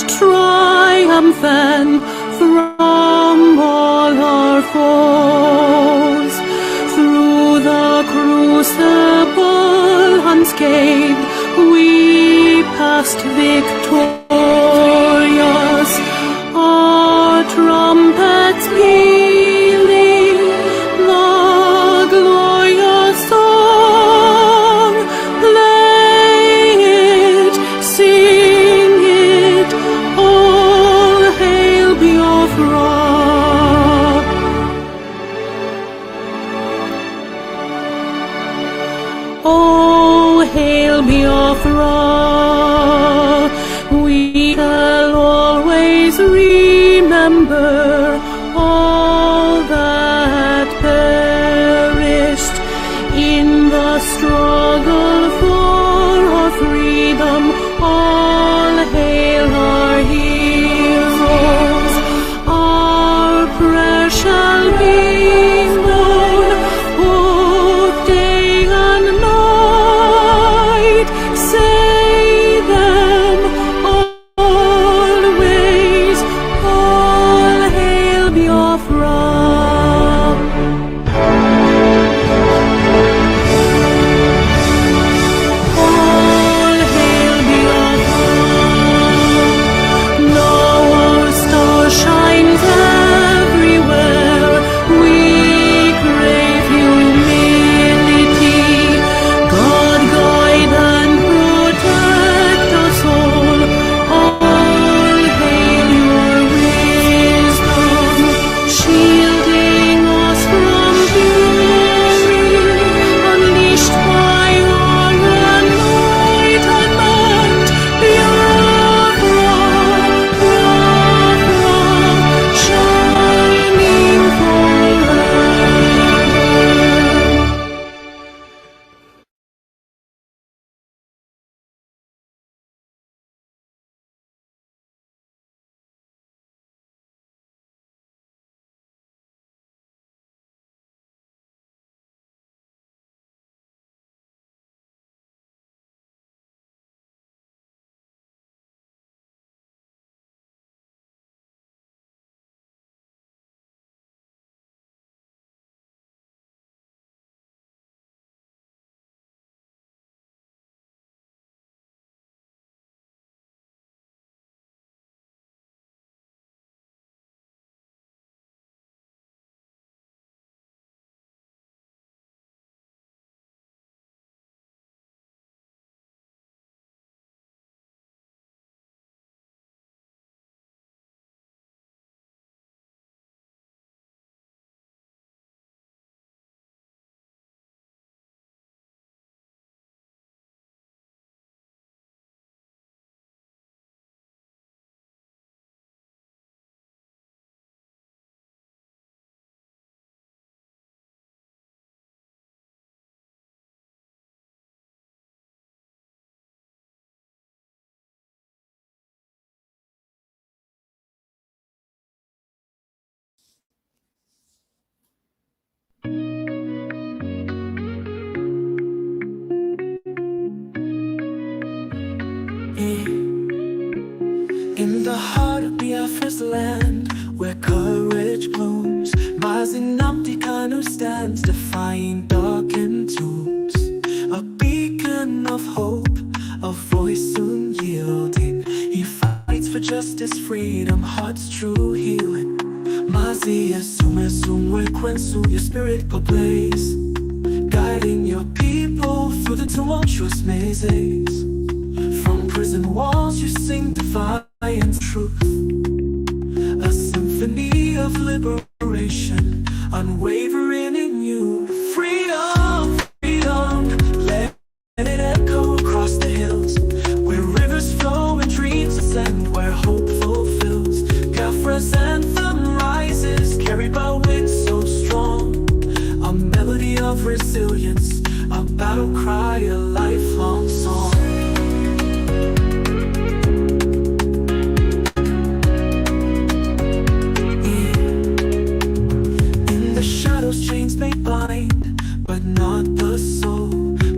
triumphant from all our foes. Through the crucible unscathed, we passed victorious. Our trumpets pealing the glorious song. Play it, sing it, all hail Biafra. Oh, hail Biafra. We shall always remember all that perished in the struggle for our freedom. All hail our heroes. Our prayer shall be known both day and night. Say them always, all hail Biafra. All hail Biafra. Now our star shines everywhere. We crave humility. God guide and protect us all. All hail your wisdom, shielding us from fury, unleashed by our enlightenment. Biafra, Biafra, shining forever. In the heart of Biafra's land, where courage blooms, Mazi Nnamdi Kanu stands, defying darkened tombs. A beacon of hope, a voice soon yielding. He fights for justice, freedom, heart's true healing. Mazi assume kwensu, your spirit proclaims, guiding your people through the tumultuous mazes. From prison walls you sing defiant truth, a symphony of liberation, unwavering in you. Freedom, freedom, let it echo across the hills, where rivers flow and dreams ascend, where hope fulfills. Biafra's anthem rises, carried by winds so strong, a melody of resilience, a battle cry, a lifelong song. Chains may bind, but not the soul.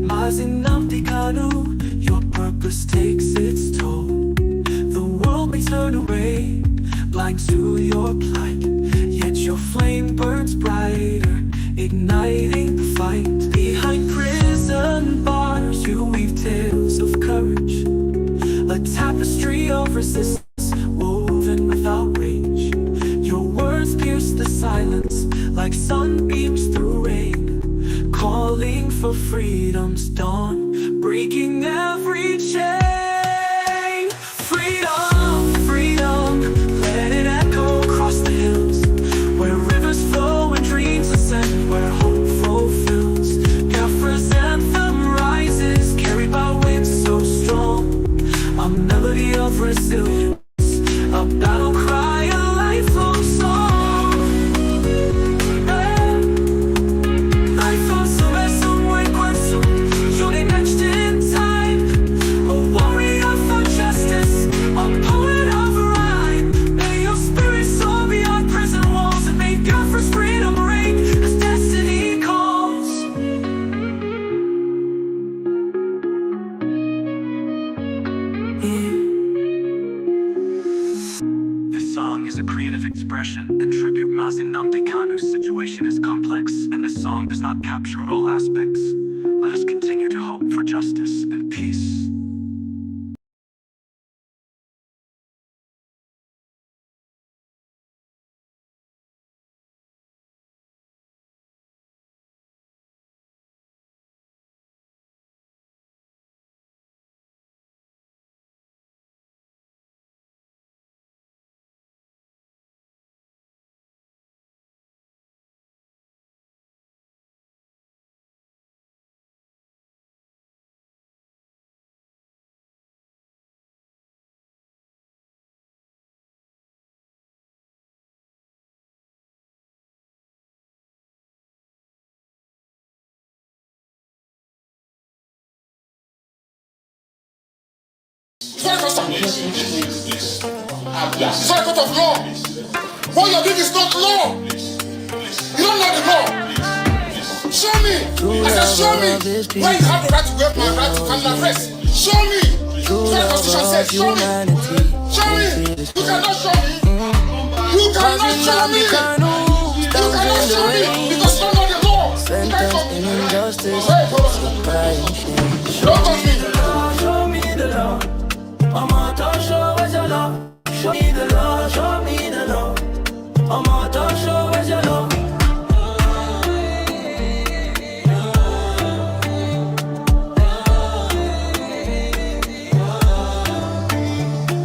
Mazi Nnamdi Kanu, your purpose takes its toll. The world may turn away, blind to your plight. Yet your flame burns brighter, igniting the fight. Behind prison bars you weave tales of courage, a tapestry of resistance woven without rage. Your words pierce the silence like sunbeams through rain, calling for freedom's dawn, breaking every chain. Freedom, freedom, let it echo across the hills, where rivers flow and dreams ascend, where hope fulfills. Biafra's anthem rises, carried by winds so strong, a melody of resilience, a battle cry, a lifelong song. Life also es un buen cuento, yo de next in time, a warrior for justice, a poet of rhyme. May your spirit soar beyond prison walls, and may Biafra's freedom reign as destiny calls. This song is a creative expression and tribute Mazi Nnamdi Kanu's situation is complex, and this song does not capture all aspects. Let us continue to hope for justice and peace. Circuit of law. What you're doing is not law. You don't know the law. Show me. I said, show me where you have the right to wear my right to can arrest. Show me. Where the Constitution says, show me. Show me. You cannot show me. You cannot show me. You cannot show me because you don't know the law. Don't touch me. Show me the law. Mama, don't show us your love. Show me the law, show me the law. Mama, don't show us your love.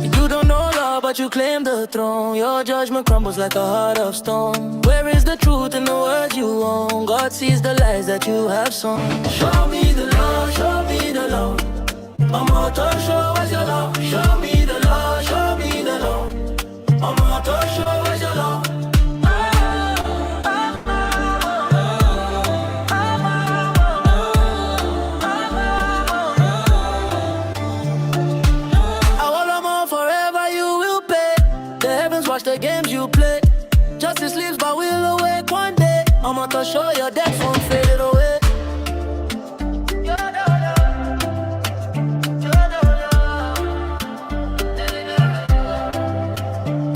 You don't know law, but you claim the throne. Your judgment crumbles like a heart of stone. Where is the truth in the words you own? God sees the lies that you have sown. Show me the law, show me the law. Mama, don't show us your love. Show me the law, show me the law. Mama, don't show us your love. I want them all forever, you will pay. The heavens watch the games you play. Justice lives, but we'll awake one day. Mama, to show your death won't fade away.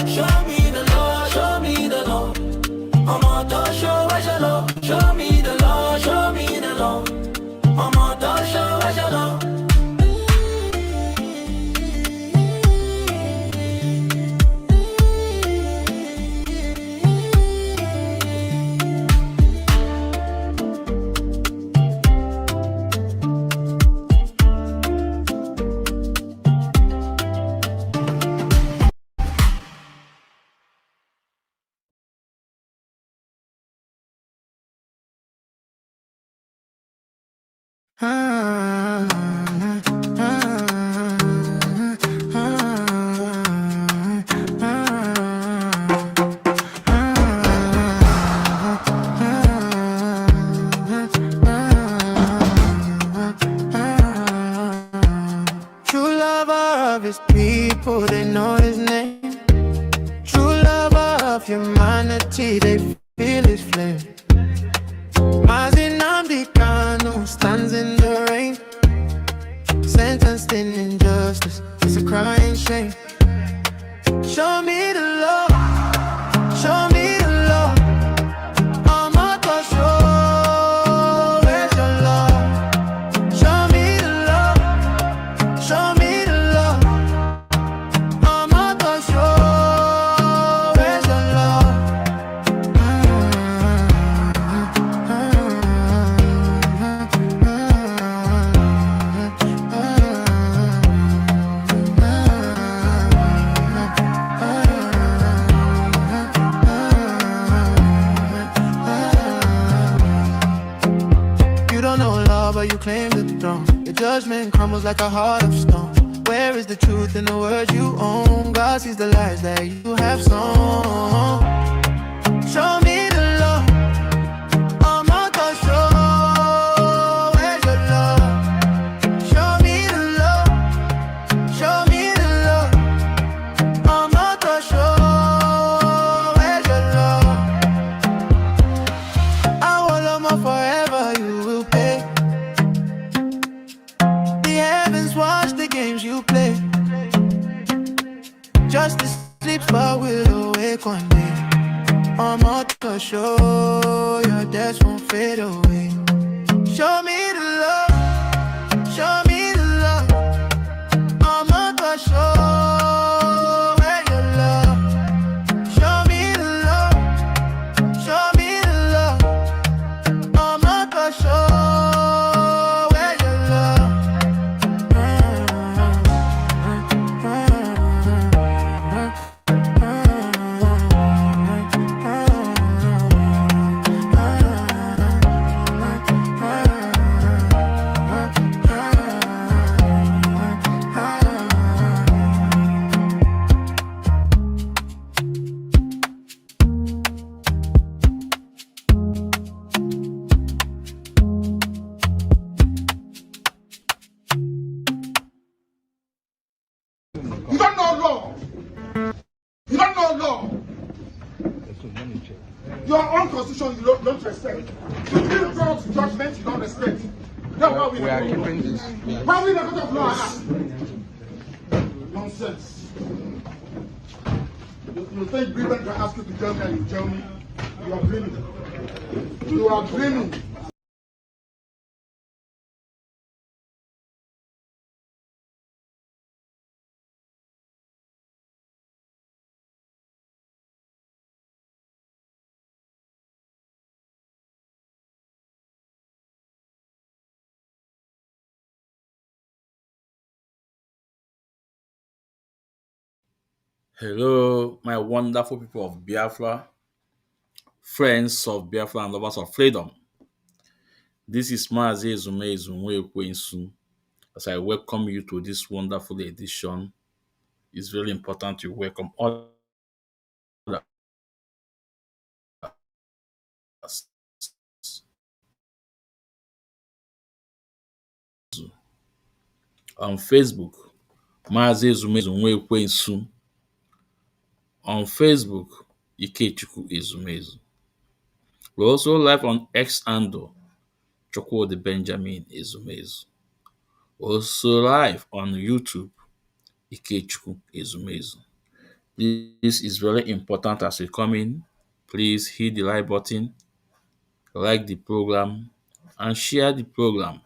Show me the law, show me the law. Mama, don't show us your law. True lover of his people, they know his name. True lover of humanity, they feel his flame. Mazi Nnamdi Kanu stands in the rain, sentenced in injustice, it's a crying shame. Show me the love, show me the love. I'm not so sure where's your love. Show me the love, show me the love. I'm not so sure where's your love. You don't know love, but you claim the throne. Your judgment crumbles like a heart of stone. Where is the truth in the words you own? God sees the lies that you have sown. Show me the love, I'm not so sure where's your love. Show me the love, show me the love. I'm not so sure where's your love. I will love more forever, you will pay. The heavens watch the games you play. Justice sleeps but will awake one day. I'm not so sure your debts won't fade away. Show me the love, show me the love. I'm not so sure where your love. Show me the love, show me the love. I'm not so sure where your love. You don't know law. You don't know law. Your own constitution you don't respect. Supreme Court judgment you don't respect. That's why we are keeping this. Why we the court of law? Nonsense. You think Britain can ask you to tell me and you tell me? You are dreaming. You are dreaming. Hello, my wonderful people of Biafra, friends of Biafra and lovers of freedom. This is Mazi Ezumekwensu. As I welcome you to this wonderful edition, it's very important to welcome others on Facebook. Mazi Ezumekwensu. On Facebook, Ikechukwu Ezumezu. We're also live on X handle, Chukwudi Benjamin Ezumezu. Also live on YouTube, Ikechukwu Ezumezu. This is very important as you come in. Please hit the like button, like the program, and share the program.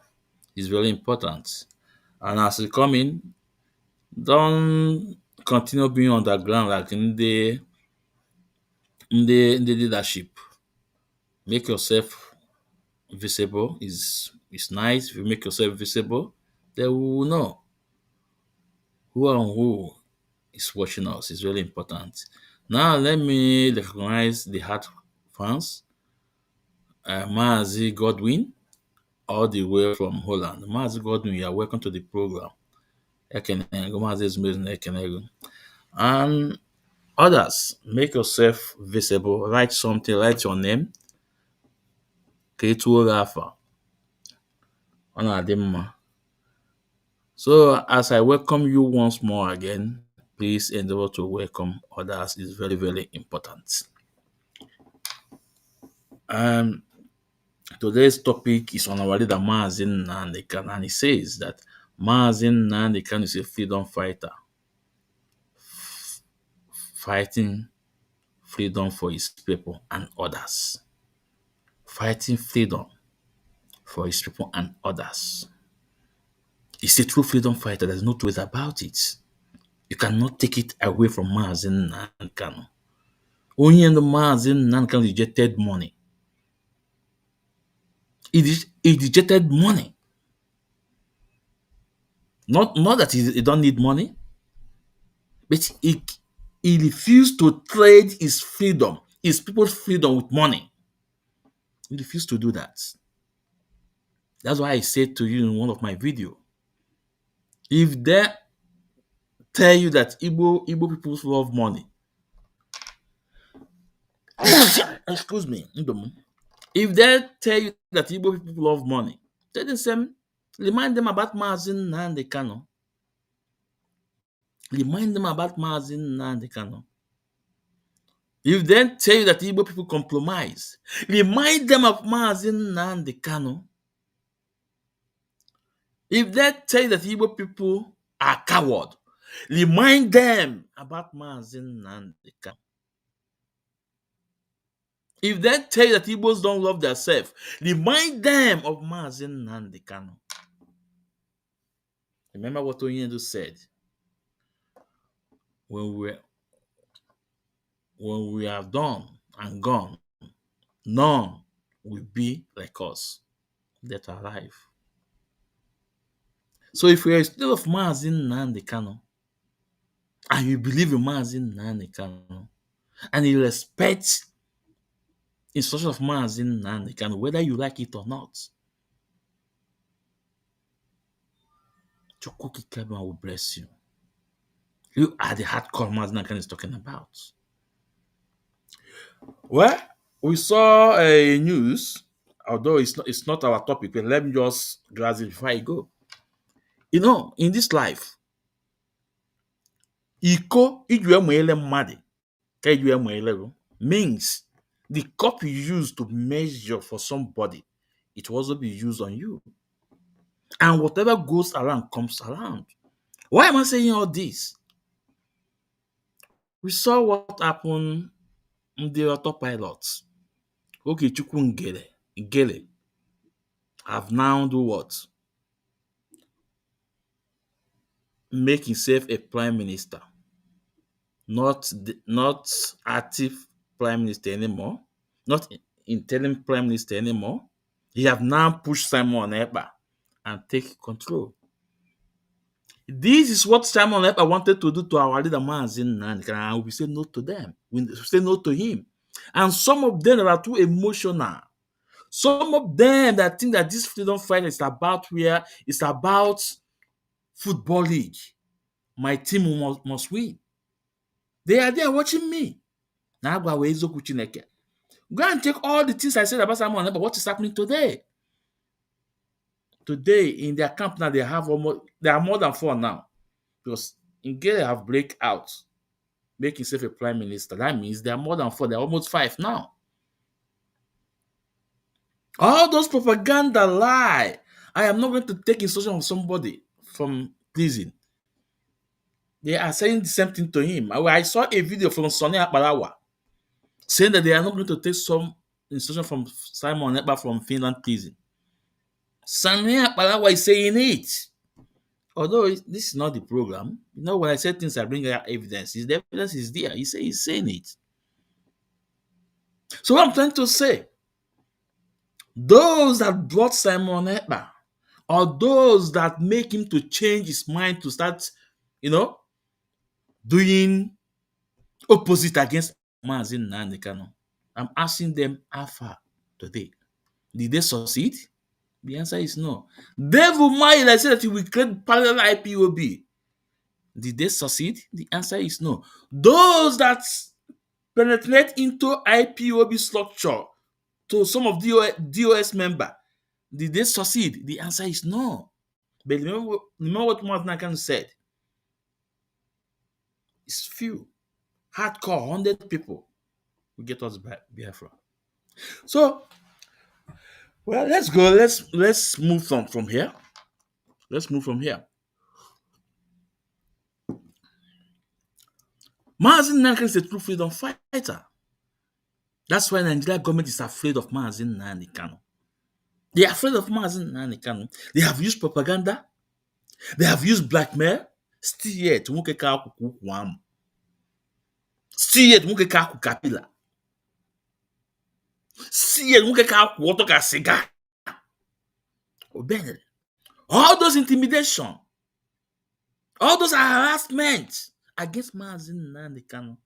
It's very important. And as you come in, don't continue being underground like in the leadership. Make yourself visible. It's nice if you make yourself visible. Then we will know who is watching us. It's really important. Now let me recognize the hard fans. Mazi Godwin, all the way from Holland. Mazi Godwin, you are welcome to the program. And others, make yourself visible. Write something, write your name. Ketu Rafa. Onadimma. So as I welcome you once more again, please endeavor to welcome others. It's very, very important. Today's topic is on our leader Mazi Nnamdi Kanu, and he says that Mazi Nnamdi Kanu is a freedom fighter. fighting freedom for his people and others. Fighting freedom for his people and others. He's a true freedom fighter. There's no two ways about it. You cannot take it away from Mazi Nnamdi Kanu. Only in the Mazi Nnamdi Kanu rejected money. He rejected money. Not that he don't need money, but he refused to trade his freedom, his people's freedom with money. He refused to do that. That's why I said to you in one of my videos, if they tell you that Igbo people love money, excuse me, if they tell you that Igbo people love money, tell them, remind them about Mazi Nnamdi Kanu. Remind them about Mazi Nnamdi Kanu. If they tell you that Igbo people compromise, remind them of Mazi Nnamdi Kanu. If they tell you that Igbo people are coward, remind them about Mazi Nnamdi Kanu. If they tell you that Igbos don't love themselves, remind them of Mazi Nnamdi Kanu. Remember what Onyendu said? When we are done and gone, none will be like us that are alive. So if you are a student of Mazi Nnamdi Kanu, and you believe in Mazi Nnamdi Kanu, and you respect instruction of Mazi Nnamdi Kanu, whether you like it or not, Chukwuki Kebama will bless you. You are the hardcore Mazi Nnamdi Kanu is talking about. Well, we saw a news, although it's not our topic, but let me just grasp it before I go. You know, in this life, iko iju emele mmadụ ka iju emele means the cup you use to measure for somebody, it will also be used on you. And whatever goes around comes around. Why am I saying all this? We saw what happened in the autopilots. Okay, Chukwu Ngele have now do what? Make himself a prime minister. Not active prime minister anymore. Not interim prime minister anymore. He have now pushed Simon Ekpa and take control. This is what Simon Ekpa wanted to do to our leader Mazi Nnamdi Kanu, and we say no to them. We say no to him. And some of them are too emotional. Some of them that think that this freedom fight is about football league. My team must win. They are there watching me. Now go and check all the things I said about Simon Ekpa. What is happening today? Today in their camp now they are more than 4 now. Because Ngele have break out, make himself a prime minister. That means they are more than 4, they're almost 5 now. All those propaganda lie. I am not going to take instruction of somebody from prison. They are saying the same thing to him. I saw a video from Sonny Akbarawa saying that they are not going to take some instruction from Simon Ekpa from Finland prison. Sonny Akbarawa is saying it. Although this is not the program, you know, when I say things, I bring out evidence. The evidence is there. He's saying it. So what I'm trying to say, those that brought Simon Ekpa, or those that make him to change his mind to start, doing opposite against Mazi Nnamdi Kanu, I'm asking them how far today. Did they succeed? The answer is no. Devil Maya, I said that he will create parallel IPOB. Did they succeed? The answer is no. Those that penetrate into IPOB structure to some of DOS member, did they succeed? The answer is no. But remember what Mazi Nnamdi Kanu said. It's few, hardcore, 100 people will get us back Biafra. So, well, let's go. Let's move from here. Let's move from here. Mazi Nnamdi is a true freedom fighter. That's why Nigeria government is afraid of Mazi Nnamdi Kanu. They are afraid of Mazi Nnamdi Kanu. They have used propaganda. They have used blackmail. Still yet, nwoke ka akwụkwọ ụkwụ amụ. Still yet, nwoke ka akwụ kapila. Still yet, nwoke ka akwụ ọtọ ka siga. Obey. All those intimidation, all those harassment against Mazi Nnamdi Kanu,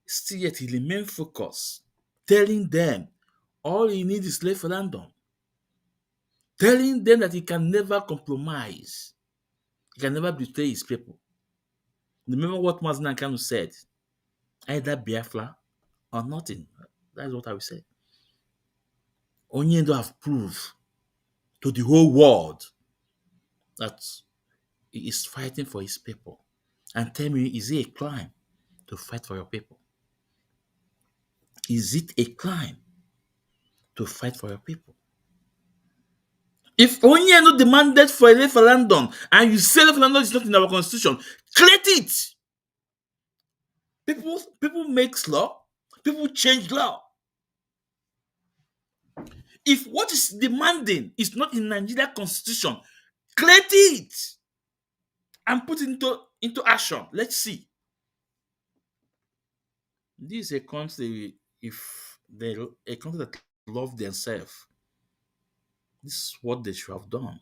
still yet he remain focused, telling them all he needs is referendum, telling them that he can never compromise, he can never betray his people. Remember what Mazi Nnamdi Kanu said, either Biafra or nothing. That's what I will say. Onyendo have proved to the whole world that he is fighting for his people. And tell me, is it a crime to fight for your people? Is it a crime to fight for your people? If Onyendo demanded for a referendum and you say referendum is not in our constitution, create it. People make law, people change law. If what is demanding is not in Nigeria constitution, create it and put it into action. Let's see. This is a country, if they a country that love themselves, this is what they should have done.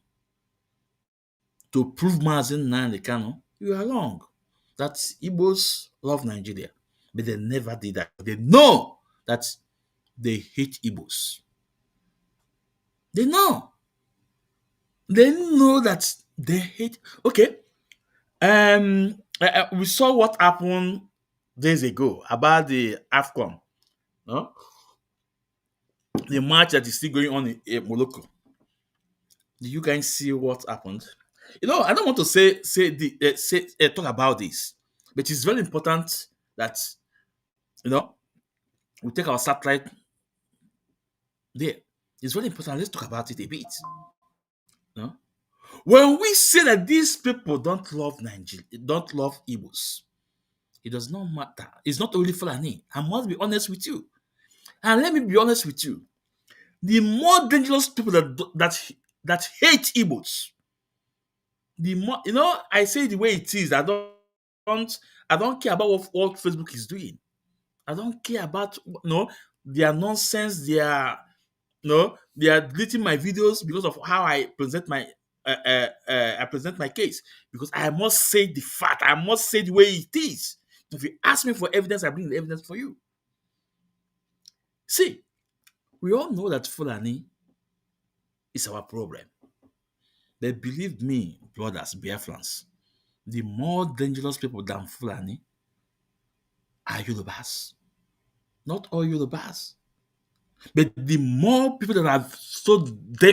To prove Mazi Nnamdi Kanu, you are wrong. That Igbos love Nigeria, but they never did that. They know that they hate Igbos. They know. They know that they hate. Okay. We saw what happened days ago about the AFCON. No? The match that is still going on in Morocco. Do you guys see what happened? I don't want to say talk about this, but it's very important that we take our satellite there. It's very important. Let's talk about it a bit. No? When we say that these people don't love Nigeria, don't love Igbos, it does not matter. It's not only Fulani. I must be honest with you. And let me be honest with you. The more dangerous people that hate Igbos, the more I say the way it is. I don't care about what Facebook is doing. I don't care about their nonsense. They are deleting my videos because of how I present my case, because I must say the fact. I must say the way it is. If you ask me for evidence, I bring the evidence for you. See, we all know that Fulani is our problem. But believe me, brothers, Biafrans, the more dangerous people than Fulani are Yorubas. Not all Yorubas. But the more people that are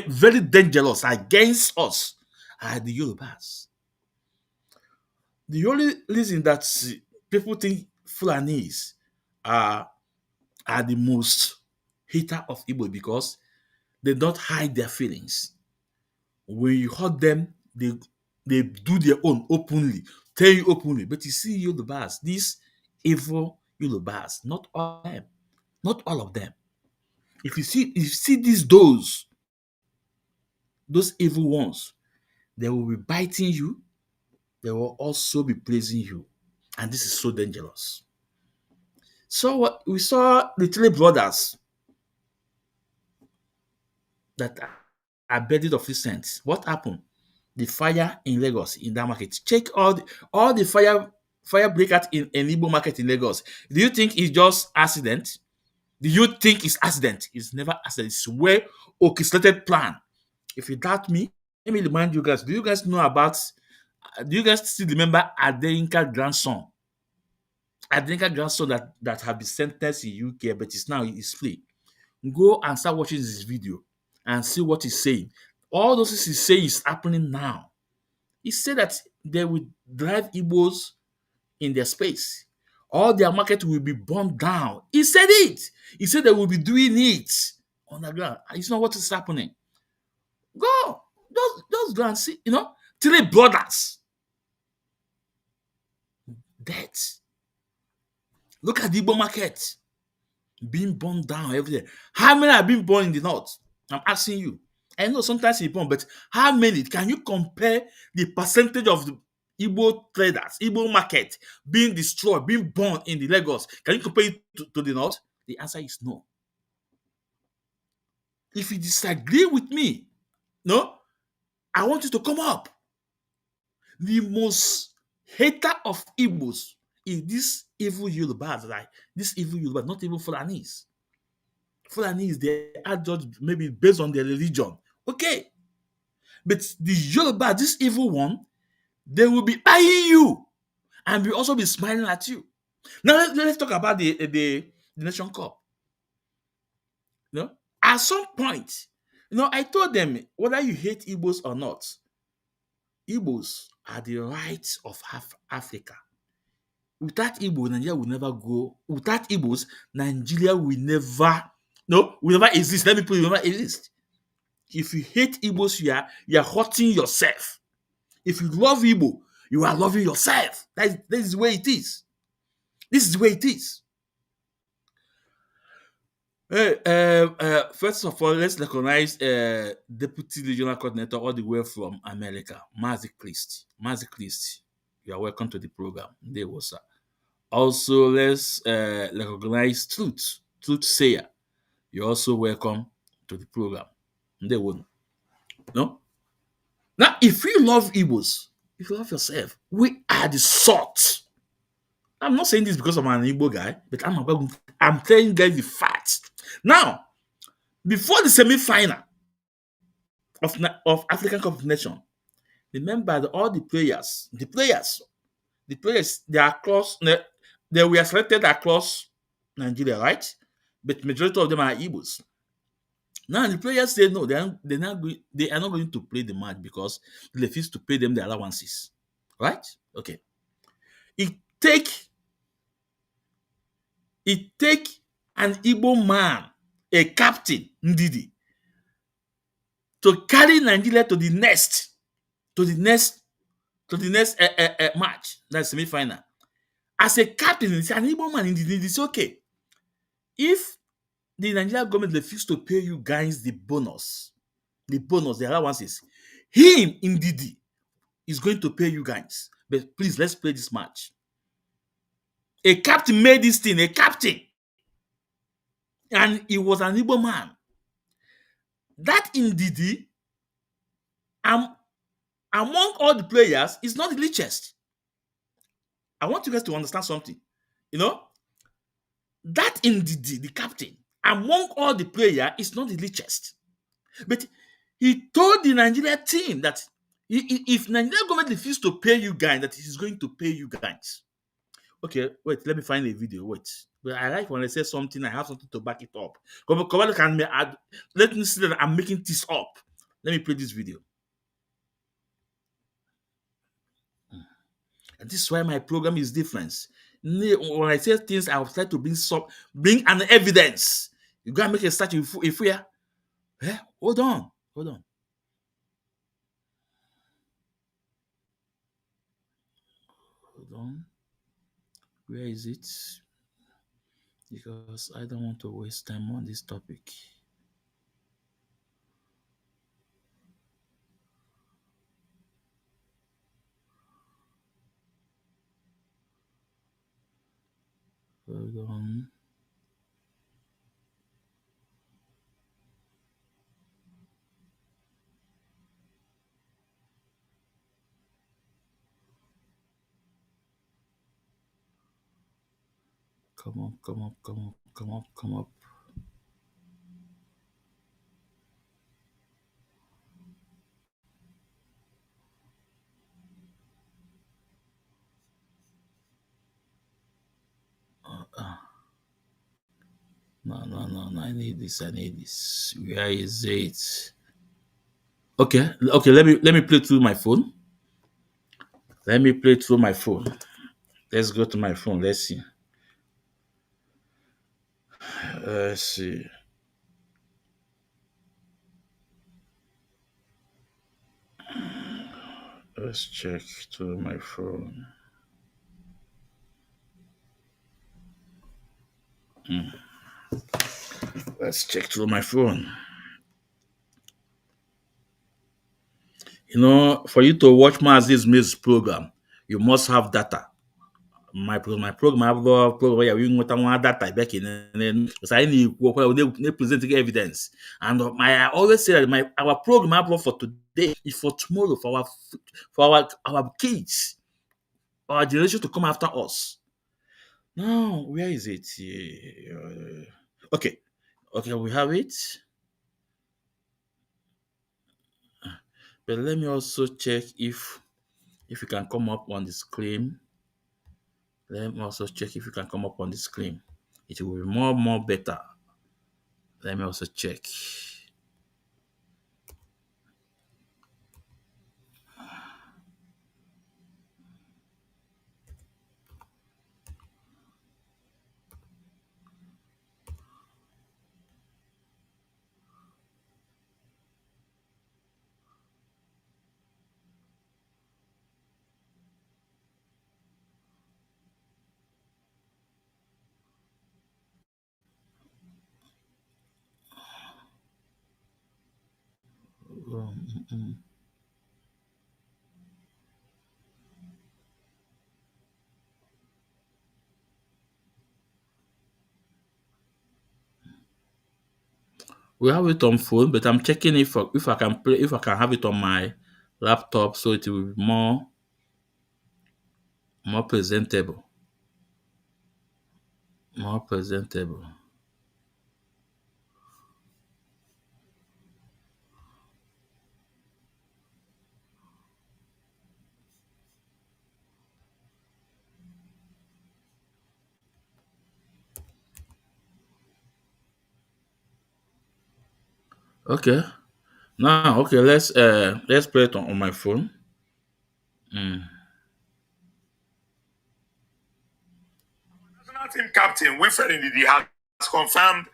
very dangerous against us are the Yorubas. The only reason that people think Fulanis are the most hater of Igbo because they don't hide their feelings. When you hurt them, they do their own openly, tell you openly. But you see Yorubas, these evil Yorubas, not all of them, not all of them. If you see those evil ones, they will be biting you. They will also be praising you, and this is so dangerous. So what we saw the three brothers that are bedded of recent. What happened? The fire in Lagos in that market. Check all the fire breakout in Igbo market in Lagos. Do you think it's just accident? Do you think it's accident? It's never accident. It's well orchestrated plan. If you doubt me, let me remind you guys. Do you guys still remember Adeynka grandson? Adeynka grandson that have been sentenced in UK, but he's free. Go and start watching this video and see what he's saying. All those things he's saying is happening now. He said that they will drive Igbos in their space. All their market will be burned down. He said it. He said they will be doing it on the ground. It's not what is happening. Go. Just go and see. Three brothers. Dead. Look at the Igbo market being burned down every day. How many are being burned in the north? I'm asking you. I know sometimes it's burned, but how many? Can you compare the percentage of the Igbo traders, Igbo market being destroyed, being burned in the Lagos? Can you compare it to the north? The answer is no. If you disagree with me, no, I want you to come up. The most hater of Igbos is this evil Yoruba, like this evil Yoruba, not even Fulanese. Fulanese, they are judged maybe based on their religion. Okay. But the Yoruba, this evil one, they will be eyeing you and will also be smiling at you. Now let's talk about the Nation Cup. You know, at some point, I told them whether you hate Igbos or not, Igbos are the rights of Africa. Without Igbo, Nigeria will never go. Without Igbos, Nigeria will never, no, will never exist. Let me put it, will never exist. If you hate Igbos, you are hurting yourself. If you love Igbo, you are loving yourself. That is the way it is. This is the way it is. First of all, let's recognize Deputy Regional Coordinator all the way from America, Mazi Christ. Mazi Christ, you are welcome to the program. There was sir. Also, let's recognize Truth Sayer. You're also welcome to the program. There won't. No? Now, if you love Igbos, if you love yourself, we are the salt. I'm not saying this because I'm an Igbo guy, but I'm telling you guys the facts. Now, before the semi-final of African Cup of Nations, remember that all the players, they are across, they were selected across Nigeria, right? But majority of them are Igbos. Now the players say no, they are not going to play the match because they refuse to pay them the allowances, right? Okay. It take it take an Igbo man, a captain, Ndidi, to carry Nigeria to the next, to the next, to the next match, that's semi-final. As a captain, it's an Igbo man, Ndidi, it's okay. If the Nigerian government refuse to pay you guys the bonus, the allowances, him, Ndidi, is going to pay you guys. But please, let's play this match. A captain made this thing, a captain. And he was an Igbo man. That Ndidi, among all the players, is not the richest. I want you guys to understand something. You know, that Ndidi, the captain, among all the players, is not the richest. But he told the Nigeria team that if Nigeria government refuses to pay you guys, that he's going to pay you guys. Okay, wait, let me find a video. Wait. But I like when I say something, I have something to back it up. Let me see that I'm making this up. Let me play this video. And this is why my program is different. When I say things, I'll try to bring an evidence. You gotta make a statue if we are. Hold on. Hold on. Where is it? Because I don't want to waste time on this topic. Hold on. Come up, come up, come up, come up, come up. No. I need this. Where is it? Okay. Let me play through my phone. Let's go to my phone. Let's see. Let's see. Let's check to my phone. Let's check through my phone. You know, for you to watch Mazi's music program, you must have data. My program, I have a program where we want data back in, and then because I need they presenting evidence. And I always say that our program I upload for today is for tomorrow for our kids, our generation to come after us. Now, where is it? Okay, okay, we have it. But let me also check if you can come up on the screen. Let me also check if you can come up on the screen. It will be more better. Let me also check. We have it on phone, but I'm checking if I can have it on my laptop so it will be more presentable. More presentable. Okay. Now, okay, let's play it on my phone. National team captain Wilfred Ndidi has confirmed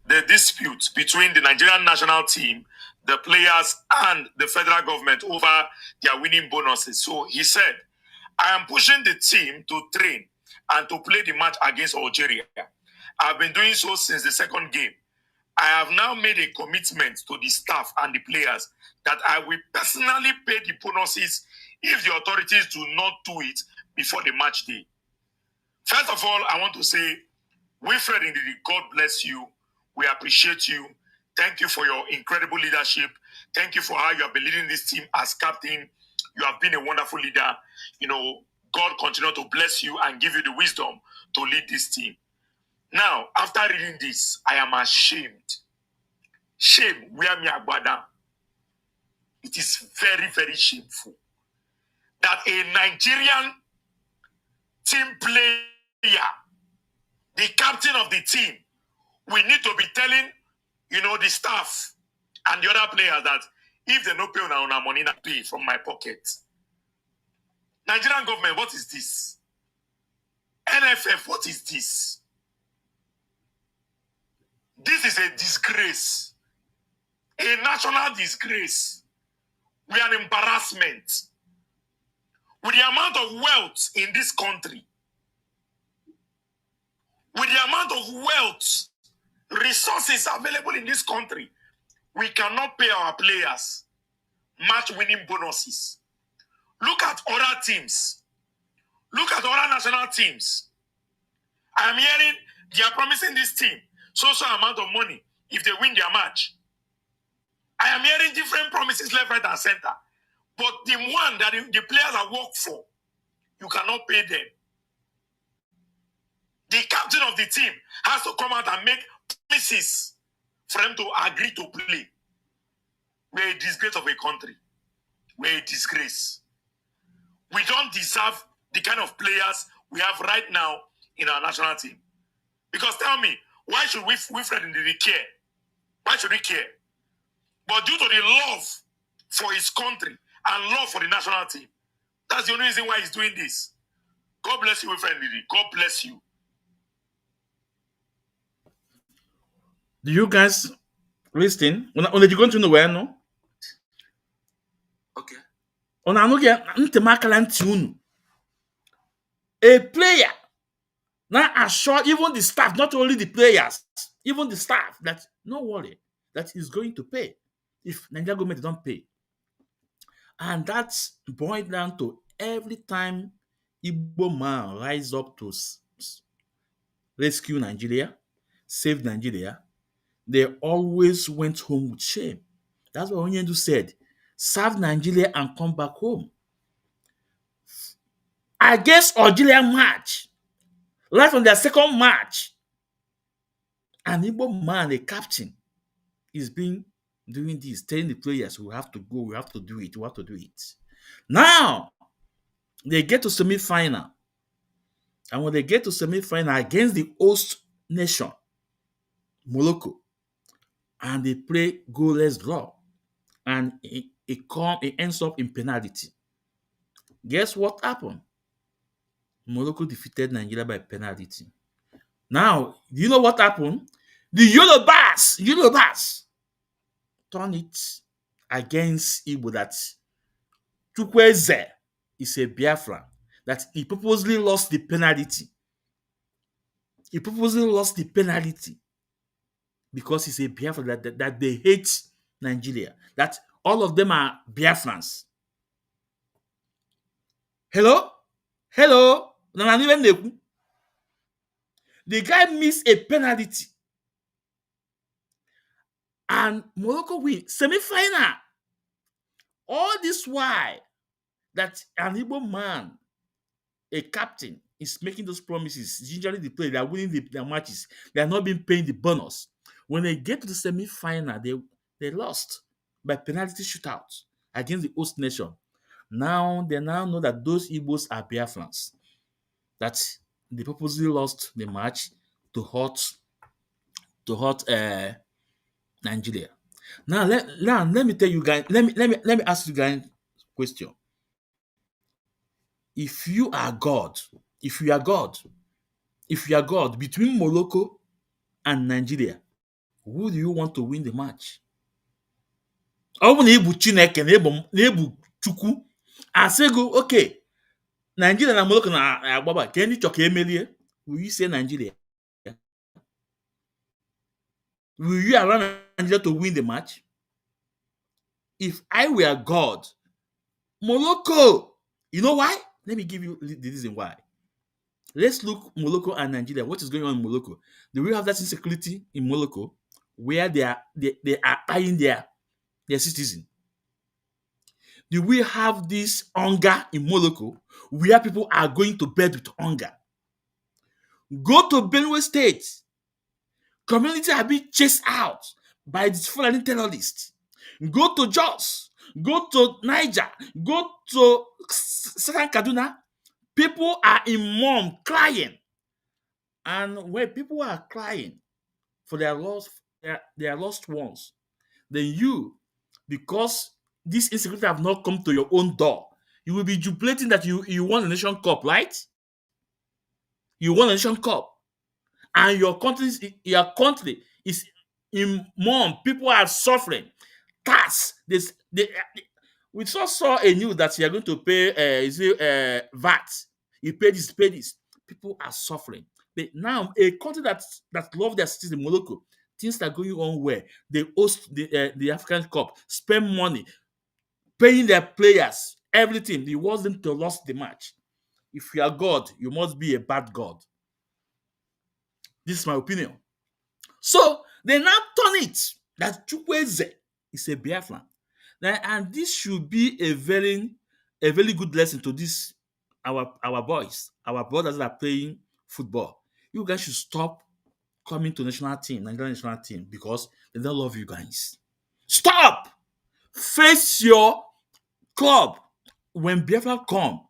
the dispute between the Nigerian national team, the players, and the federal government over their winning bonuses. So he said, I am pushing the team to train and to play the match against Algeria. I've been doing so since the second game. I have now made a commitment to the staff and the players that I will personally pay the bonuses if the authorities do not do it before the match day. First of all, I want to say, Wilfred Ndidi, God bless you. We appreciate you. Thank you for your incredible leadership. Thank you for how you have been leading this team as captain. You have been a wonderful leader. You know, God continue to bless you and give you the wisdom to lead this team. Now, after reading this, I am ashamed. Shame, where me agbada. It is very, very shameful that a Nigerian team player, the captain of the team, we need to be telling, the staff and the other players that if they no pay on our money, not pay from my pocket. Nigerian government, what is this? NFF, what is this? This is a disgrace, a national disgrace. We are an embarrassment. With the amount of wealth in this country, with the amount of wealth, resources available in this country, we cannot pay our players match-winning bonuses. Look at other teams. Look at other national teams. I am hearing they are promising this team so amount of money if they win their match. I am hearing different promises left, right, and center. But the one that the players are work for, you cannot pay them. The captain of the team has to come out and make promises for them to agree to play. We're a disgrace of a country. We're a disgrace. We don't deserve the kind of players we have right now in our national team. Because tell me, why should Wilfred Ndidi care? Why should he care? But due to the love for his country and love for the national team, that's the only reason why he's doing this. God bless you, Wilfred Ndidi. God bless you. Do you guys listen? When you going to nowhere, no? Okay. A player Now assure even the staff, not only the players, even the staff, that no worry, that is going to pay if Nigeria government don't pay. And that's boiled down to every time Igbo man rise up to rescue Nigeria, save Nigeria, they always went home with shame. That's what Onyendu said. Serve Nigeria and come back home. Against Algeria match, right from their second match, an Igbo man, a captain, is being doing this, telling the players, we have to go, we have to do it, we have to do it. Now, they get to semi-final. And when they get to semi-final against the host nation, Morocco, and they play goalless draw, and it ends up in penalty. Guess what happened? Morocco defeated Nigeria by penalty. Now, you know what happened? The Yorubas turn it against Igbo that Chukwueze is a Biafran, that he purposely lost the penalty. He purposely lost the penalty because he's a Biafran, that they hate Nigeria, that all of them are Biafrans. Hello? Hello? The guy missed a penalty and Morocco win semi-final. All this why that an Igbo man, a captain, is making those promises. Usually the play, they are winning their matches. They are not being paid the bonus. When they get to the semi-final, they lost by penalty shootout against the host nation. Now they know that those Igbos are Biafrans. That they purposely lost the match to hurt Nigeria. Now let me tell you guys. Let me ask you guys a question. If you are God, between Morocco and Nigeria, who do you want to win the match? Ọ bụ na ịbụ Chineke na ịbụ Chukwu, asị gị, okay, Nigeria na Morocco na-agbaba, ka ndị chọ ka emelie, will you say Nigeria? Will you allow Nigeria to win the match? If I were God, Morocco, you know why? Let me give you the reason why. Let's look Morocco and Nigeria. What is going on in Morocco? Do we have that insecurity in Morocco where they are eyeing their citizen? Do we have this hunger in Morocco where people are going to bed with hunger? Go to Benue State. Community are being chased out by these Fulani terrorists. Go to Jos. Go to Niger. Go to Southern Kaduna. People are in mourn, crying. And when people are crying for their lost ones, then you, because this insecurity have not come to your own door, you will be jubilating that you won a nation cup, right? You won a nation cup. And your country is in mourn. People are suffering. Tax. We just saw a news that you are going to pay VAT. You pay this, pay this. People are suffering. But now a country that love their cities in Morocco, things are going on where they host the African Cup, spend money, paying their players, everything. They want them to lose the match. If you are God, you must be a bad God. This is my opinion. So they now turn it that Chukwueze is a Biafran. And this should be a very good lesson to this our boys, our brothers that are playing football. You guys should stop coming to Nigerian national team, because they don't love you guys. Stop! Face your club. When Biafra come,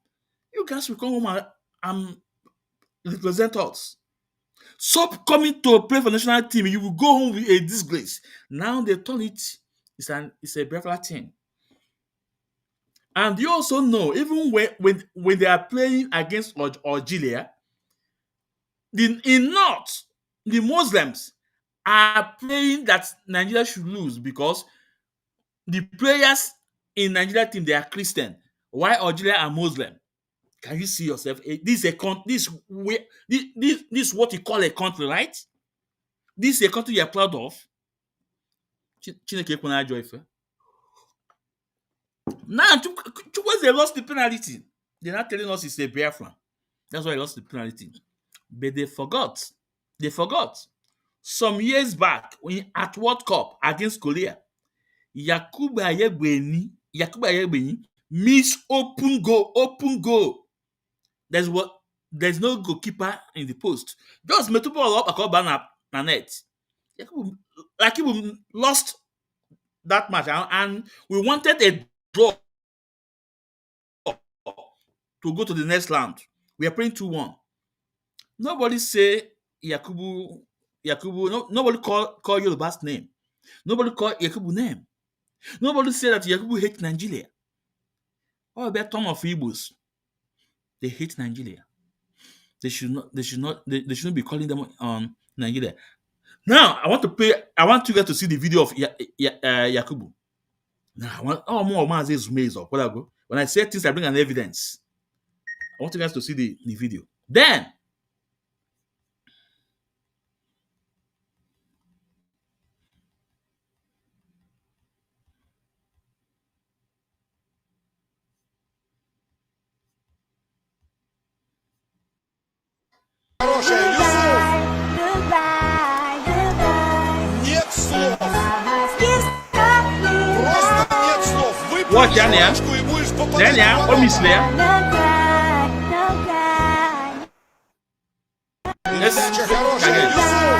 you guys will come home and represent us. Stop coming to play for national team. You will go home with a disgrace. Now they turn it. It's a Biafra team. And you also know, even when they are playing against Algeria, in North, the Muslims are praying that Nigeria should lose, because the players in Nigeria team, they are Christian, while Algeria are Muslim. Can you see yourself? This is a country. This is what you call a country, right? This is a country you're proud of. Chineke ekwena ajọ ife. Now, once they lost the penalty, they're not telling us it's a Biafran. That's why they lost the penalty. But they forgot. They forgot. Some years back, at World Cup against Korea, Yakubu Ayebeni missed open goal. Open goal. There's no goalkeeper in the post. Just metupo up a net. Yakubu lost that match, and we wanted a draw to go to the next round. We are playing 2-1. Nobody say Yakubu. Nobody call Yoruba's name. Nobody call Yakubu name. Nobody say that Yakubu hates Nigeria. What about ton of Igbos? They hate Nigeria. They shouldn't be calling them on Nigeria. Now I want you guys to see the video of Yakubu. Now I want more Mazi Zume's or whatever. When I say things, I bring an evidence. I want you guys to see the video. Then Хорошая, Юсуф! Нет слов! Просто нет слов! Watch, Выплюнь Daniel. жвачку и будешь попадать Daniel, в what miss ворота. there? Передача хорошая, Юсуф!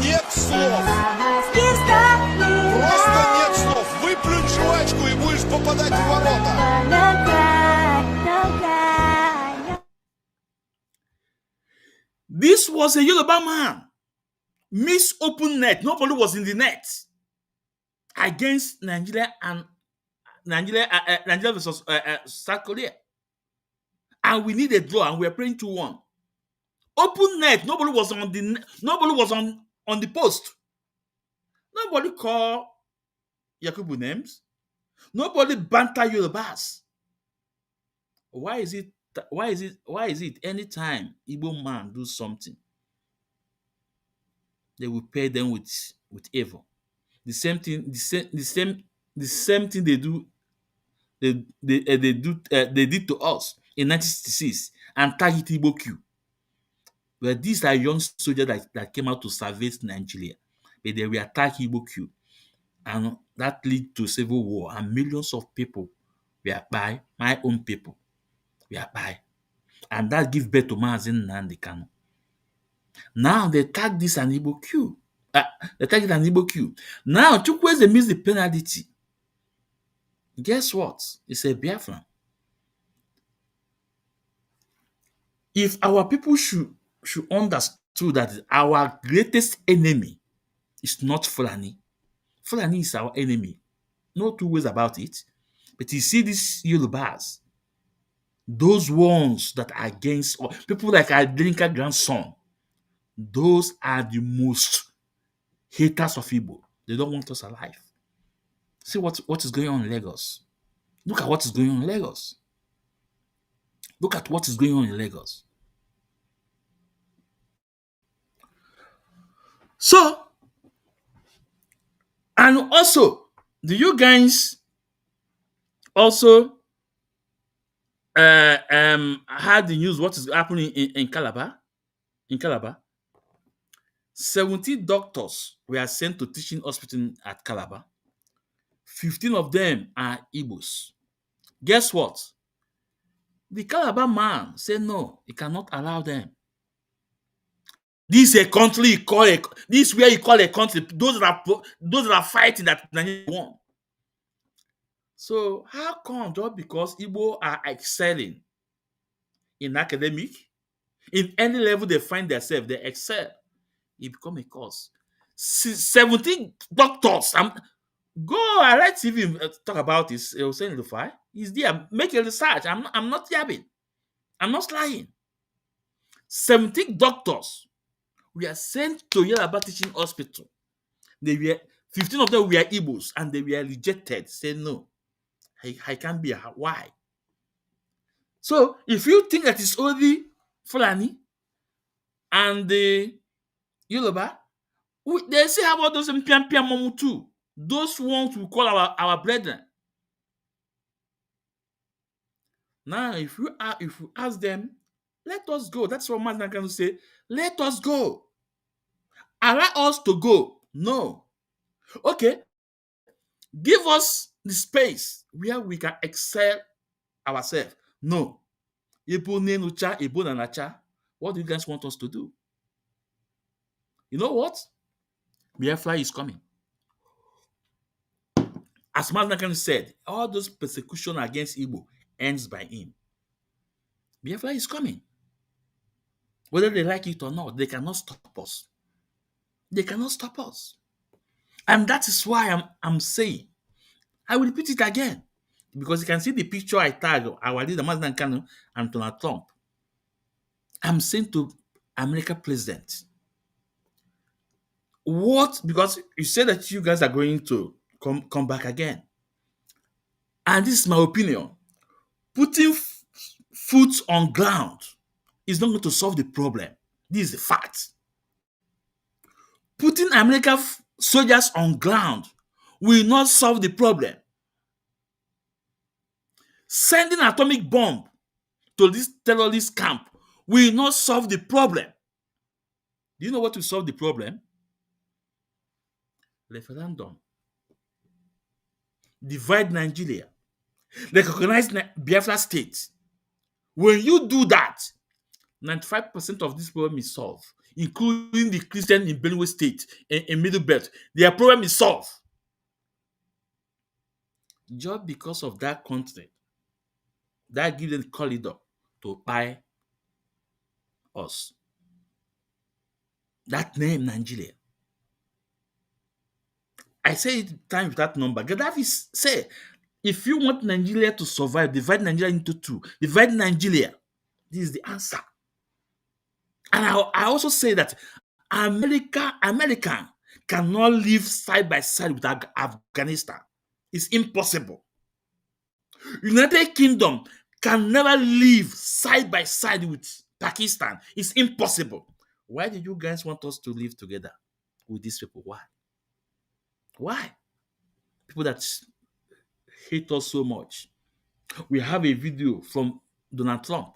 Нет слов! Просто нет слов! Выплюнь жвачку и будешь попадать в ворота. This was a Yoruba man. Miss open net. Nobody was in the net against Nigeria and Nigeria versus South Korea. And we need a draw, and we're playing 2-1. Open net. Nobody was on the post. Nobody called Yakubu names. Nobody banter Yorubas. Why is it anytime Igbo man do something, they will pay them with evil? The same thing they did to us in 1966 and target Igbo Q. Well, these are young soldiers that came out to salvage Nigeria, but they will attack Igbo Q, and that lead to civil war, and millions of people were by my own people. We are by. And that gives birth to Mazi Nnamdi Kanu. Now they tag this an Igbo Q. They tag it an Igbo Q. Now Chukwueze missed the penalty. Guess what? It's a Biafran. If our people should understood that our greatest enemy is not Fulani. Fulani is our enemy. No two ways about it. But you see these Yorubas, those ones that are against, or people like Adelinka grandson, those are the most haters of Igbo. They don't want us alive. See what is going on in Lagos. Look at what is going on in Lagos. Look at what is going on in Lagos. So, and also, do you guys also had the news what is happening in Calabar? In Calabar, 70 doctors were sent to teaching hospital at Calabar. 15 of them are Igbos. Guess what? The Calabar man said no, he cannot allow them. This is a country this is where you call a country. Those that are fighting that Nigeria won. So how come just because Igbo are excelling in academic, in any level they find themselves, they excel, it become a cause. 17 doctors. I like TV talk about this. Hussein Rufai. He's there. Make a research. I'm not yabbing. I'm not lying. 17 doctors were sent to Yoruba Teaching Hospital. 15 of them were Igbos, and they were rejected. Say no. I can't be. Why? So if you think that it's only Fulani and the Yoruba, they say about those Mpiam Momu too. Those ones we call our brethren. Now, if you ask them, let us go. That's what Mazi can say. Let us go. Allow us to go. No. Okay. Give us the space where we can excel ourselves. No. Ibu nenucha, ibu nanacha. What do you guys want us to do? You know what? Biafra is coming. As Mazi said, all those persecution against Igbo ends by him. Biafra is coming. Whether they like it or not, they cannot stop us. They cannot stop us. And that is why I'm saying, I will repeat it again. Because you can see the picture I tagged our leader, Mazi Kanu, and Donald Trump. I'm saying to America president, what? Because you said that you guys are going to come back again. And this is my opinion. Putting foot on ground is not going to solve the problem. This is the fact. Putting American soldiers on ground will not solve the problem. Sending atomic bomb to this terrorist camp will not solve the problem. Do you know what will solve the problem? Referendum. Divide Nigeria. Recognize Biafra state. When you do that, 95% of this problem is solved, including the Christian in Benue State and in Middle Belt. Their problem is solved. Just because of that continent, that gives them corridor to buy us. That name, Nigeria. I say it time with that number. Gaddafi say, if you want Nigeria to survive, divide Nigeria into two. Divide Nigeria. This is the answer. And I also say that America cannot live side by side with Afghanistan. It's impossible. United Kingdom can never live side by side with Pakistan. It's impossible. Why did you guys want us to live together with these people? Why? Why? People that hate us so much. We have a video from Donald Trump.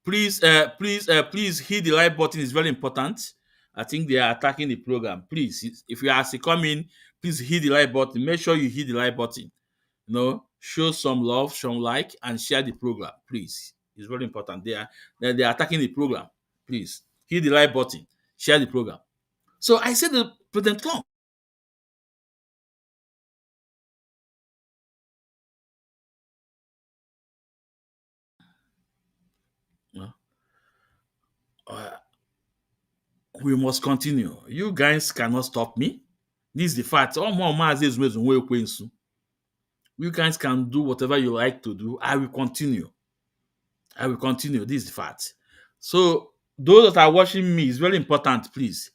Please hit the like button. It's very important. I think they are attacking the program. Please, if you are to come in, please hit the like button. Make sure you hit the like button. Show some love, some like, and share the program. Please, it's very important. They are attacking the program. Please hit the like button, share the program. So I said to President Trump, uh, we must continue. You guys cannot stop me. This is the fact. You guys can do whatever you like to do. I will continue. This is the fact. So those that are watching me, it's very important, please.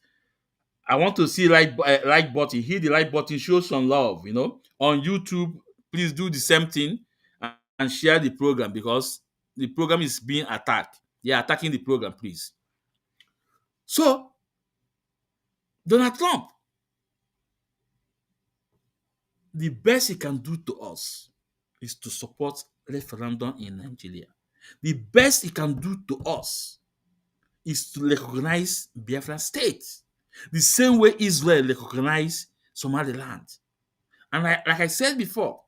I want to see like button. Hit the like button. Show some love. On YouTube, please do the same thing and share the program because the program is being attacked. They are attacking the program, please. So Donald Trump, the best he can do to us is to support referendum in Nigeria. The best he can do to us is to recognize Biafra state, the same way Israel recognized Somaliland. And like I said before,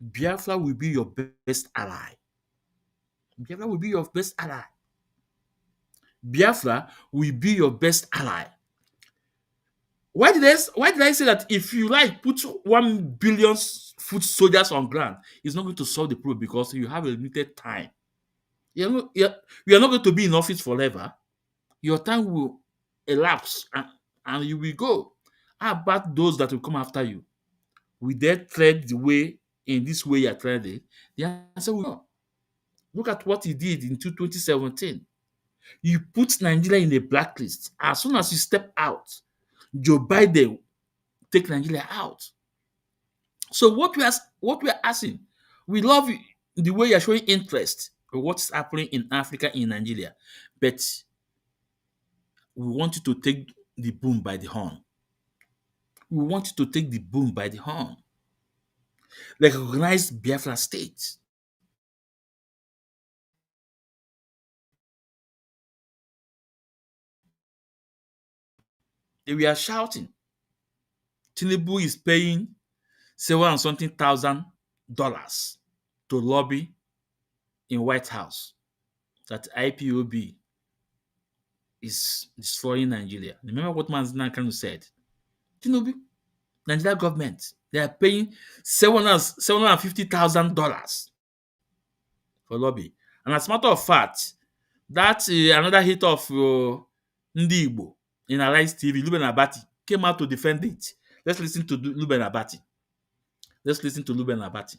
Biafra will be your best ally. Biafra will be your best ally. Biafra will be your best ally. Why did I say that if you like put 1 billion foot soldiers on ground, it's not going to solve the problem because you have a limited time. You are not going to be in office forever. Your time will elapse and you will go. How about those that will come after you? Will they tread the way in this way you are treading? The answer will no. Look at what he did in 2017. You put Nigeria in a blacklist. As soon as you step out, Joe Biden take Nigeria out. So what we are asking, we love the way you're showing interest in what's happening in Africa, in Nigeria, but we want you to take the boom by the horn. We want you to take the boom by the horn. Recognize Biafra state. They were shouting. Tinubu is paying 700 something thousand dollars to lobby in White House that IPOB is destroying Nigeria. Remember what Mazi Kanu said? Tinubu, Nigeria government, they are paying $750,000 for lobby. And as a matter of fact, that's another hit of Ndi Igbo in Arise TV, Luben Abati, came out to defend it. Let's listen to Luben Abati. Let's listen to Luben Abati.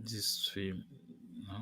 This film, no?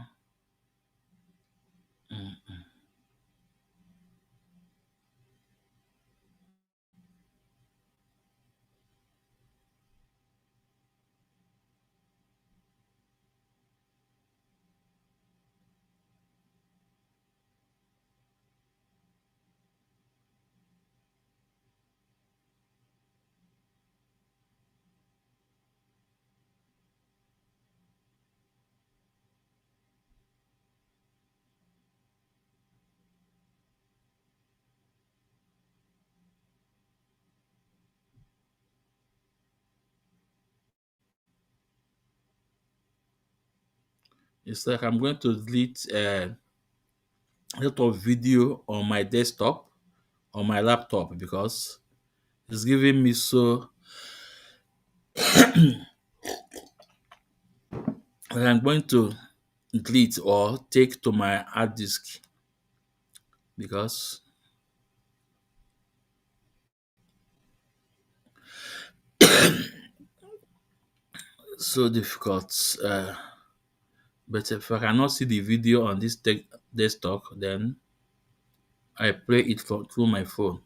It's like I'm going to delete a lot of video on my desktop, on my laptop, because it's giving me so. I'm going to delete or take to my hard disk because so difficult. But if I cannot see the video on this desktop, then I play it through my phone.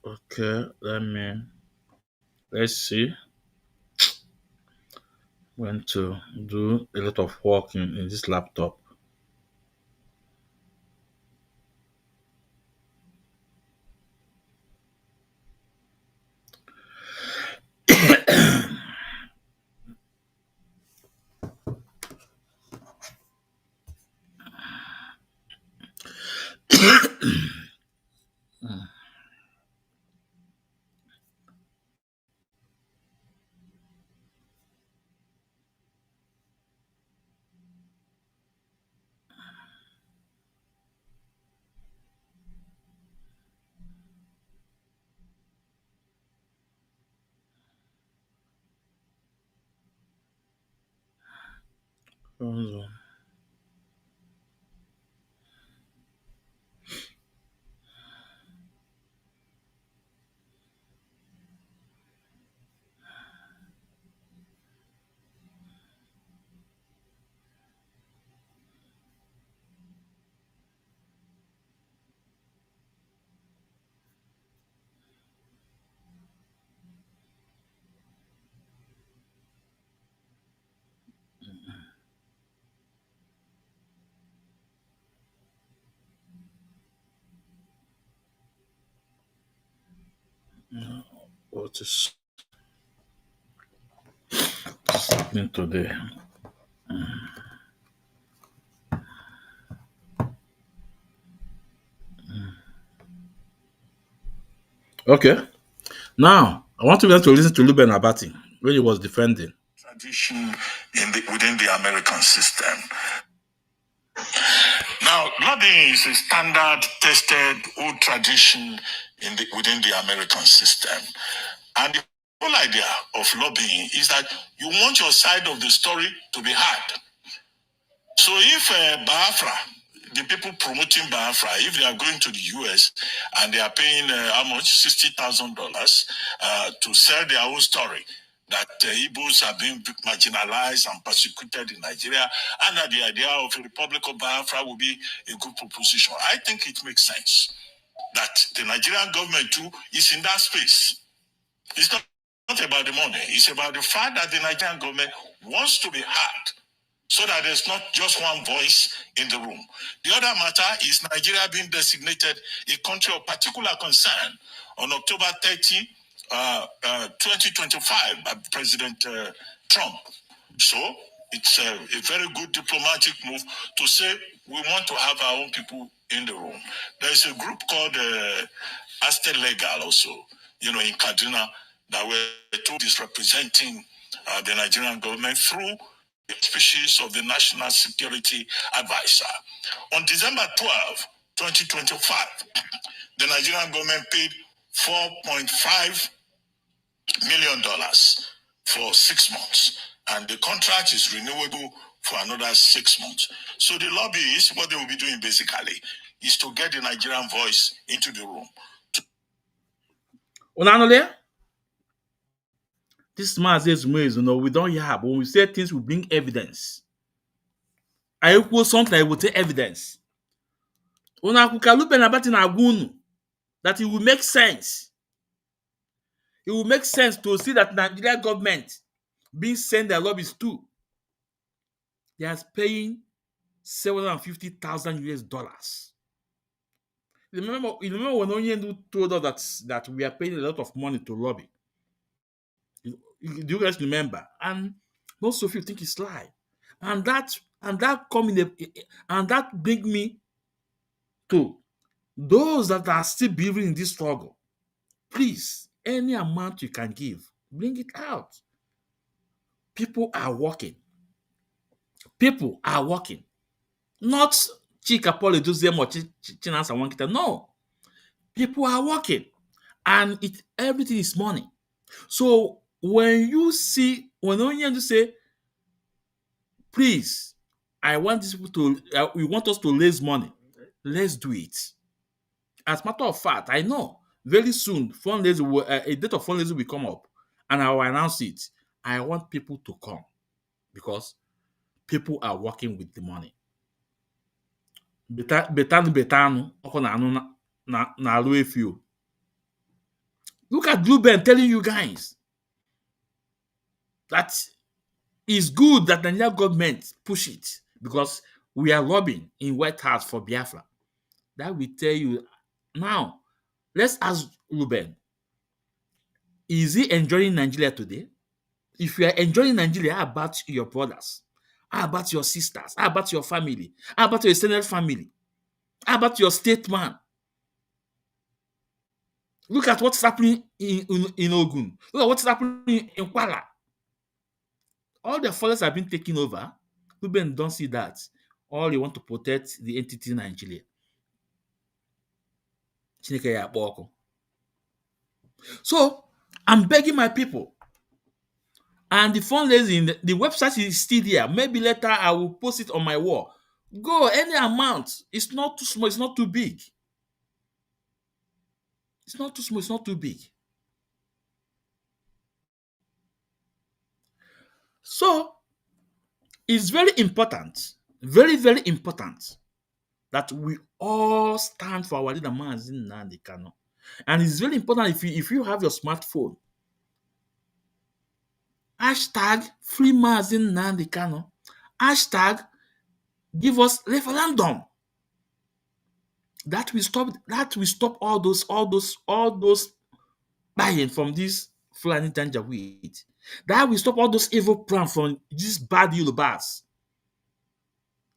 Okay, let's see. When to do a lot of work in this laptop. What is happening today? Okay. Now, I want you guys to listen to Luben Abati when he was defending. Tradition within the American system. Now, lobbying is a standard, tested, old tradition within the American system. And the whole idea of lobbying is that you want your side of the story to be heard. So if Biafra, the people promoting Biafra, if they are going to the US and they are paying how much? $60,000 to sell their own story, that Igbos are being marginalized and persecuted in Nigeria, and that the idea of a Republic of Biafra will be a good proposition. I think it makes sense that the Nigerian government too is in that space. It's not about the money. It's about the fact that the Nigerian government wants to be heard, so that there's not just one voice in the room. The other matter is Nigeria being designated a country of particular concern on October 30, 2025 by President Trump. So it's a very good diplomatic move to say we want to have our own people in the room. There's a group called Aste Legal also, in Kaduna, that were told is representing the Nigerian government through the species of the National Security Advisor. On December 12, 2025, the Nigerian government paid $4.5 million for 6 months, and the contract is renewable for another 6 months. So the lobbyists, what they will be doing basically is to get the Nigerian voice into the room. This man says, we don't hear, but when we say things, we bring evidence. I equal something, I will take evidence. That it will make sense. It will make sense to see that Nigeria government being sent their lobbies to. They are paying $750,000 US. You remember when Onyendu told us that we are paying a lot of money to lobby? Do you guys remember? And most of you think it's lie. And that bring me to those that are still believing in this struggle. Please, any amount you can give, bring it out. People are working. People are working. Not Chika Paul Edoziem or Chinasa Wankita. No. People are working. And everything is money. So when you only say, please, I want these people to, we want us to raise money, let's do it. As a matter of fact, I know very soon a date of fundraising will come up, and I will announce it. I want people to come because people are working with the money. Look at Blue Ben telling you guys that it's good that the Nigerian government push it because we are lobbying in White House for Biafra. That will tell you. Now, let's ask Ruben, is he enjoying Nigeria today? If you are enjoying Nigeria, how about your brothers? How about your sisters? How about your family? How about your extended family? How about your state man? Look at what's happening in Ogun. Look at what's happening in Kwara. All the forests have been taken over. Ruben don't see that. All you want to protect the entity Nigeria. So, I'm begging my people. And the fundraising, the website is still there. Maybe later I will post it on my wall. Go any amount. It's not too small, it's not too big. It's not too small, it's not too big. So it's very important, very, very important that we all stand for our leader Mazi Nnamdi Kanu. And it's very important if you have your smartphone, hashtag free Mazi Nnamdi Kanu, hashtag give us referendum. That will stop all those buying from this Fulani Janjaweed. That will stop all those evil plans from these bad Yorubas.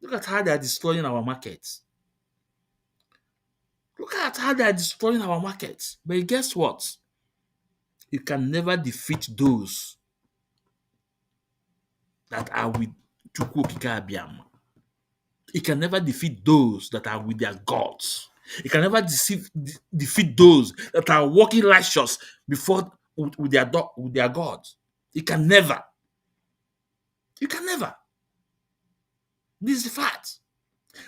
Look at how they are destroying our markets. Look at how they are destroying our markets. But guess what? You can never defeat those that are with Chukwu Okike Abiyama. You can never defeat those that are with their gods. You can never defeat those that are walking righteous before with their gods. You can never. You can never. This is the fact.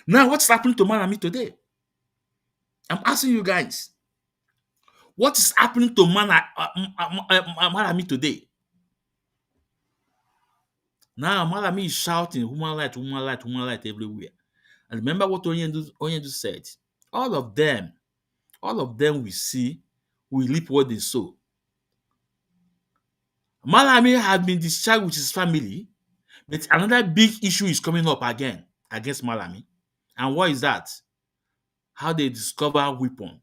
Now, what's happening to Malami today? I'm asking you guys. What is happening to Malami today? Now, Malami is shouting, human right, human right, human right everywhere. And remember what Onyendu said. All of them we see, we reap what they sow. Malami has been discharged with his family, but another big issue is coming up again against Malami. And what is that? How they discover weapon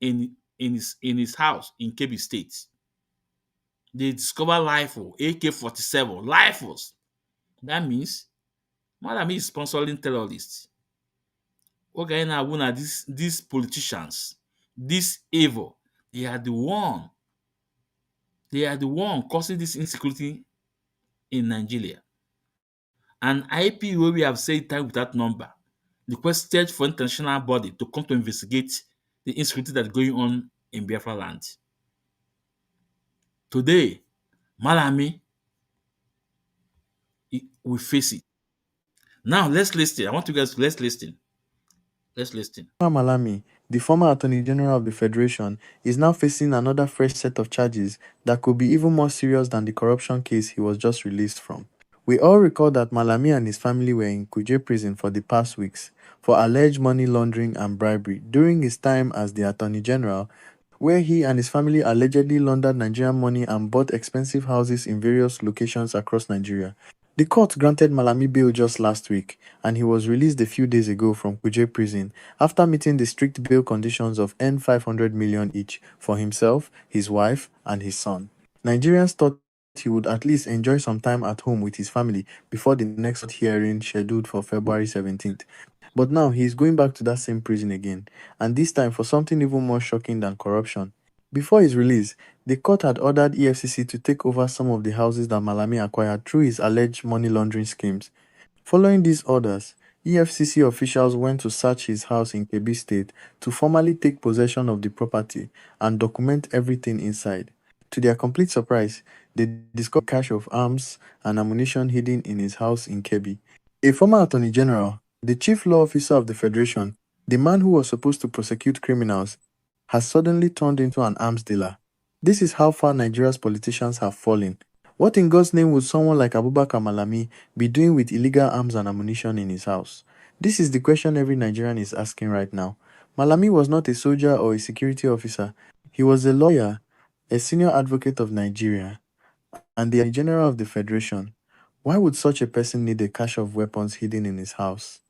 in his house in Kebbi State. They discover rifle, AK-47, rifles. That means Malami is sponsoring terrorists. Okay, now these politicians, this evil, they are the one causing this insecurity in Nigeria. And IPO, we have said time without number, requested for international body to come to investigate the insecurity that's going on in Biafra land. Today, Malami will face it. Now let's listen. I want you guys to let's listen. Let's listen. Malami, the former Attorney General of the Federation, is now facing another fresh set of charges that could be even more serious than the corruption case he was just released from. We all recall that Malami and his family were in Kuje prison for the past weeks for alleged money laundering and bribery during his time as the Attorney General, where he and his family allegedly laundered Nigerian money and bought expensive houses in various locations across Nigeria. The court granted Malami bail just last week, and he was released a few days ago from Kuje prison after meeting the strict bail conditions of N 500 million each for himself, his wife, and his son. Nigerians thought he would at least enjoy some time at home with his family before the next court hearing scheduled for February 17th. But now he is going back to that same prison again, and this time for something even more shocking than corruption. Before his release, the court had ordered EFCC to take over some of the houses that Malami acquired through his alleged money laundering schemes. Following these orders, EFCC officials went to search his house in Kebbi State to formally take possession of the property and document everything inside. To their complete surprise, they discovered a cache of arms and ammunition hidden in his house in Kebbi. A former Attorney General, the Chief Law Officer of the Federation, the man who was supposed to prosecute criminals, has suddenly turned into an arms dealer. This is how far Nigeria's politicians have fallen. What in God's name would someone like Abubakar Malami be doing with illegal arms and ammunition in his house? This is the question every Nigerian is asking right now. Malami was not a soldier or a security officer. He was a lawyer, a senior advocate of Nigeria, and the Attorney General of the Federation. Why would such a person need a cache of weapons hidden in his house?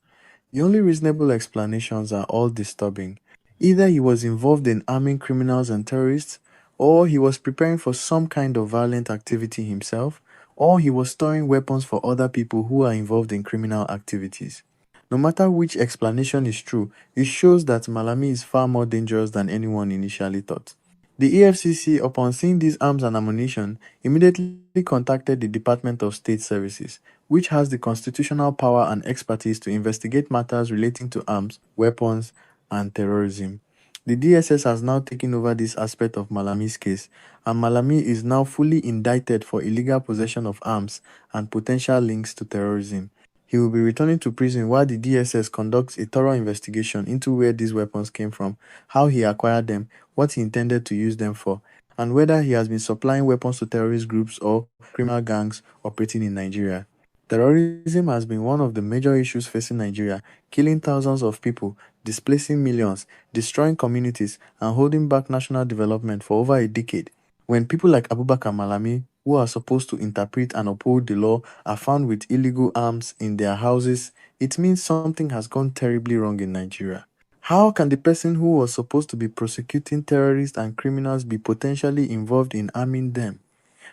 The only reasonable explanations are all disturbing. Either he was involved in arming criminals and terrorists, or he was preparing for some kind of violent activity himself, or he was storing weapons for other people who are involved in criminal activities. No matter which explanation is true, it shows that Malami is far more dangerous than anyone initially thought. The EFCC, upon seeing these arms and ammunition, immediately contacted the Department of State Services, which has the constitutional power and expertise to investigate matters relating to arms, weapons, and terrorism. The DSS has now taken over this aspect of Malami's case, and Malami is now fully indicted for illegal possession of arms and potential links to terrorism. He will be returning to prison while the DSS conducts a thorough investigation into where these weapons came from, how he acquired them, what he intended to use them for, and whether he has been supplying weapons to terrorist groups or criminal gangs operating in Nigeria. Terrorism has been one of the major issues facing Nigeria, killing thousands of people, displacing millions, destroying communities, and holding back national development for over a decade. When people like Abubakar Malami, who are supposed to interpret and uphold the law, are found with illegal arms in their houses, it means something has gone terribly wrong in Nigeria. How can the person who was supposed to be prosecuting terrorists and criminals be potentially involved in arming them?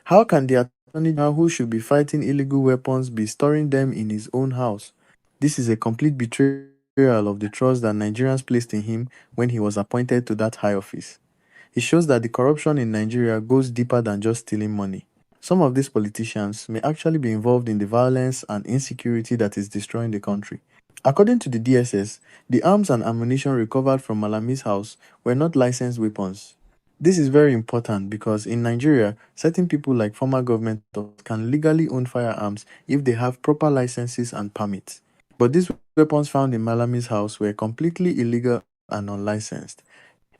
How can the attorney general who should be fighting illegal weapons be storing them in his own house? This is a complete betrayal of the trust that Nigerians placed in him when he was appointed to that high office. It shows that the corruption in Nigeria goes deeper than just stealing money. Some of these politicians may actually be involved in the violence and insecurity that is destroying the country. According to the DSS, the arms and ammunition recovered from Malami's house were not licensed weapons. This is very important because in Nigeria, certain people like former government officials can legally own firearms if they have proper licenses and permits. But these weapons found in Malami's house were completely illegal and unlicensed.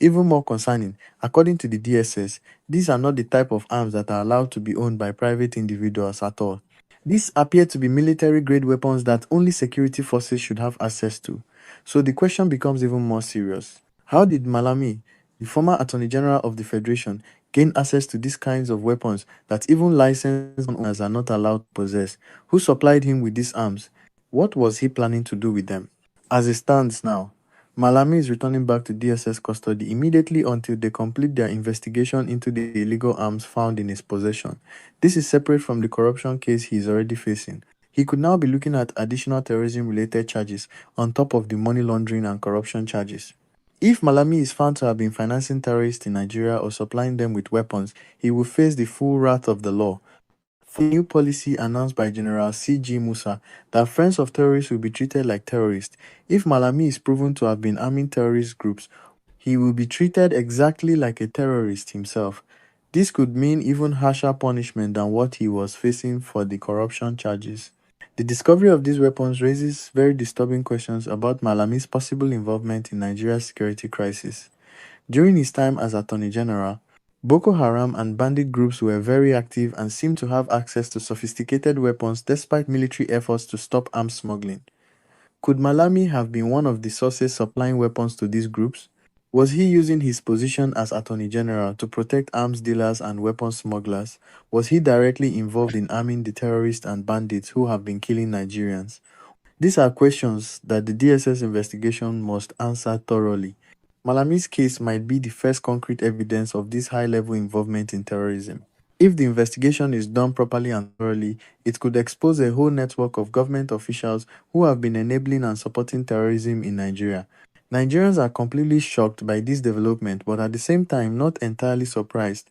Even more concerning, according to the DSS, these are not the type of arms that are allowed to be owned by private individuals at all. These appear to be military-grade weapons that only security forces should have access to. So the question becomes even more serious. How did Malami, the former Attorney General of the Federation, gain access to these kinds of weapons that even licensed owners are not allowed to possess? Who supplied him with these arms? What was he planning to do with them? As it stands now, Malami is returning back to DSS custody immediately until they complete their investigation into the illegal arms found in his possession. This is separate from the corruption case he is already facing. He could now be looking at additional terrorism-related charges on top of the money laundering and corruption charges. If Malami is found to have been financing terrorists in Nigeria or supplying them with weapons, he will face the full wrath of the law. A new policy announced by General C.G. Musa that friends of terrorists will be treated like terrorists. If Malami is proven to have been arming terrorist groups, he will be treated exactly like a terrorist himself. This could mean even harsher punishment than what he was facing for the corruption charges. The discovery of these weapons raises very disturbing questions about Malami's possible involvement in Nigeria's security crisis. During his time as Attorney General, Boko Haram and bandit groups were very active and seemed to have access to sophisticated weapons despite military efforts to stop arms smuggling. Could Malami have been one of the sources supplying weapons to these groups? Was he using his position as Attorney General to protect arms dealers and weapons smugglers? Was he directly involved in arming the terrorists and bandits who have been killing Nigerians? These are questions that the DSS investigation must answer thoroughly. Malami's case might be the first concrete evidence of this high-level involvement in terrorism. If the investigation is done properly and thoroughly, it could expose a whole network of government officials who have been enabling and supporting terrorism in Nigeria. Nigerians are completely shocked by this development, but at the same time not entirely surprised.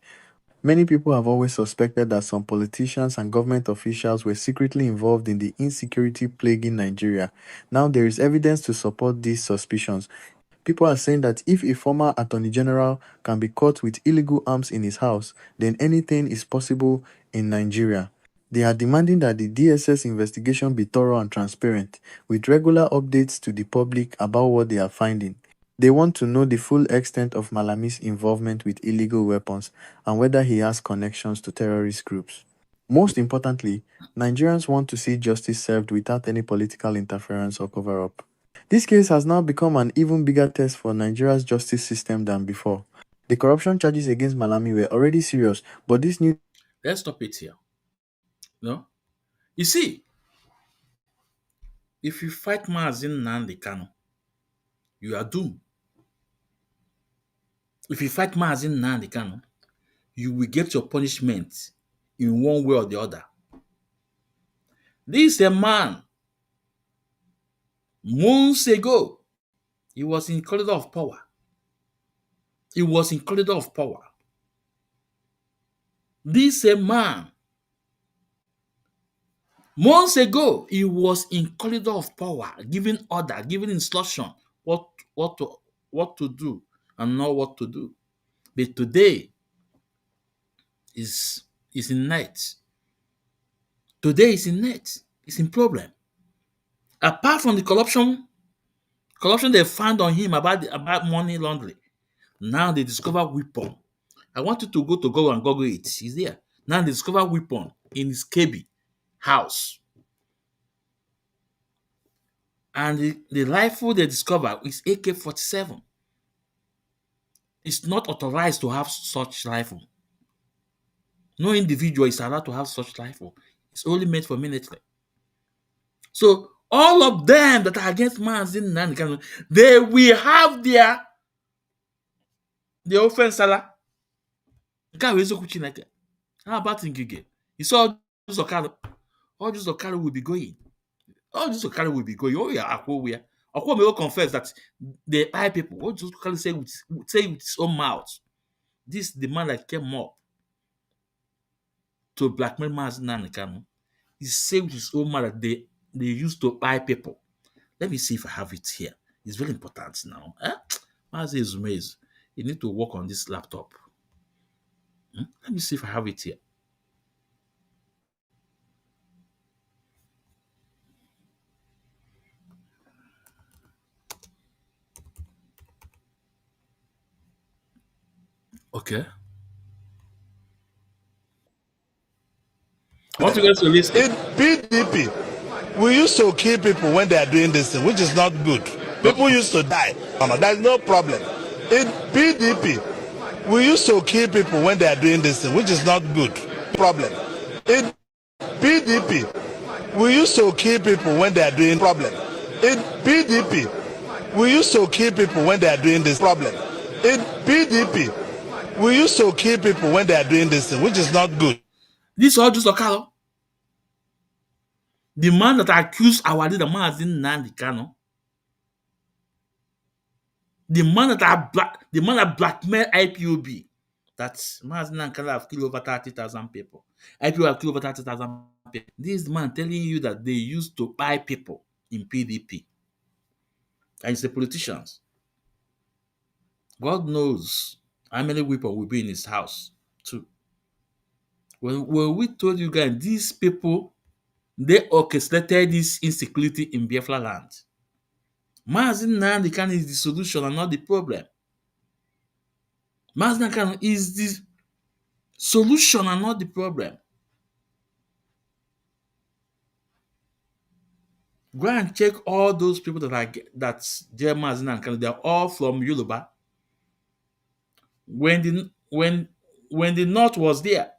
Many people have always suspected that some politicians and government officials were secretly involved in the insecurity plaguing Nigeria. Now there is evidence to support these suspicions. People are saying that if a former Attorney General can be caught with illegal arms in his house, then anything is possible in Nigeria. They are demanding that the DSS investigation be thorough and transparent, with regular updates to the public about what they are finding. They want to know the full extent of Malami's involvement with illegal weapons and whether he has connections to terrorist groups. Most importantly, Nigerians want to see justice served without any political interference or cover-up. This case has now become an even bigger test for Nigeria's justice system than before. The corruption charges against Malami were already serious, but this new Let's stop it here. No? You see, if you fight Mazi Nnamdi Kanu, you are doomed. If you fight Mazi Nnamdi Kanu, you will get your punishment in one way or the other. This is a man, months ago, he was in corridor of power. He was in corridor of power. This is a man, months ago, he was in corridor of power, giving order, giving instruction, what to do, and know what to do. But today is in net. Today is in net. It's in problem. Apart from the corruption they found on him about money laundering. Now they discover weapon. I want you to go to Google and Google it. He's there. Now they discover weapon in his KB house. And the rifle they discover is AK-47. It's not authorized to have such rifle. No individual is allowed to have such rifle. It's only made for military. So all of them that are against Mazi Nnamdi, they will have their offense. Nke a bụ eziokwu Chineke. How about Ngige? You saw this Okada. All this Okada will be going. All this Okada will be going. Oh yeah, Akwo will confess that they buy people. What just Okada say with his own mouth? This is the man that came up to blackmail Mazi Nnamdi. He said with his own mouth that they used to buy people. Let me see if I have it here. It's very important now. Mazi Ezumezu, you need to work on this laptop. Let me see if I have it here. Okay. I want you guys to listen. In PDP, we used to kill people when they are doing this thing, which is not good. People used to die. There's no problem. In PDP, we used to kill people when they are doing this thing, which is not good. Problem. In PDP, we used to kill people when they are doing problem. In PDP, we used to kill people when they are doing this problem. In PDP, we used to kill people when they are doing this thing, which is not good. This all just Okada. The man that accused our leader, Mazi Nnamdi Kanu, the man that blackmailed IPOB, that Mazi Nnamdi Kanu have killed over 30,000 people. IPOB have killed over 30,000 people. This man telling you that they used to buy people in PDP. And it's the politicians. God knows how many people will be in his house, too. When we told you guys, these people, they orchestrated this insecurity in Biafra land. Mazi Nnamdi Kanu is the solution and not the problem. Mazi Nnamdi Kanu is the solution and not the problem. Go and check all those people that's there. Mazi Nnamdi Kanu, they are all from Yoruba. When the North was there,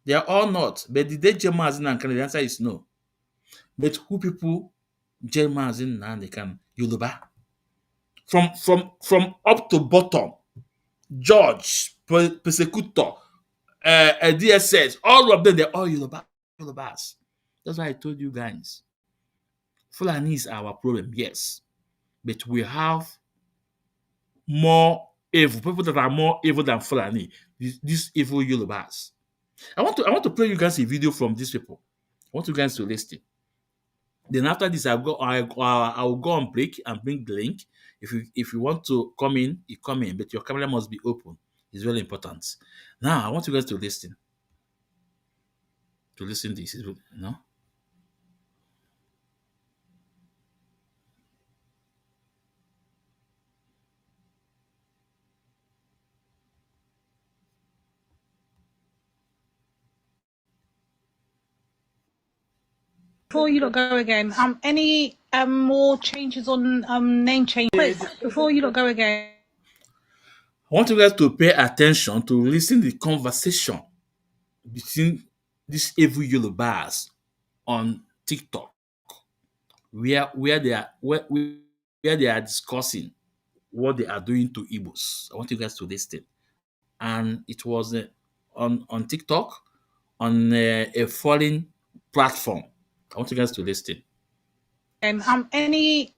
they are all North. But did they jail Mazi Nnamdi Kanu? The answer is no. But who people jail Mazi Nnamdi Kanu? Yoruba. From up to bottom, judge, persecutor, DSS, all of them, they're all Yorubas. That's why I told you guys. Fulani is our problem, yes. But we have more evil, people that are more evil than Fulani. These evil Yorubas. I want to play you guys a video from these people. I want you guys to listen. Then after this, I'll go on break and bring the link. If you want to come in, you come in, but your camera must be open. It's very important. Now I want you guys to listen. To listen this, no? Before you lot go again, any more changes on name change? Quick, before you lot go again. I want you guys to pay attention to listen to the conversation between these evil Yorubas on TikTok, where they are discussing what they are doing to Igbos. I want you guys to listen. And it was on TikTok on a foreign platform. I want you guys to listen. And any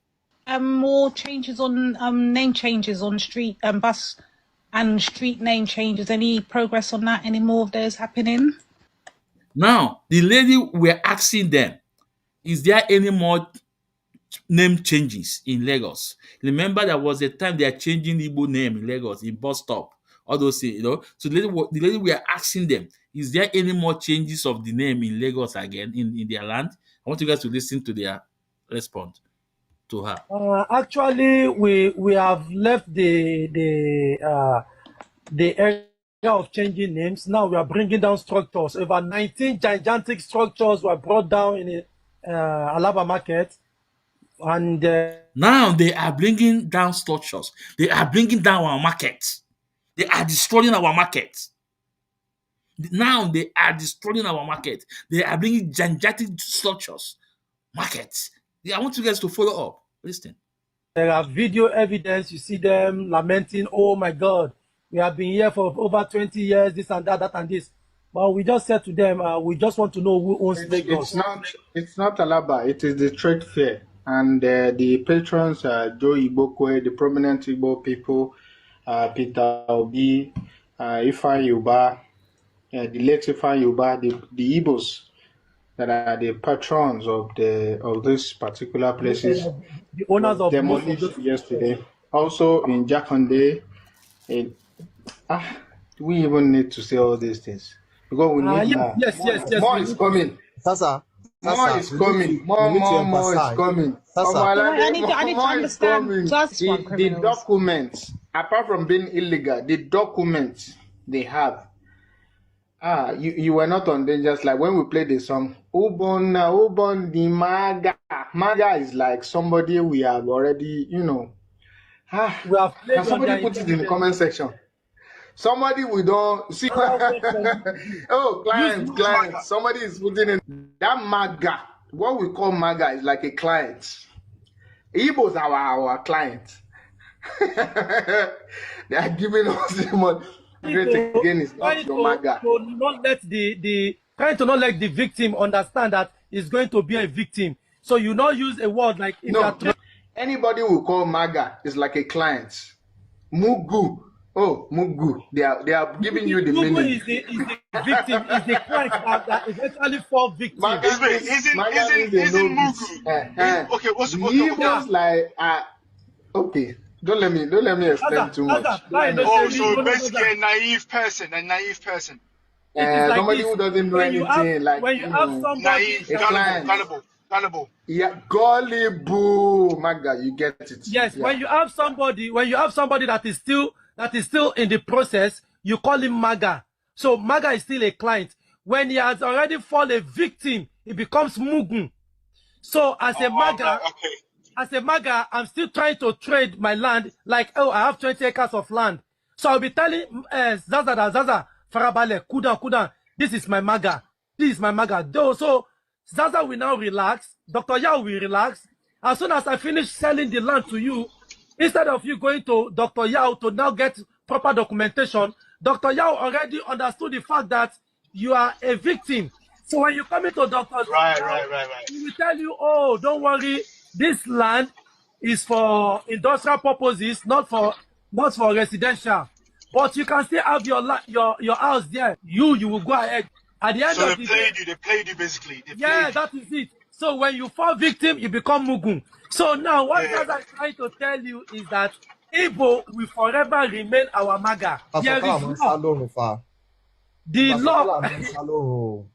more changes on name changes on street bus and street name changes? Any progress on that? Any more of those happening? Now, the lady we're asking them, is there any more name changes in Lagos. Remember, there was a time they are changing Igbo name in Lagos, in bus stop, all those things, So the lady we are asking them, is there any more changes of the name in Lagos again in their land? I want you guys to listen to their response to her. Actually, we have left the area of changing names. Now we are bringing down structures. Over 19 gigantic structures were brought down in the Alaba market, and Now they are bringing down structures. They are bringing down our market. They are destroying our market. Now they are destroying our market. They are bringing gigantic structures, markets. I want you guys to follow up. Listen. there are video evidence. You see them lamenting, "Oh my God, we have been here for over 20 years. This and that, that and this." But we just said to them, "We just want to know who owns Lagos." It's not Alaba. It is the trade fair, and the patrons are Joe Ibokwe, the prominent Igbo people, Peter Obi, Ifan Yuba, the late Ifan Yuba, the Igbos that are the patrons of this particular places. The owners of most of Demolished those yesterday. Also in Jakonde, do we even need to say all these things? Because we need more. yes. More is coming. Sasa, More is coming. More is coming. Sasa. I need to understand just one The criminals. documents, apart from being illegal, the documents they have. You were not on Dangerous. Like when we played the song, Ubon the Maga. Maga is like somebody we have already, we have played. Can somebody put it in the comment section? Somebody we don't see. Oh, client. Somebody is putting in that Maga. What we call Maga is like a client. Igbos are our client. They are giving us the money. Great again is not your Maga. Trying to not let the victim understand that he's going to be a victim. So you not use a word like if no. Anybody we call Maga is like a client. Mugu. Oh, Mugu. They are giving you the Mugu meaning. is the victim, is the client that eventually fall victim. Maga Isn't Mugu? Okay, what's Igbo's like okay. Don't let me explain too much. So basically a naive person. Like somebody this. who doesn't know When anything. when you have somebody Naive, gullible. Yeah, gullible, Maga, you get it. Yes, yeah. when you have somebody that is still in the process, you call him Maga. So Maga is still a client. When he has already fallen a victim, he becomes Mugun. So as a Maga, I'm still trying to trade my land. Like, I have 20 acres of land. So I'll be telling Zaza, Farabale, Kudan, this is my Maga. This is my Maga. So Zaza will now relax. Dr. Yao will relax. As soon as I finish selling the land to you, instead of you going to Dr. Yao to now get proper documentation, Dr. Yao already understood the fact that you are a victim. So when you come into Dr. Right. He will tell you, oh, don't worry, this land is for industrial purposes, not for residential. But you can still have your house there. You will go ahead. At the end So of the day, they played you basically. that is it. So when you fall victim, you become Mugun. So now what I'm trying to tell you is that Igbo will forever remain our Maga. There is law. The law. No.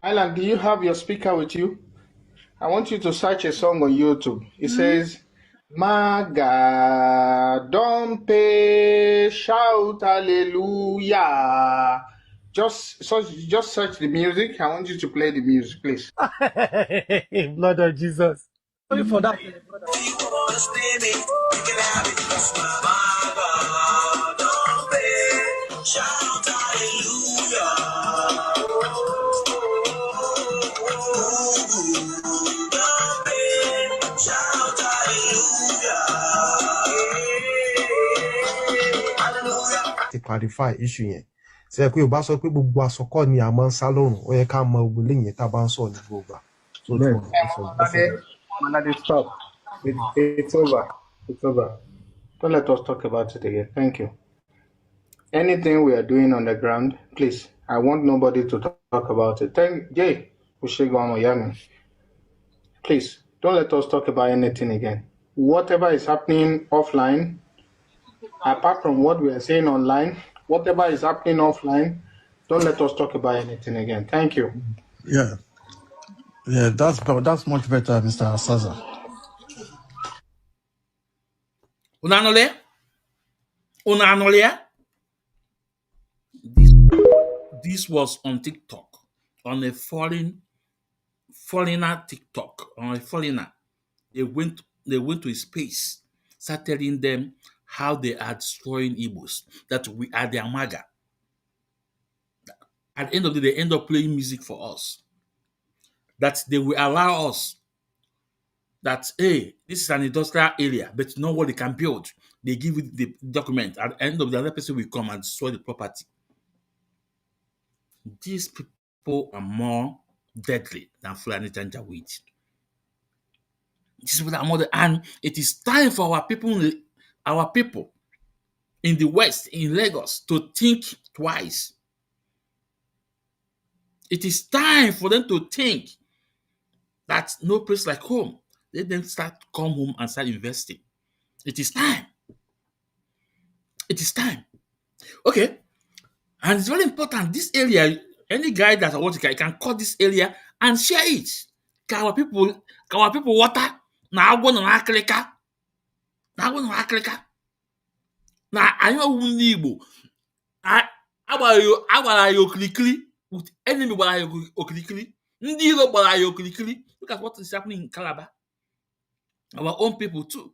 Island, do you have your speaker with you? I want you to search a song on YouTube. It says, Maga, don't pay, shout hallelujah. Just search the music. I want you to play the music, please. Blood of Jesus. Sorry for that. Shout hallelujah. Shout hallelujah. To clarify issue yẹn. Ṣé pé o bá sọ pé gbogbo àsọkọ ni a máa ń sá lọ́rùn, ó yẹ ká mọ gbogbo lẹ́yìn tá a bá ń sọ ní gbogbo. So stop. It's over. It's over. Don't let us talk about it again. Thank you. Anything we are doing on the ground, please. I want nobody to talk about it. Thank Jay. please don't let us talk about anything again. Whatever is happening offline, apart from what we are saying online, whatever is happening offline, don't let us talk about anything again. Thank you. Yeah, that's much better, Mr. Asaza. Unanolia? This was on TikTok, on a foreigner TikTok, on a foreigner. They went to a space, start telling them how they are destroying Igbos, that we are their maga. At the end of the day, they end up playing music for us. That they will allow us that, hey, this is an industrial area, but you know what they can build. They give you the document. At the end of the other person will come and destroy the property. These people are more deadly than Fulani Janjaweed. These people are more and it is time for our people in the West, in Lagos, to think twice. It is time for them to think that no place like home. Let them start to come home and start investing. It is time. It is time. Okay. And it's very important. This area, any guy that wants to can call this area and share it. Can our people water? Now go na akleka. Now go na akleka. Now I know Igbo. Agbara ya okirikiri with enemy gbara ya okirikiri. Ndị iro gbara ya okirikiri. Look at what is happening in Calabar. Our own people too.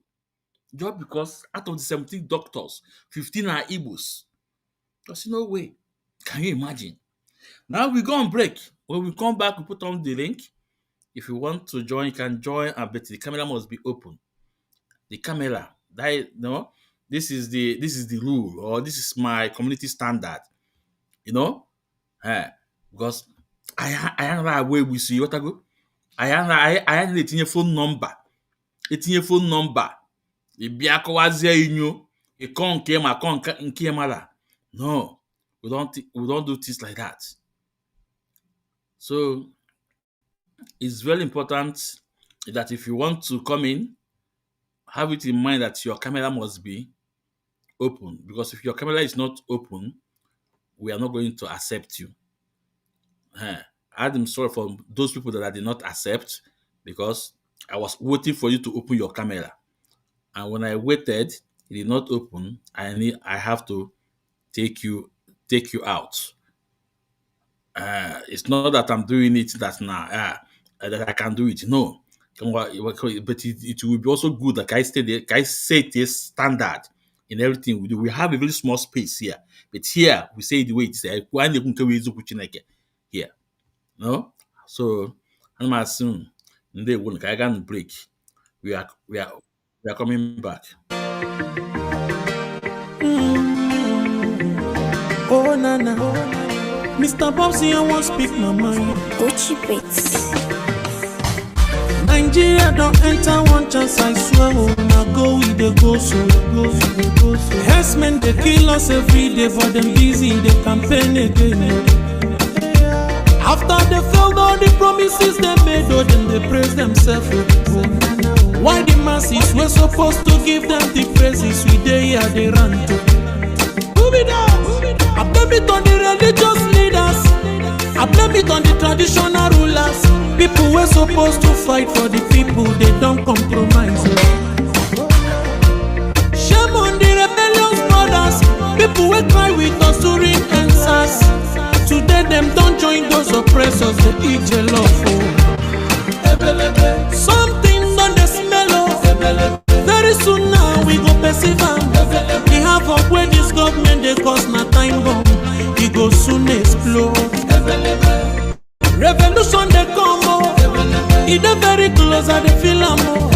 Just because out of the 17 doctors, 15 are Igbos. There's no way. Can you imagine? Now we go on break. When we come back, we put on the link. If you want to join, you can join, but the camera must be open. The camera, this is the rule, or this is my community standard. Because I have a way we see what I go. I have a phone number. It's your phone number. No, we don't do things like that. So it's very important that if you want to come in, have it in mind that your camera must be open. Because if your camera is not open, we are not going to accept you. I'm sorry for those people that I did not accept, because I was waiting for you to open your camera. And when I waited, it did not open. I have to take you out. It's not that I'm doing it that now that I can do it. No, but it will be also good that I set a standard in everything we do. We have a very small space here, but here we say the way it's here. No, so I'm assuming they won't. I can break. We are coming back. Oh nana, Mr. Bobsy, I want speak my mind. Gucci Beats. Nigeria don't enter one chance, I swear. Oh, now go with the go so. Herdsmen they kill us every day, for them busy they campaign again. After they failed all the promises they made, oh, then they praise themselves. Why the masses were supposed to give them the praises we they are they run to? I blame it on the religious leaders. I blame it on the traditional rulers. People were supposed to fight for the people, they don't compromise. Shame on the rebellious brothers. People will cry with us during answers. Today them don't join those oppressors, they eat your love. Something on the smell of. Very soon now we go perceive the havoc where this government they cause na time bomb. It go soon explode. Revolution they come oh. It is very close at the film oh.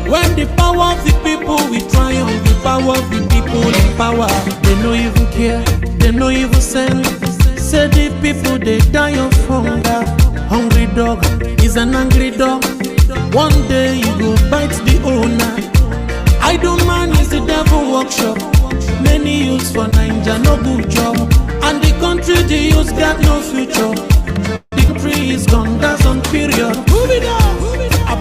When the power of the people we triumph, the power of the people in power. They no even care, they no even send. Say the people they die of hunger. Hungry dog is an angry dog. One day you go bite the owner. Idle man is the devil workshop. Many youths for Nigeria no good job. And the country the youths got no future. The country is gone, that's on period. Move it up. I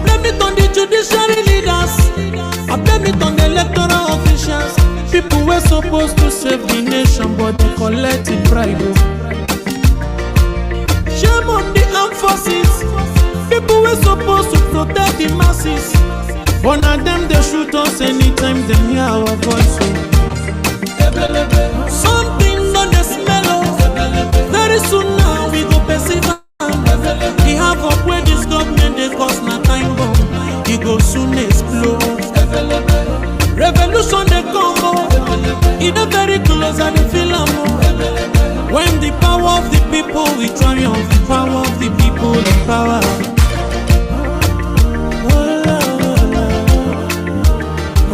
But now them they shoot us anytime they hear our voice. Something on the smell of. Very soon now we go perceive. We have up where this government they cause na time bomb. It go soon explode. Revolution they come. It a very close and the film. When the power of the people we triumph, the power of the people, the power.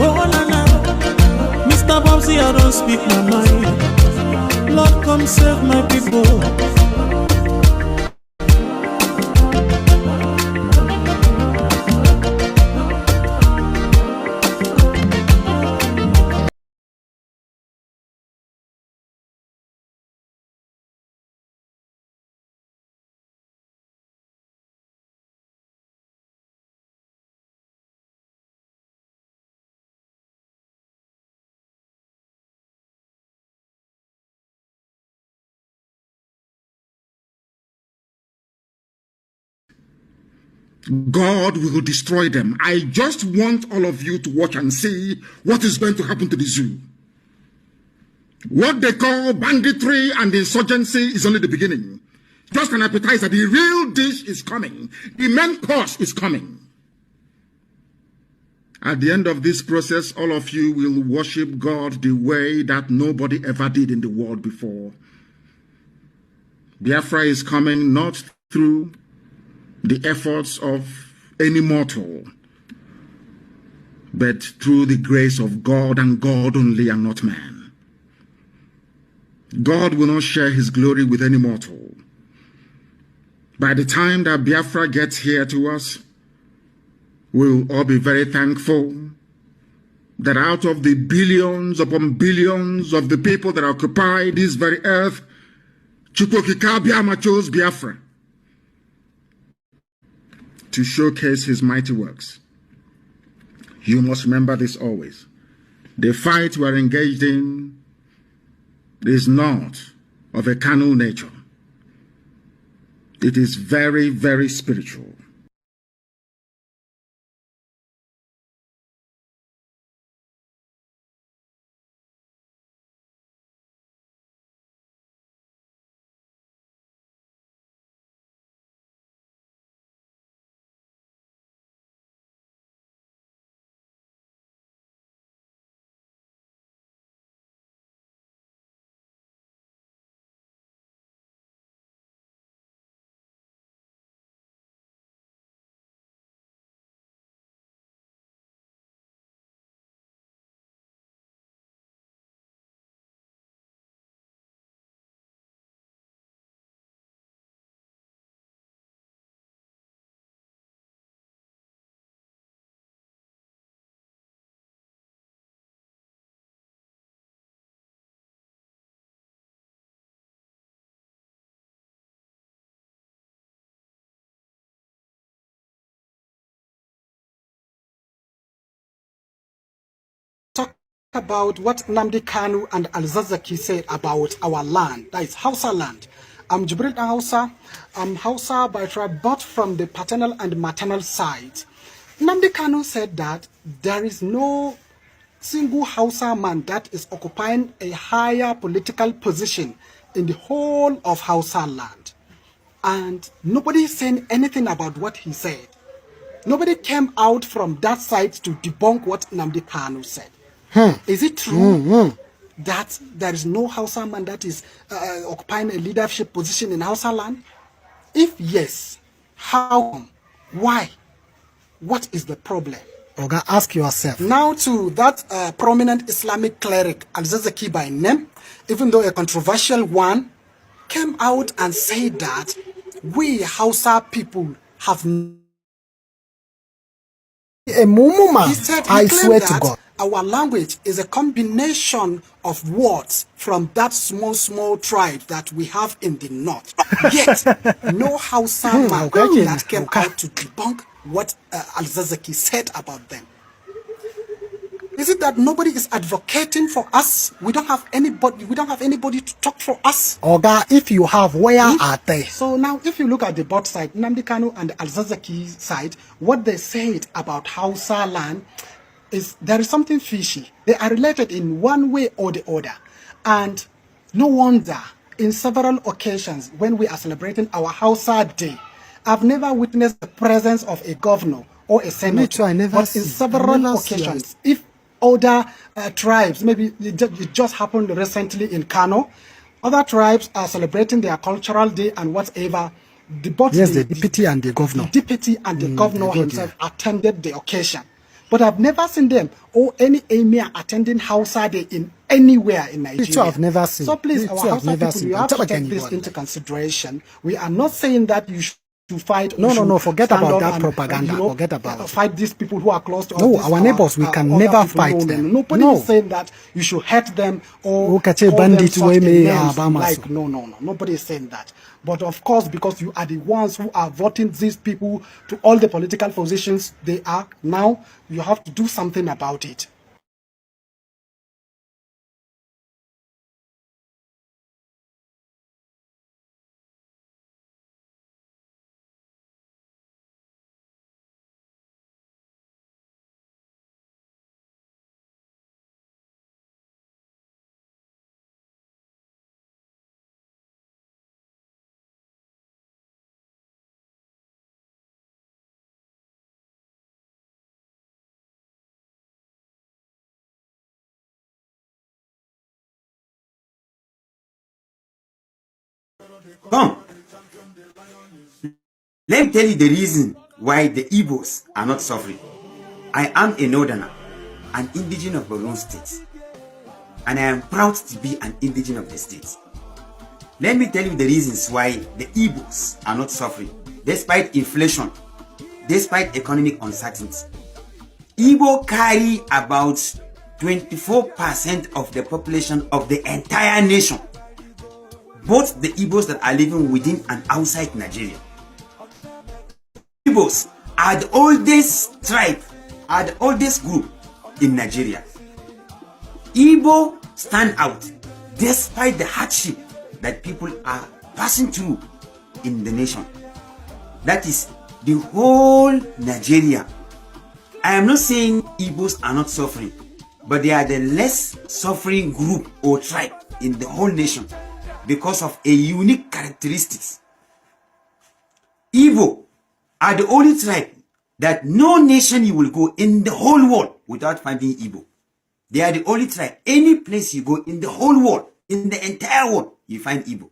Oh la la, Mr. Bobsy, I don't speak my mind. Lord, come save my people. God will destroy them. I just want all of you to watch and see what is going to happen to the zoo. What they call banditry and insurgency is only the beginning. Just an appetizer. The real dish is coming. The main course is coming. At the end of this process, all of you will worship God the way that nobody ever did in the world before. Biafra is coming not through the efforts of any mortal, but through the grace of God and God only and not man. God will not share his glory with any mortal. By the time that Biafra gets here to us, we'll all be very thankful that out of the billions upon billions of the people that occupy this very earth, Chukwokika Biama chose Biafra to showcase his mighty works. You must remember this always. The fight we are engaged in is not of a carnal nature. It is very, very spiritual. Talk about what Nnamdi Kanu and Al-Zazaki said about our land, that is Hausa land. I'm Jibril Hausa. I'm Hausa by tribe, but from the paternal and maternal side. Nnamdi Kanu said that there is no single Hausa man that is occupying a higher political position in the whole of Hausa land. And nobody is saying anything about what he said. Nobody came out from that side to debunk what Nnamdi Kanu said. Is it true that there is no Hausa man that is occupying a leadership position in Hausa land? If yes, how come? Why? What is the problem? Oga, ask yourself. Now to that prominent Islamic cleric, Al-Zazaki by name, even though a controversial one, came out and said that we Hausa people have... A mumuma, He said, I swear to God. Our language is a combination of words from that small tribe that we have in the north. Yet, no Hausa man that came out to debunk what Al-Zazaki said about them. Is it that nobody is advocating for us? We don't have anybody. We don't have anybody to talk for us. Oga, if you have, where are they? So now, if you look at the both side, Nnamdi Kanu and Alzazaki side, what they said about Hausa land is there is something fishy. They are related in one way or the other, and no wonder in several occasions when we are celebrating our Hausa Day, I've never witnessed the presence of a governor or a senator. too, I never but in see. several occasions, if other tribes, maybe it just happened recently in Kano, other tribes are celebrating their cultural day and whatever. The deputy and the governor. The deputy and the governor himself attended the occasion. But I've never seen them or any emir attending Hausa Day in anywhere in Nigeria. Me too, I've never seen. So please, Me our too, I've Hausa never people, seen. you have to Tell take again, this you into consideration. We are not saying that you should fight. No, forget stand about up that and, propaganda. Forget about it. fight these people who are close to us. No, these our neighbors, we can other never people. fight No, them. Nobody No. is saying that you should hurt them or Okay, call them bandit such way me, names. Obama, Like, so. no. Nobody is saying that. But of course, because you are the ones who are voting these people to all the political positions they are now, you have to do something about it. Come, let me tell you the reason why the Igbos are not suffering. I am a northerner, an indigenous of Borno State, and I am proud to be an indigenous of the state. Let me tell you the reasons why the Igbos are not suffering, despite inflation, despite economic uncertainty. Igbo carry about 24% of the population of the entire nation. Both the Igbos that are living within and outside Nigeria. Igbos are the oldest tribe, are the oldest group in Nigeria. Igbo stand out despite the hardship that people are passing through in the nation. That is the whole Nigeria. I am not saying Igbos are not suffering, but they are the less suffering group or tribe in the whole nation because of a unique characteristics. Igbo are the only tribe that no nation you will go in the whole world without finding Igbo. They are the only tribe. Any place you go in the whole world, in the entire world, you find Igbo.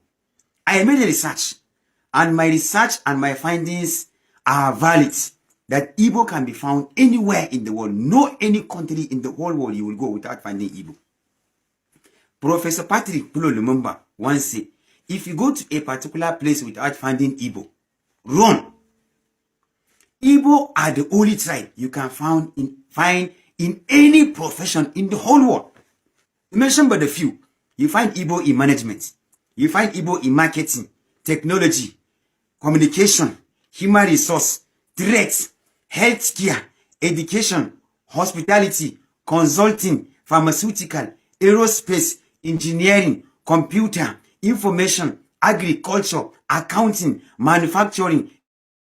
I made a research, and my research and my findings are valid. That Igbo can be found anywhere in the world. No any country in the whole world you will go without finding Igbo. Professor Patrick Pulo Lumumba once said, if you go to a particular place without finding Igbo, run. Igbo are the only tribe you can find in any profession in the whole world. You mentioned but a few. You find Igbo in management. You find Igbo in marketing, technology, communication, human resource, trades, healthcare, education, hospitality, consulting, pharmaceutical, aerospace, engineering, computer, information, agriculture, accounting, manufacturing,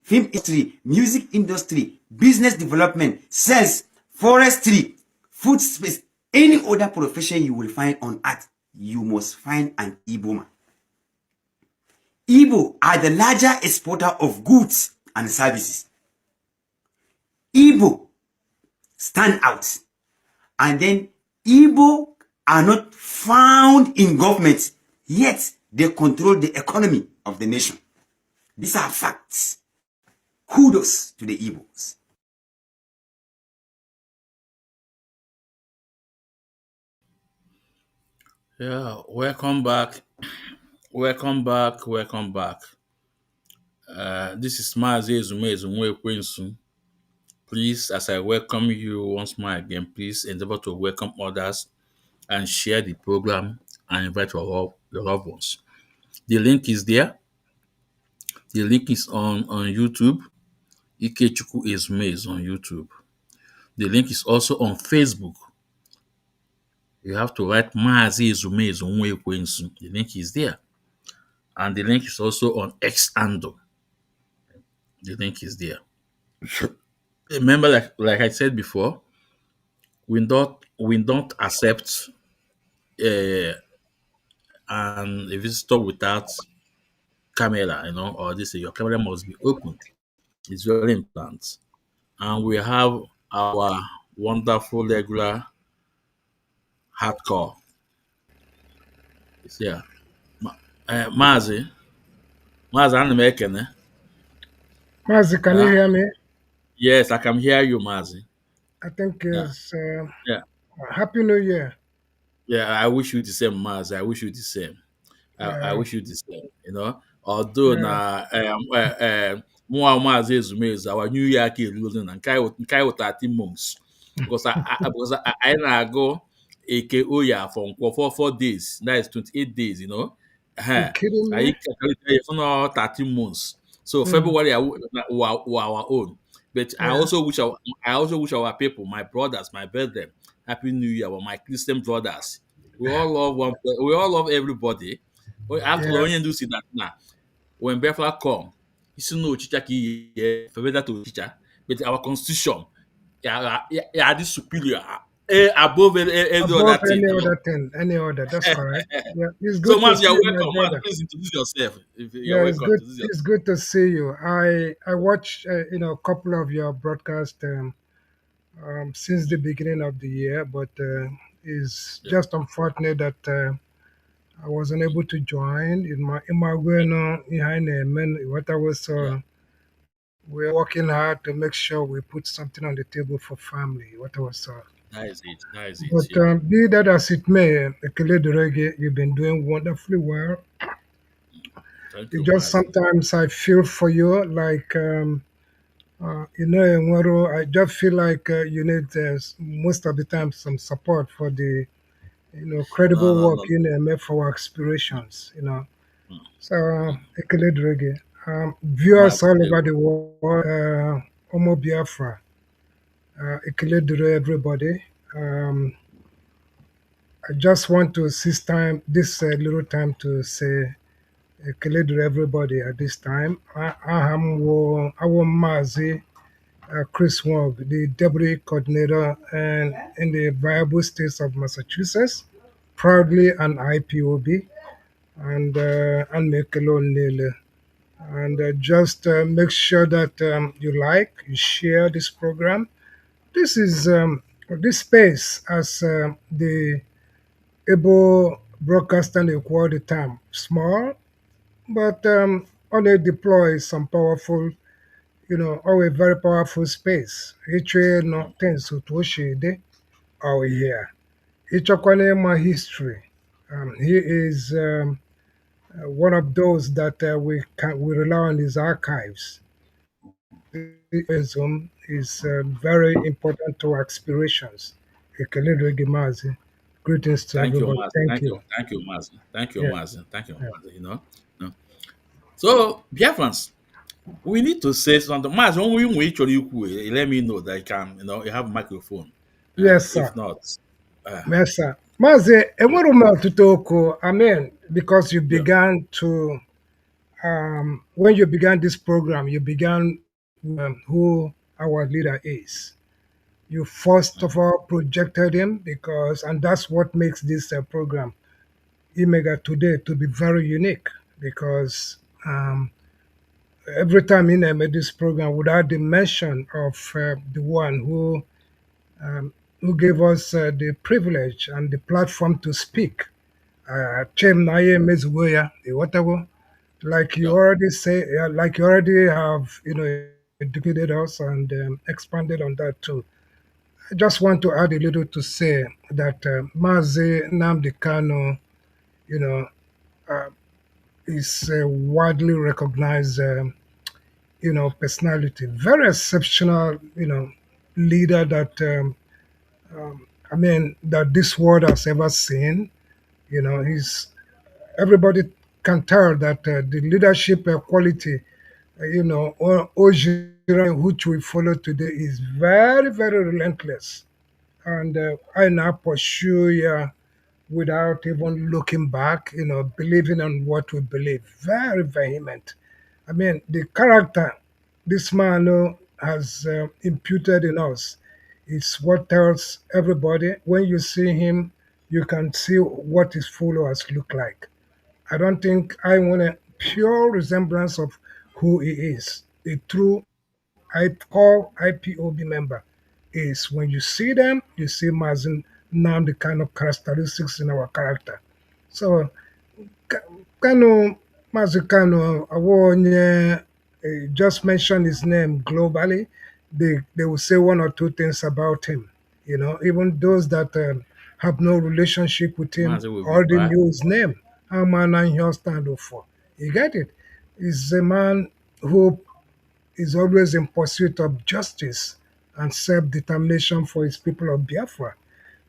film industry, music industry, business development, sales, forestry, food space, any other profession you will find on earth, you must find an Igbo man. Igbo are the larger exporter of goods and services. Igbo stand out. And then Igbo are not found in government, yet they control the economy of the nation. These are facts. Kudos to the Igbos. Yeah, welcome back. Welcome back. This is Mazi Ezumezumwe. Please, as I welcome you once more again, please endeavor to welcome others and share the program and invite your loved ones. The link is there. The link is on YouTube. Ikechukwu Ezume is on YouTube. The link is also on Facebook. You have to write Mazi Ezumezu Nwekwensu. The link is there. And the link is also on X Ando. The link is there. Remember, like I said before, we don't accept a visitor without camera, or this your camera must be open. It's very important. And we have our wonderful regular hardcore. It's here. Mazi, ana m ekene. Mazi, can you Uh, hear me? yes, I can hear you, Mazi. I think Yeah, it's yeah, Happy New Year. yeah. I wish you the same, Mazi. I wish you the same. I Yeah, wish you the same. Although yeah. na mụnwa Maazị Ezumezu, our New Year aka eruola na nke anyị wụ 13 months, because anyị na-agụ eke oyi afọ nkwọ for 4 days, that is 28 days. You Eh, kidding anyị me? calculate it for now 13 months. So Mm, February were our own. But I yeah, also wish our people, my brothers, my brethren, Happy New Year. My Christian brothers, we all love everybody. After yeah. onye ndu si na when Biafra come, isi na ochicha ka ihe febeda to ochicha, but our constitution this superior, above any Above other thing. any other thing, any other. That's correct. Yeah, it's So good to Mas, see you're you, my welcome. Mas, brother. please introduce yourself. If you're Yeah, it's welcome, good. introduce It's yourself. good to see you. I watched a couple of your broadcasts since the beginning of the year, but it's Yeah, just unfortunate that I wasn't able to join in my going behind what I was. yeah. We're working hard to make sure we put something on the table for family. What I was. That is it. That is it. But be that as it may, Ekele Dorege, you've been doing wonderfully well. Thank It you, just Mazi. sometimes I feel for you, like Enwero, I just feel like you need most of the time some support for the No, credible no, work no. make for our aspirations. Mm, So Ekele Dorege, Mazi, viewers all yeah. over the world, Omo Biafra, Ekele Dore everybody. Um, I just want to seize time, this little time to say ekele to everybody at this time. Aha m wụ awụ Mazi Chris Wong, the Deputy Coordinator and in the Viable States of Massachusetts, proudly an IPOB, and make alone Nele. And just make sure that you like, you share this program. This is this space as the able broadcaster ekwu all the time. Small, but only deploy some powerful, or a very powerful space. Each way Mm. not things to Toshide or here. Each my history. He is one of those that we rely on his archives. Is very important to our aspirations. Ekele Gemazi. Greetings to Thank you, everybody. Mazi. Thank Thank you. you. Thank you, Mazi. Thank you, Yeah, Mazi. Thank you, yeah. Mazi. No. So, Biafrans, we need to say something. Mazi, when we actually let me know that I can, you have a microphone. Yes, If sir. not, uh, Yes, sir. Mazi, enwere m ọtụtụ okwu. I mean, because you yeah. began to, when you began this program, you began who our leader is. You first of all projected him and that's what makes this program, Imega today, to be very unique because every time in made this program, without the mention of the one um, who gave us the privilege and the platform to speak, Chem Naye Mezugoya, whatever. Like you Yeah. already say, like you already have, educated us and expanded on that too. I just want to add a little to say that Mazi Nnamdi Kanu, you know, uh, is a widely recognized, personality, very exceptional, leader that I mean that this world has ever seen. He's everybody can tell that the leadership quality, Ojira, which we follow today, is very, very relentless. and I now pursue without even looking back, believing on what we believe. Very vehement. I mean, the character this man has imputed in us is what tells everybody when you see him, you can see what his followers look like. I don't think I want a pure resemblance of who he is. A true core IPOB member is when you see them, you see Mazin now the kind of characteristics in our character. So Kanu, Mazi Kanu, Awonye, just mention his name globally, they will say one or two things about him. Even those that have no relationship with him Mazi will be already back. knew his name. How man and here stand up for. You get it? He's a man who is always in pursuit of justice and self-determination for his people of Biafra.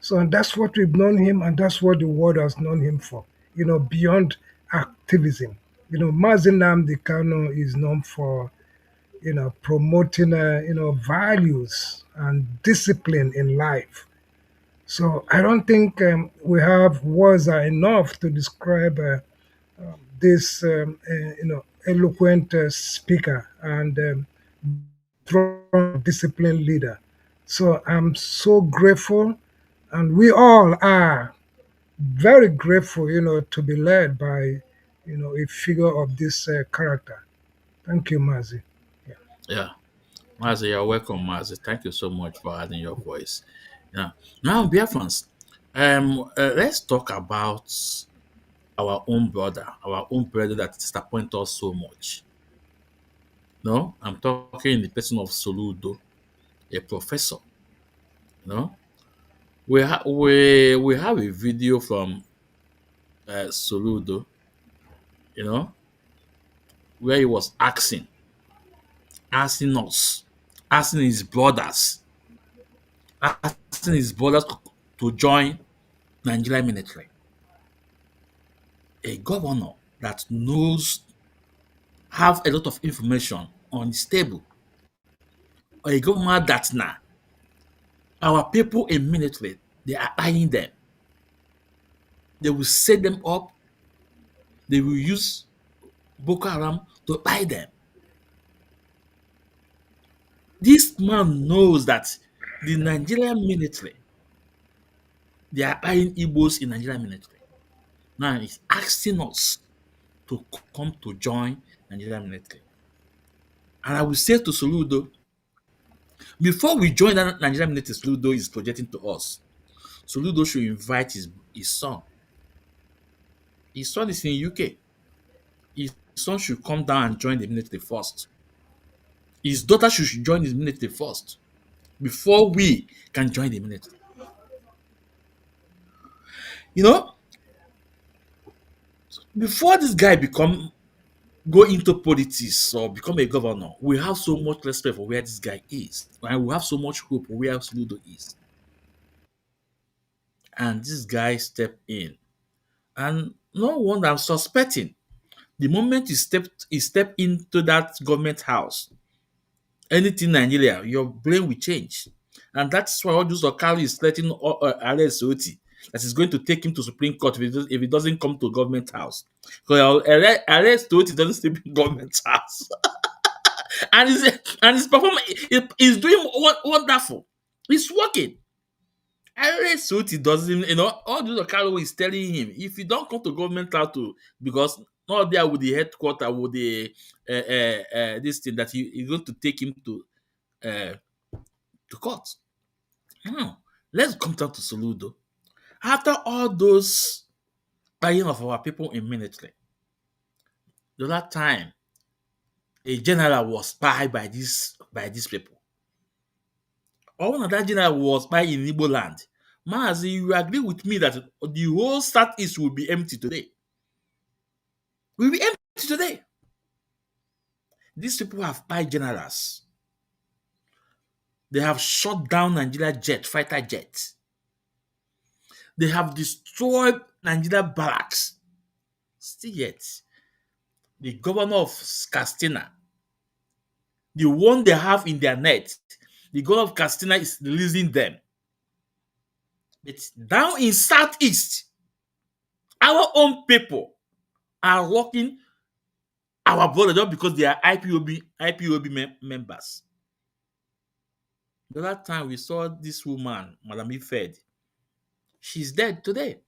So and that's what we've known him, and that's what the world has known him for. Beyond activism. Mazi Nnamdi Kanu is known for promoting values and discipline in life. So I don't think we have words are enough to describe this eloquent speaker and strong disciplined leader. So I'm so grateful, and we all are very grateful, to be led by, a figure of this character. Thank you, Mazi. Yeah. Yeah. Mazi, you're welcome, Mazi. Thank you so much for adding your voice. Yeah. Now, Biafrans, let's talk about our own brother, our own brother that disappointed us so much. No, I'm talking in the person of Soludo, a professor. No, we have a video from Soludo, you know, where he was asking us, asking his brothers, asking his brothers to join Nigerian military. A governor that knows, have a lot of information on his table, or a governor that now our people in military they are eyeing them. They will set them up. They will use Boko Haram to buy them. This man knows that the Nigerian military they are buying Igbos in Nigerian military. Now he's asking us to come to join Nigerian military. And I will say to Soludo, before we join that Nigerian military, Soludo is projecting to us. Soludo should invite his son. His son is in UK. His son should come down and join the military first. His daughter should join the military first before we can join the military. You know, before this guy go into politics or become a governor, we have so much respect for where this guy is, and we have so much hope for where Soludo is. And this guy stepped in, and no one I'm suspecting. The moment he step into that government house, anything Nigeria, your brain will change. And that's why all those Okali is letting arrest Oti that is going to take him to Supreme Court if he doesn't come to government house. Because arrest Oti doesn't stay in government house. and his performance is doing wonderful. It's working. Arrest Oti doesn't, all those Okali is telling him if you don't come to government house to because not there with the headquarter with the this thing that he's going to take him uh, to court. Now, let's come down to Soludo. After all those buying of our people in military, the last time a general was spied by these people, or one of that general was spied in Igbo land. Mazi, you agree with me that the whole southeast will be empty today? Will be empty today. These people have spied generals. They have shot down Nigeria fighter jets. They have destroyed Nigeria barracks. Still yet, the governor of Castina, the one they have in their net, the governor of Castina is releasing them. But down in Southeast, our own people are locking our brother just because they are members. The last time we saw this woman, Madam Ifed, she's dead today.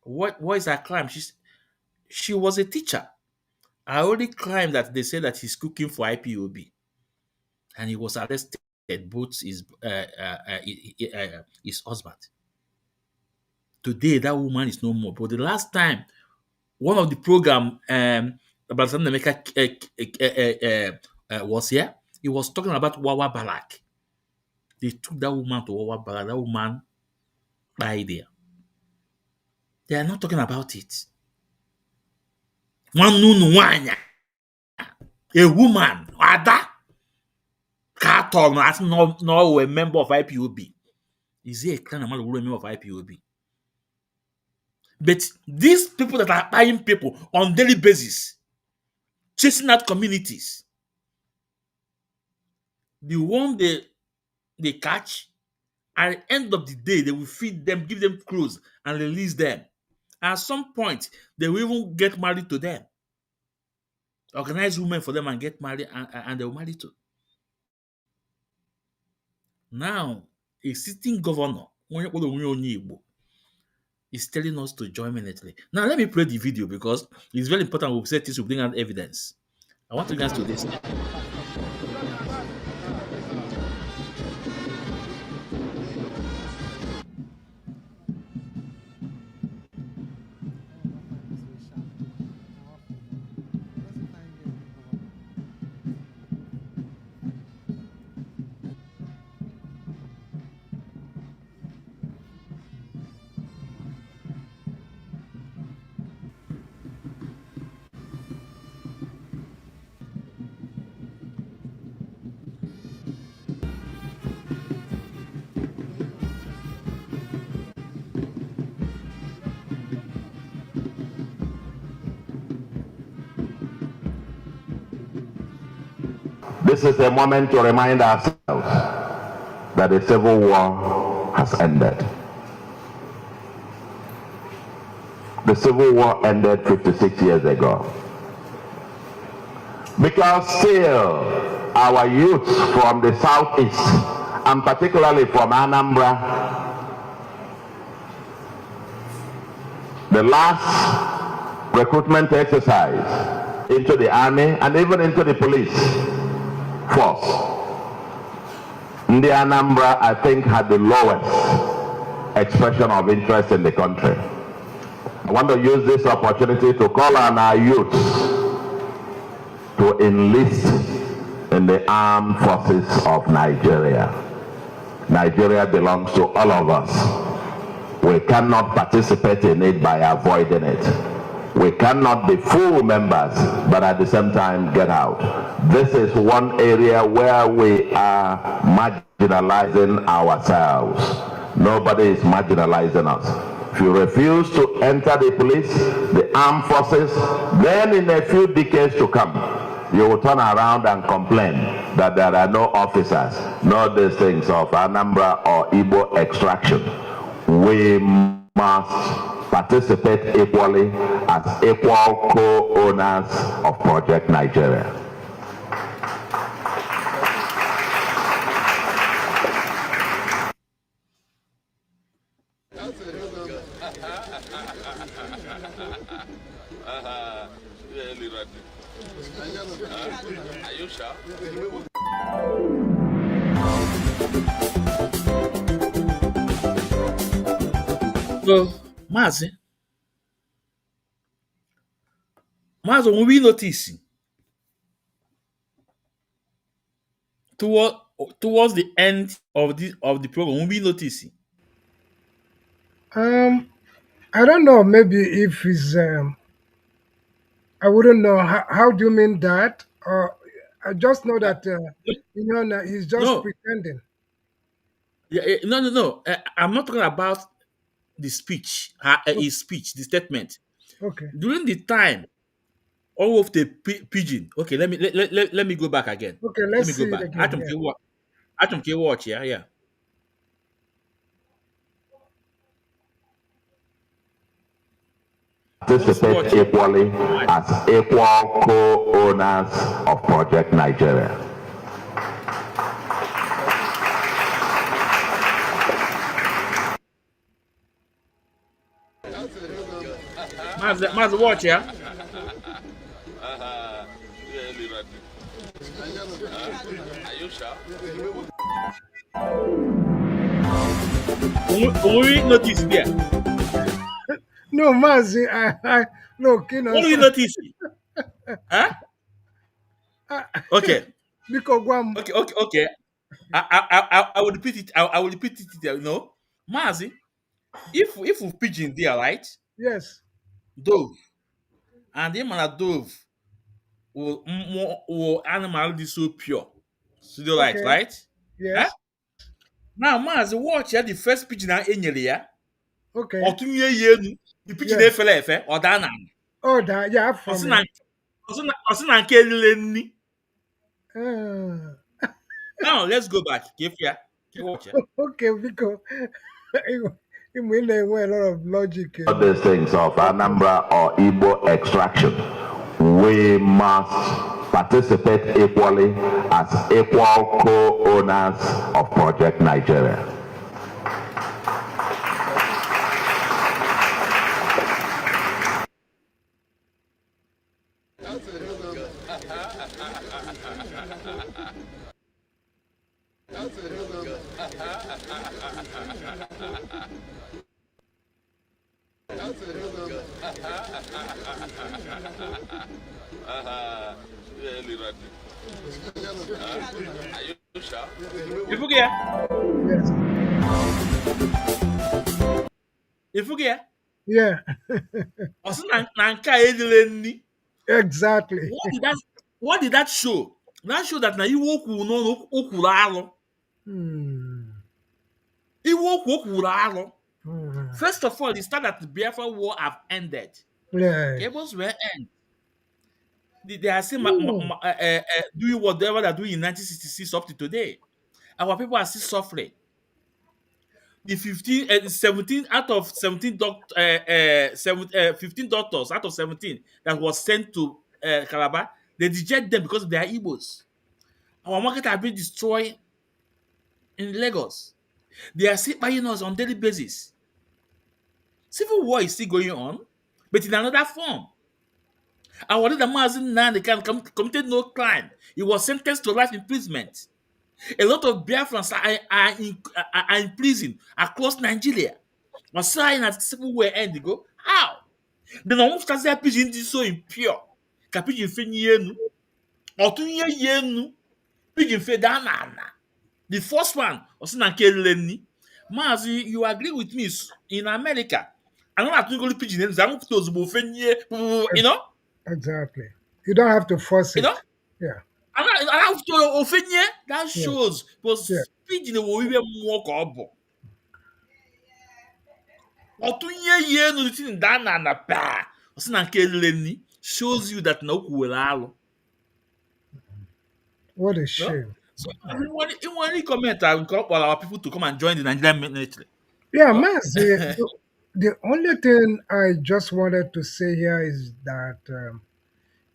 What is her crime? She was a teacher. Her only crime that they say that he's cooking for IPOB, and he was arrested. Both his husband. Today, that woman is no more. But the last time, one of the program about Nameka was here, he was talking about Wawa Balak. They took that woman to Wawa Balak. That woman died there. They are not talking about it. One nwanya, a woman, Ada, Carton, as no a member of IPOB. Is he a clan member of IPOB? But these people that are buying people on daily basis, chasing out communities, the one they catch, at the end of the day, they will feed them, give them clothes, and release them. At some point, they will even get married to them. Organize women for them and get married, and they will marry too. Now, a sitting governor is telling us to join immediately. Now, let me play the video because it's very important. We've said this will bring out evidence. I want you guys to listen. This is a moment to remind ourselves that the civil war has ended. The civil war ended 56 years ago. Because still our youths from the southeast, and particularly from Anambra, the last recruitment exercise into the army and even into the police force, the Anambra, I think, had the lowest expression of interest in the country. I want to use this opportunity to call on our youths to enlist in the armed forces of Nigeria. Nigeria belongs to all of us. We cannot participate in it by avoiding it. We cannot be full members, but at the same time get out. This is one area where we are marginalizing ourselves. Nobody is marginalizing us. If you refuse to enter the police, the armed forces, then in a few decades to come, you will turn around and complain that there are no officers, no these things of Anambra or Igbo extraction. We must participate equally as equal co-owners of Project Nigeria. Are you sure? So, Mazi, when we notice towards the end of the program, when we notice, I don't know. Maybe if it's I wouldn't know. How do you mean that? I just know that he's just no, pretending. no. I'm not talking about the speech, his speech, the statement. Okay. During the time, all of the pigeon. Okay, let me go back again. Okay. Let Let's me go see it back. again. Yeah. Atom K watch, yeah. participate equally as equal co-owners of Project Nigeria. Mazi, watch ya. We notice there. No, Mazi, look, you know. What do you notice? Huh? Okay. Because one. Okay. I will repeat it. I will repeat it. You know, Mazi, if we pigeon there, right? Yes. Dove, and the man dove will animal be so pure. So they like, Okay. right? Huh? Yes. Now, Mazi, watch ya the first pigeon I enyere ya. Okay. Otunye yenu. The pigeon Yes. efele efe or dana. Oh, that, yeah, from me. Osina nke elile nni. Uh, Now let's go back. Give ya. Watch ya. okay, because it may a lot of logic. All these things of Anambra or Igbo extraction, we must participate equally as equal co-owners of Project Nigeria. Ifugia. Yeah. Na nke elile nni. Exactly. What did that show? That show that na iwu okwu no okwuru arụ. Iwu okwu okwuru arụ. First of all, it started that the Biafra war have ended. Yeah. Cables were end. They are still doing whatever they're doing in 1966 up to today. Our people are still suffering. The 17 out of 17 15 doctors out of 17 that was sent to Calabar, they reject them because they are Igbos. Our market has been destroyed in Lagos. They are still buying us on daily basis. Civil war is still going on, but in another form. And what the Mazi Nnamdi committed no crime. He was sentenced to life imprisonment. A lot of Biafrans are in prison across Nigeria. Was saying that civil war end go. How? The normal stasi pigeon is so impure. Ka pigeon fe yenu. Otunye yenu. Pigeon fe danana. The first one was in Akeleni. Mazi, you agree with me? In America, I'm not going to pigeon. You know. Exactly. You don't have to force it. You know. Yeah. I have to offend you. That shows because Yeah. pigeon will even more cobo. Otunye yenu litin danana pa. Was in Akeleni shows you that no will. What a shame. So, in one comment, I will call for our people to come and join the Nigerian military. Yeah, Mazi, the only thing I just wanted to say here is that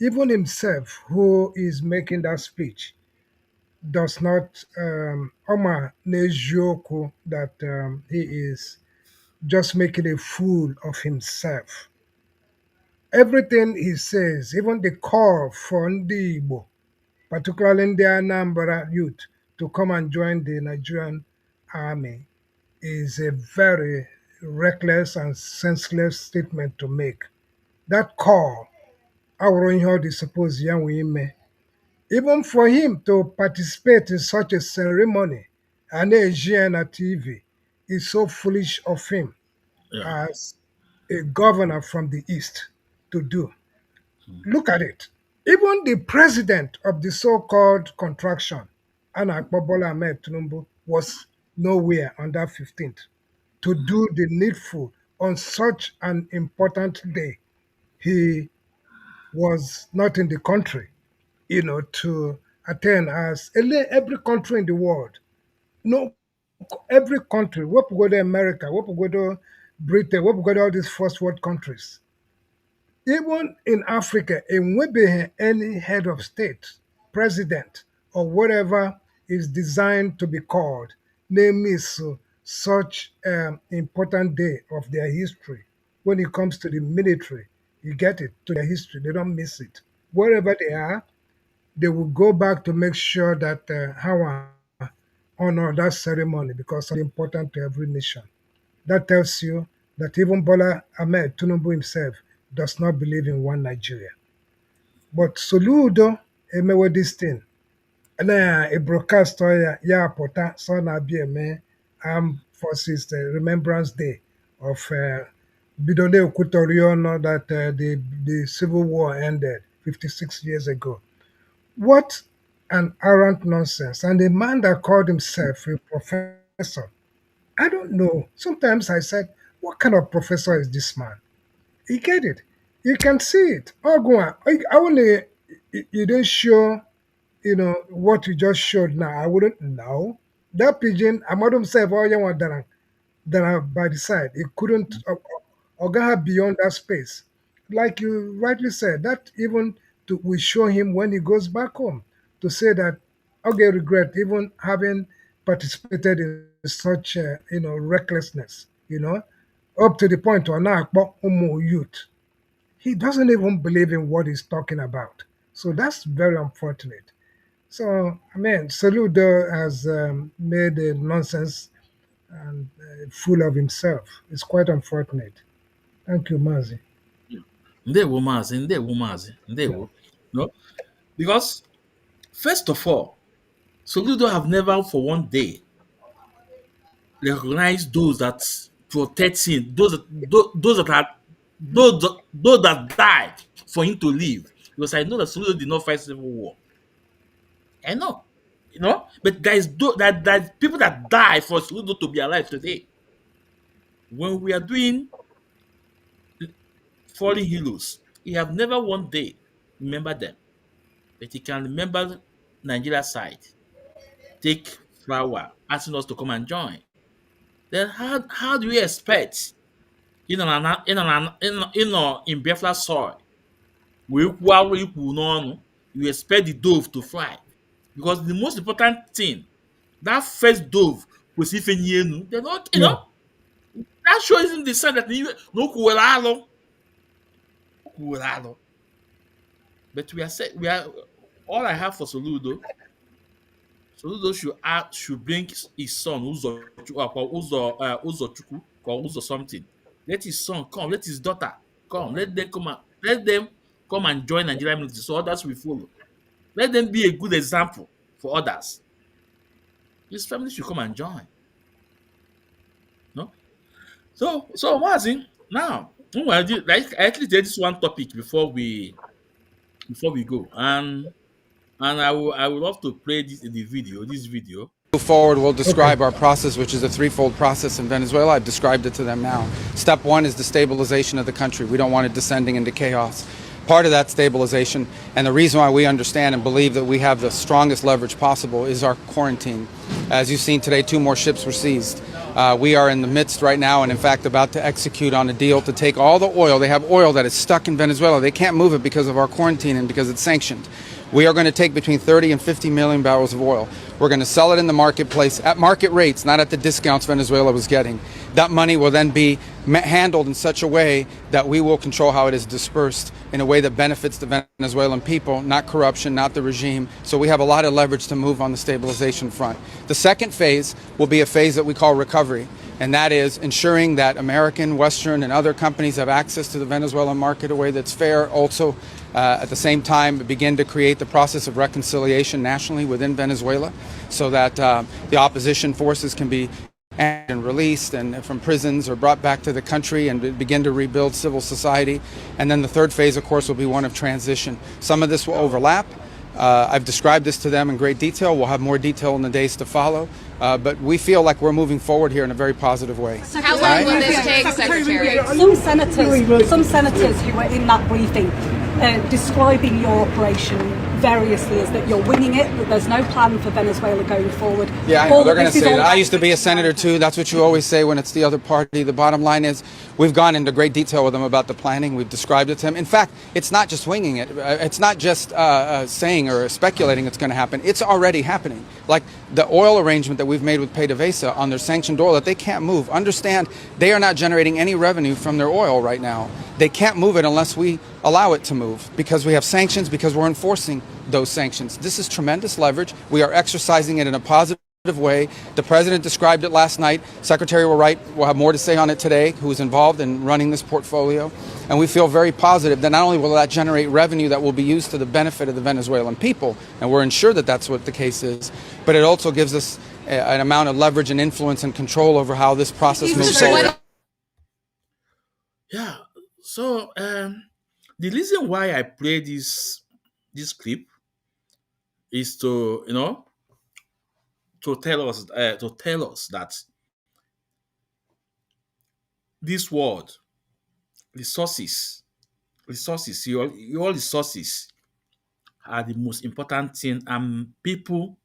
even himself, who is making that speech, does not Omar Nejoku that he is just making a fool of himself. Everything he says, even the call for Ndi Igbo, particularly the Anambra youth, to come and join the Nigerian army, is a very reckless and senseless statement to make. That call, Auronho is supposed young women, even for him to participate in such a ceremony, an Asian TV, is so foolish of him as a governor from the East to do. Look at it. Even the president of the so-called contraction, Anak Bobola Ahmed Tinubu, was nowhere on that 15th to do the needful on such an important day. He was not in the country, to attend as every country in the world. No, every country, what we go to America, what we go to Britain, what we go to all these first world countries. Even in Africa, in Webe, any head of state, president, or whatever is designed to be called, name is such important day of their history. When it comes to the military, you get it, to their history, they don't miss it. Wherever they are, they will go back to make sure that how honor that ceremony because it's important to every nation. That tells you that even Bola Ahmed Tinubu himself does not believe in one Nigeria. But Soludo emewe this thing. Na a broadcaster ya pota so na be a armed forces Remembrance Day of Bidode Okutoriono that the civil war ended 56 years ago. What an arrant nonsense. And a man that called himself a professor. I don't know. Sometimes I said, what kind of professor is this man? You get it. You can see it. Oh, go on. I only you didn't show, what you just showed now. I wouldn't know. That pigeon, I'm not himself, oh, you want that are by the side. It couldn't Oga beyond that space. Like you rightly said, that even we show him when he goes back home to say that Oga regret even having participated in such recklessness, up to the point where now youth. He doesn't even believe in what he's talking about. So that's very unfortunate. So, I mean, Saludo has made a nonsense and full of himself. It's quite unfortunate. Thank you, Mazi. Ndewo Mazi, ndewo Mazi, ndewo. No, because first of all, Soludo have never for one day recognized those that protect him, those that died for him to live. Because I know that Soludo did not fight civil war. I know, but there is that people that die for Soludo to be alive today. When we are doing fallen heroes, he have never one day remember them, but he can remember Nigeria side, take flower, asking us to come and join. Then how do you expect in Biafra soil wee kwuo ikwu n'ọnụ, you expect the dove to fly? Because the most important thing, that first dove kwesịrị ifenyi enu. They're not, that shows in the sense that no kwuwere alụ. But we are all I have for Soludo should bring his son Uzochukwu or Uzo something. Let his son come, let his daughter come, let them come and join Nigerian military so others will follow. Let them be a good example for others. His family should come and join. No? So Mazi, now like I actually did this one topic before we go, and I would love to play this video. Move forward, we'll describe our process, which is a threefold process in Venezuela. I've described it to them now. Step one is the stabilization of the country. We don't want it descending into chaos. Part of that stabilization, and the reason why we understand and believe that we have the strongest leverage possible, is our quarantine. As you've seen today, 2 more ships were seized. We are in the midst right now and in fact about to execute on a deal to take all the oil. They have oil that is stuck in Venezuela. They can't move it because of our quarantine and because it's sanctioned. We are going to take between 30 and 50 million barrels of oil. We're going to sell it in the marketplace at market rates, not at the discounts Venezuela was getting. That money will then be handled in such a way that we will control how it is dispersed in a way that benefits the Venezuelan people, not corruption, not the regime. So we have a lot of leverage to move on the stabilization front. The second phase will be a phase that we call recovery, and that is ensuring that American, Western, and other companies have access to the Venezuelan market in a way that's fair. Also, at the same time, begin to create the process of reconciliation nationally within Venezuela so that the opposition forces can be and released and from prisons or brought back to the country and begin to rebuild civil society. And then the third phase, of course, will be one of transition. Some of this will overlap. I've described this to them in great detail. We'll have more detail in the days to follow. But we feel like we're moving forward here in a very positive way. How long will this take, Secretary? Some senators who were in that briefing describing your operation variously is that you're winging it, that there's no plan for Venezuela going forward. Yeah, I All know. They're that going to this is say all that. I used to be a senator too. That's what you always say when it's the other party. The bottom line is we've gone into great detail with them about the planning. We've described it to them. In fact, it's not just winging it. It's not just saying or speculating it's going to happen. It's already happening. Like the oil arrangement that we've made with PDVSA on their sanctioned oil that they can't move. Understand, they are not generating any revenue from their oil right now. They can't move it unless we allow it to move because we have sanctions, because we're enforcing those sanctions. This is tremendous leverage. We are exercising it in a positive way. The president described it last night. Secretary Wright will have more to say on it today, who is involved in running this portfolio. And we feel very positive that not only will that generate revenue that will be used to the benefit of the Venezuelan people, and we're ensured that that's what the case is, but it also gives us an amount of leverage and influence and control over how this process moves forward. Yeah. So the reason why I play this clip is to to tell us that this world resources your resources are the most important thing, and people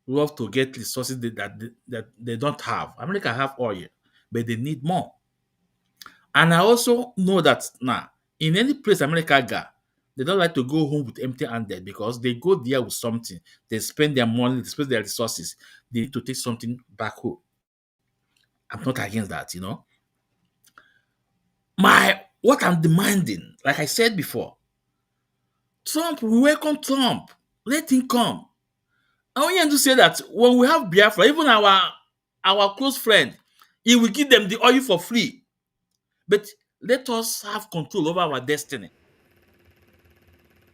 love to get resources that they don't have. America have oil, but they need more. And I also know that now in any place America go, they don't like to go home with empty handed because they go there with something. They spend their money, they spend their resources. They need to take something back home. I'm not against that. What I'm demanding, like I said before, Trump, we welcome Trump. Let him come. I want you to say that when we have Biafra, even our close friend, he will give them the oil for free. But let us have control over our destiny.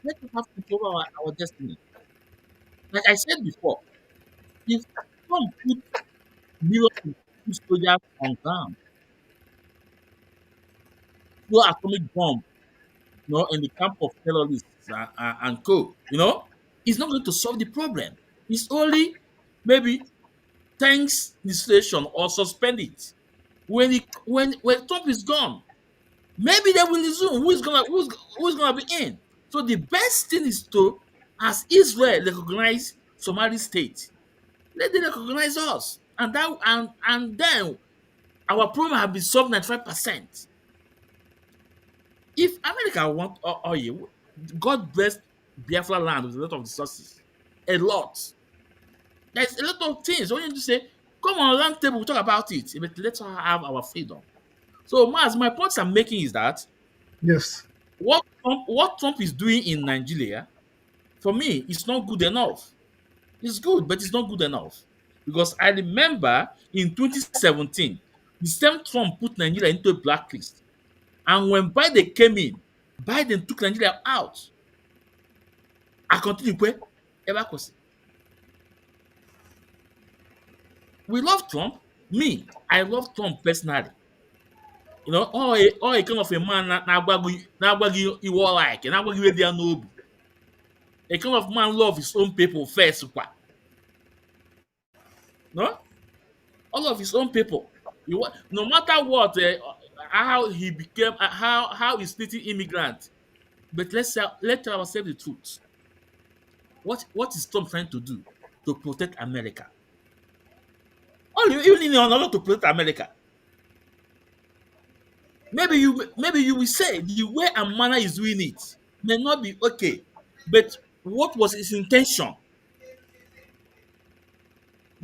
Let us have control over our destiny. Like I said before, if Trump put millions of soldiers on ground, throw atomic bomb, in the camp of terrorists and co, it's not going to solve the problem. It's only maybe thanks the situation or suspend it. When Trump is gone, maybe they will resume. Who's gonna be in? So the best thing is to, as Israel recognize Somali state, let them recognize us, and then our problem have been solved 95%. If America want oil, God bless Biafra land with a lot of resources, a lot. There's a lot of things. All you need to say, come on, round table, we'll talk about it. But let's have our freedom. So, Maz, my points I'm making is that Yes. what Trump is doing in Nigeria, for me, it's not good enough. It's good, but it's not good enough. Because I remember in 2017, the same Trump put Nigeria into a blacklist. And when Biden came in, Biden took Nigeria out. I continue kwe, ever kwụsị. We love Trump. Me, I love Trump personally. All a kind of a man na-agwa gị iwe ọ like, na-agwa gị ihe dị ya n'obi. A kind of man love his own people first. No? All of his own people. No matter what, how he became, how he's splitting immigrant. But let tell ourselves the truth. What is Trump trying to do to protect America? Even in order to protect America. Maybe you will say the way and manner is doing it may not be okay, but what was his intention?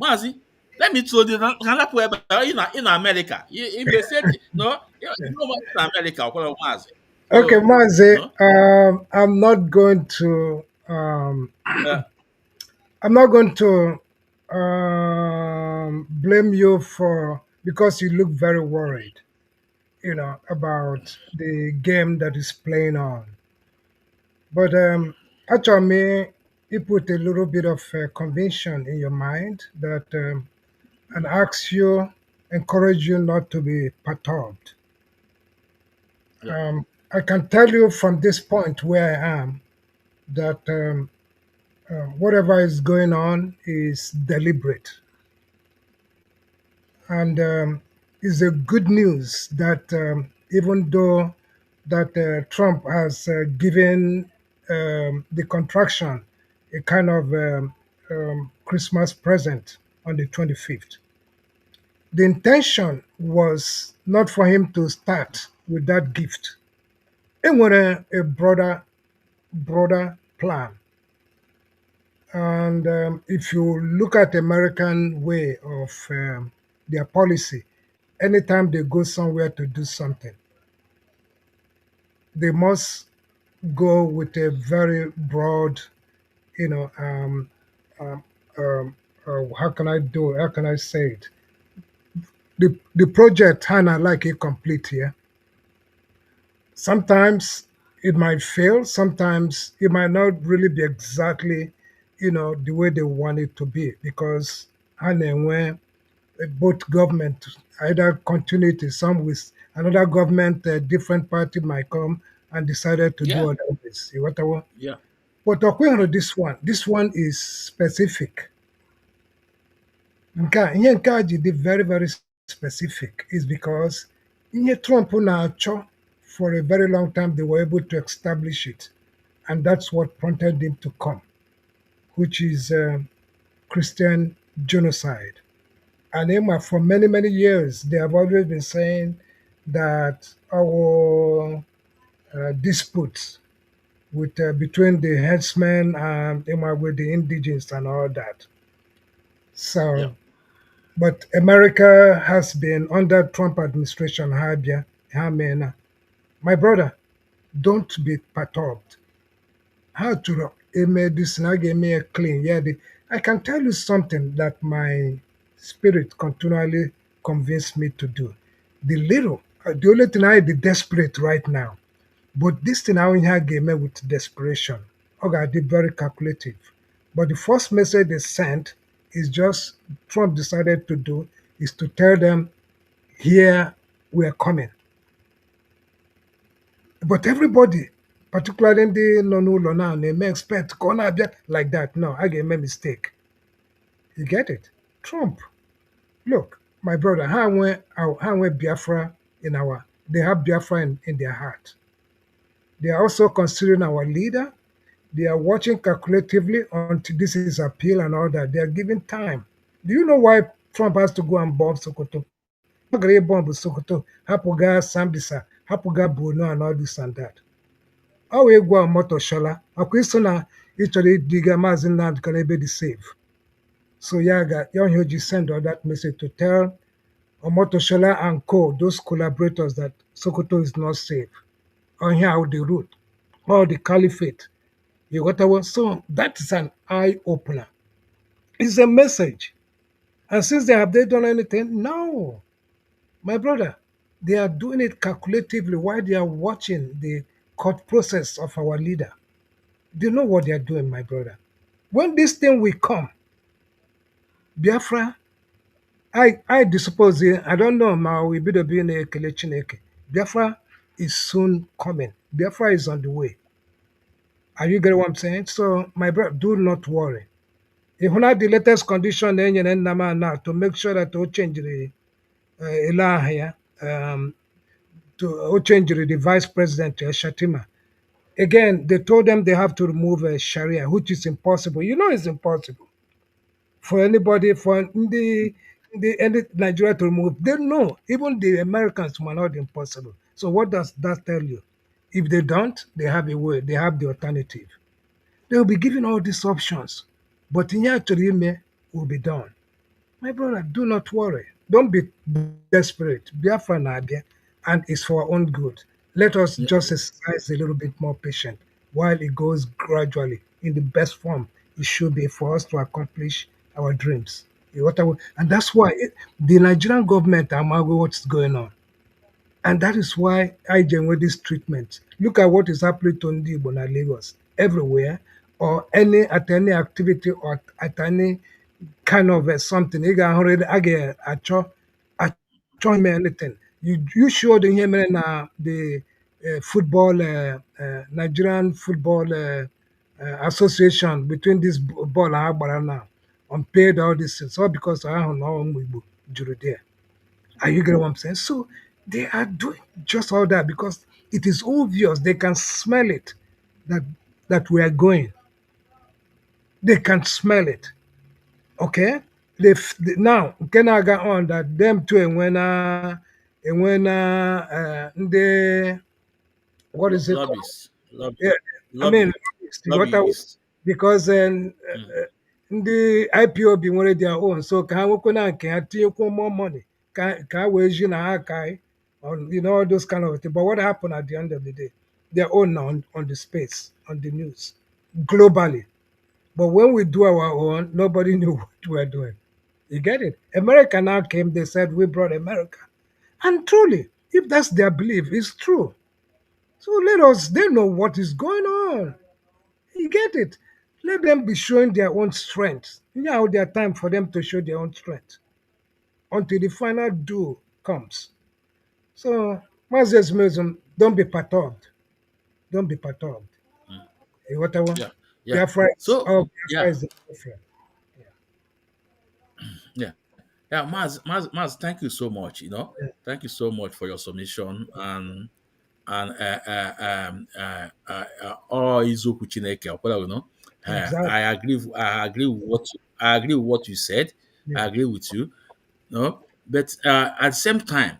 Mazi, let me throw this in America. They said no, you know what in America, Mazi. Okay, So, Mazi, no? I'm not going to Uh, blame you for because you look very worried, about the game that is playing on. But actually, you put a little bit of conviction in your mind that and encourage you not to be perturbed. yeah. I can tell you from this point where I am that whatever is going on is deliberate. And it's a good news that even though that Trump has given the contraction a kind of Christmas present on the 25th. The intention was not for him to start with that gift. It was a broader plan. And if you look at American way of their policy, anytime they go somewhere to do something, they must go with a very broad, you know, um, how can I say it? The project Hannah like it complete here. Sometimes it might fail. Sometimes it might not really be exactly, the way they want it to be because Hannah when both government either continuity, some with another government, a different party might come and decided to do Yeah, other things. See what I want? yeah, But according to this one is specific. Ihe nke a ji dị very very specific is because ihe Trump na-achọ for a very long time they were able to establish it, and that's what prompted him to come, which is Christian genocide. And for many many years they have always been saying that our disputes with between the headsmen and with the indigenous and all that. yeah, So, but America has been under Trump administration. My brother, don't be perturbed. How to made this and I gave me a clean. Yeah, I can tell you something that my spirit continually convinced me to do. The only thing I be desperate right now. But this thing I have gave me with desperation. Okay, I did very calculative. But the first message they sent is just Trump decided to do is to tell them, here we are coming. But everybody, particularly the no now, they may expect corner like that. No, I gave me a mistake. You get it? Trump. Look, my brother, how went Biafra they have Biafra in their heart. They are also considering our leader. They are watching calculatively until this is appeal and all that. They are giving time. Do you know why Trump has to go and bomb Sokoto? Bomb Sokoto, Hapuga, Sambisa, Hapuga, Bruno, and all this and that. How we go moto shola, Akwesona, actually diga Mazi land can be the safe. So Yaga, Young Hoji send all that message to tell Omotoshola and Co, those collaborators that Sokoto is not safe. On here out the route, or the caliphate. You got our so that is an eye opener. It's a message. And since have they done anything? No. My brother, they are doing it calculatively while they are watching the court process of our leader. They know what they are doing, my brother. When this thing will come, Biafra, I suppose I don't know ma we be the being a Chineke. Biafra is soon coming. Biafra is on the way. Are you getting what I'm saying? So my brother, do not worry. If not the latest condition then now to make sure that we change the here, to change the vice president Shatima. Again, they told them they have to remove Sharia, which is impossible. You know it's impossible for anybody for any Nigeria to remove. They know even the Americans were not impossible. So what does that tell you? If they don't, they have a way. They have the alternative. They will be given all these options, but in Inyachorime will be done. My brother, do not worry. Don't be desperate. Biafra Nadia, and it's for our own good. Let us yeah, just exercise a little bit more patient while it goes gradually in the best form it should be for us to accomplish our dreams. And that's why the Nigerian government are aware what's going on. And that is why I generate this treatment. Look at what is happening to Ndi Igbo na Lagos, everywhere, or at any activity or at any kind of something. Ị ga-ahụ a ga-achọ ime anything. You showed ihe mere na the football Nigerian football association between this ball ha gbara now unpaid all this things all because ahụ na ụmụ Igbo juru there. Are you getting what I'm saying? So they are doing just all that because it is obvious they can smell it that that we are going. They can smell it. Okay? Now, can I go on that them two and when they what is it called? Lobbies, Yeah, I mean, lobbyist, what I, lobbyist. because Mm. the IPOB nwere their own, so ka ha nwekwa na nke ha tinyekwa more money ka ha wee ji na ha aka on all those kind of things. But what happened at the end of the day? Their own now on the space, on the news, globally. But when we do our own, nobody knew what we were doing. You get it? America now came, they said we brought America. And truly, if that's their belief, it's true. So let us, they know what is going on. You get it? Let them be showing their own strength. You know how their time for them to show their own strength until the final do comes. So, Moses Muslim, don't be perturbed. Don't be perturbed. Mm. Whatever. Yeah, yeah. Biafra is, So oh, Biafra yeah, is different. yeah, yeah. Maz, thank you so much. Thank you so much for your submission and all Izoku Chineke. Exactly. I agree with what you said. I Yeah. agree with you. No, but at the same time,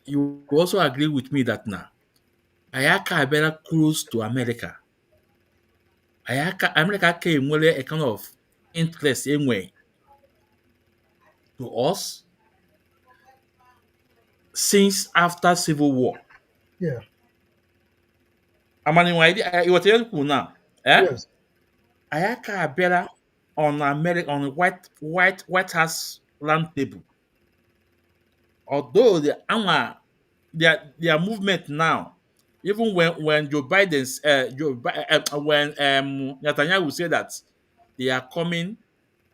you also agree with me that now Ayaka better close to America. America came with a kind of interest anyway to us since after Civil War. Yeah. Amani what you now? Eh? Yes. Ayaka better on America on the White House round table. Although their movement now, even when Joe Biden's when Netanyahu will say that they are coming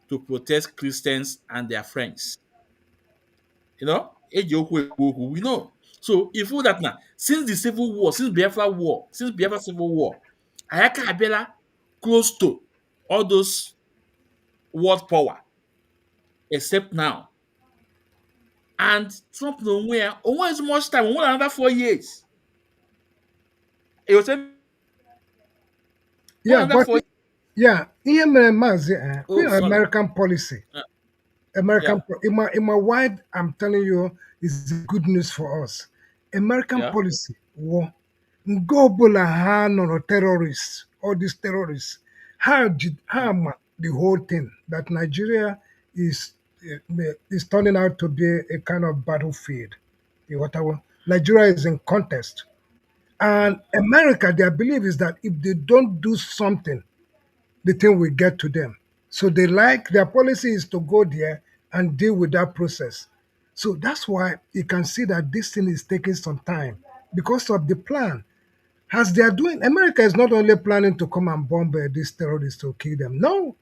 to protest Christians and their friends. Eji okwu ekwu okwu, we know. So if we that now, since the civil war, since Biafra civil war, Ayaka abịala close to all those world power, except now. And Trump n'onwe ya, onwe as much time, onwe another 4 years. It was Yeah, another but 4 years. yeah, ihe mere Mazi, we Oh, are sorry. American policy. Uh, American, yeah, in my wide, I'm telling you, is good news for us. American yeah. policy, war. Ngobula ha no terrorists, all these terrorists. How the whole thing that Nigeria is is turning out to be a kind of battlefield. Whatever. Nigeria is in contest. And America, their belief is that if they don't do something, the thing will get to them. So their policy is to go there and deal with that process. So that's why you can see that this thing is taking some time because of the plan. As they are doing, America is not only planning to come and bomb these terrorists to kill them. No,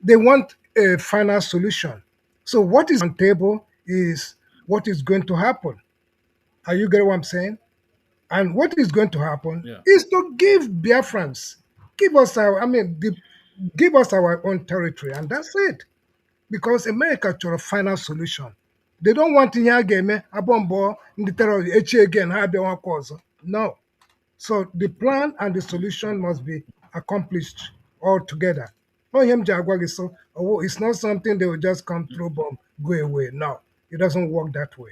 they want a final solution. So what is on table is what is going to happen. Are you getting what I'm saying? And what is going to happen Yeah, is to give Biafrans, give us our, I mean, give us our own territory, and that's it. Because America to a final solution. They don't want in here game, a bomb in the terror, again, have their own cause. No. So the plan and the solution must be accomplished all together. Oh, him Jaguar is so, oh, it's not something they will just come through bomb, go away. No, it doesn't work that way.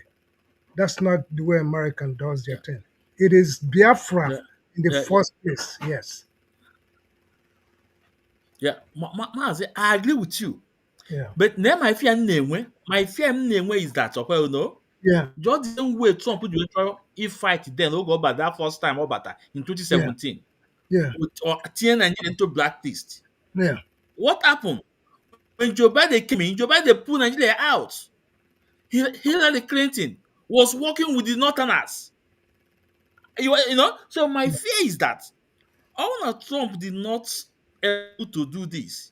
That's not the way American does their yeah, thing. It is Biafra yeah, in the yeah, first place. Yes. yeah. Mazi, I agree with you. Yeah. But now my fear is that, okay, Yeah. just the same way Trump would try if fight then go about that first time about that in Yeah. 2017 Yeah. with or turn Nigeria into blacklist. Yeah. What happened when Joe Biden came in? Joe Biden pulled Nigeria out. Hillary Clinton was working with the Northerners. So my fear is that Donald Trump did not able to do this.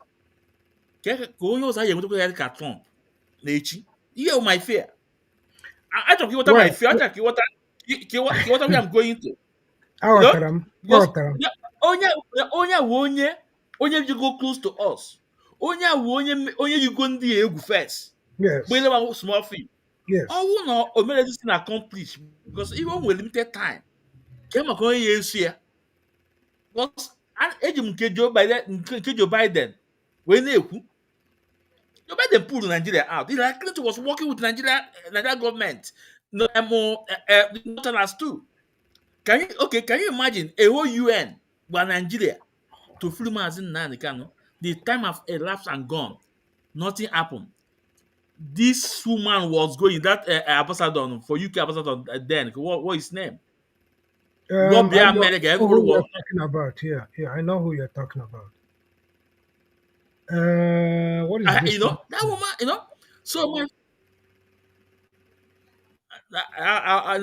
Ka onye ọzọ anyị enwetakwa ya ka Trump n'echi. Ihe my fear. Achọrọ ka ịghọta my Well, fear. Achọrọ ka ịghọta where I'm going to. aghọtara m. Because Aghọtara m. onye you go close to us. Onye you go ndị egwu first. But Yes. never small fee. Yes. No o mere this thing accomplish because even with limited time. Ka maka onye ya esi ya. Because eji m nke Joe Biden wee na-ekwu Joe Biden pulled Nigeria out. Hillary Clinton was working with Nigeria government, no, the Northerners too. Can you imagine a whole UN by Nigeria to free Mazi Nnamdi Kanu? The time have elapsed and gone. Nothing happened. This woman was going, that ambassador for UK ambassador then, what is his name? Rob I the know America, everybody who was, you're talking about. Yeah, yeah, I know who you're talking about. What is this one? that woman, So my, I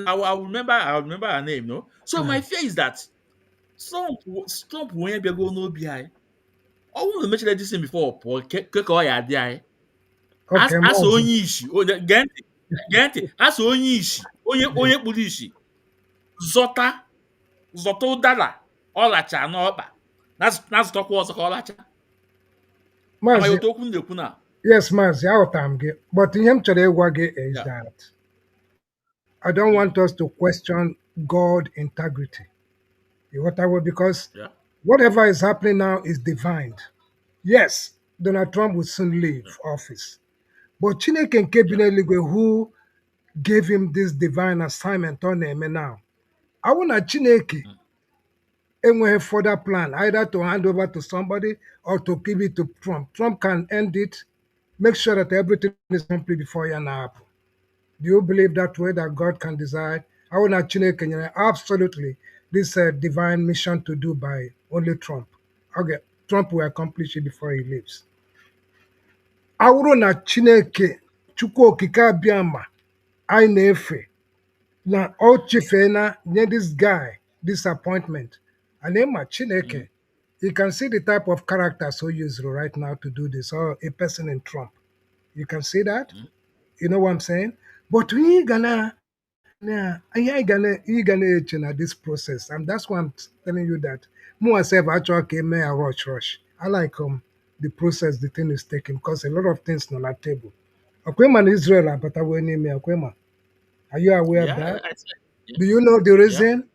remember her name, no. So my fear is that Trump won't be going no BI. I want to mention this thing before Paul ya dị anyị Okay, asa Mazi. onye isi gee ntị asa onye isi onye kpụrụ isi zọta ụdara ọlacha n'ọkpa na-azụtakwa ọzọ ka ọlacha amaghị Mazi, otu okwu m na-ekwu na yes, Mazi, aghọtara m gị. But ihe m chọrọ ịgwa gị is ya that I don't want us to question God integrity. You know what I mean? Because ya whatever is happening now is divine. Yes, Donald Trump will soon leave office. But Chineke nke bi ya n'eluigwe, who gave him this divine assignment ọ na-eme now. I want na Chineke enweghị further plan either to hand over to somebody or to give it to Trump. Trump can end it, make sure that everything is complete before ya na-apụ. Do you believe that way that God can decide? I want na Chineke nyere absolutely this divine mission to do by only Trump. Okay, Trump will accomplish it before he leaves. I wụrụ na Chineke Chukwu okike abịama anyị na-efe na o chefee na nye this guy this appointment. And then my Chineke, you can see the type of characters who use right now to do this, or a person in Trump. You can see that? You know what I'm saying? But we gonna eche na this process, and that's why I'm telling you that myself actually came a rush. I like the process the thing is taking because a lot of things on that table. Okwema in Israel, but I will name Okwema. Are you aware of that? Do you know the yeah reason?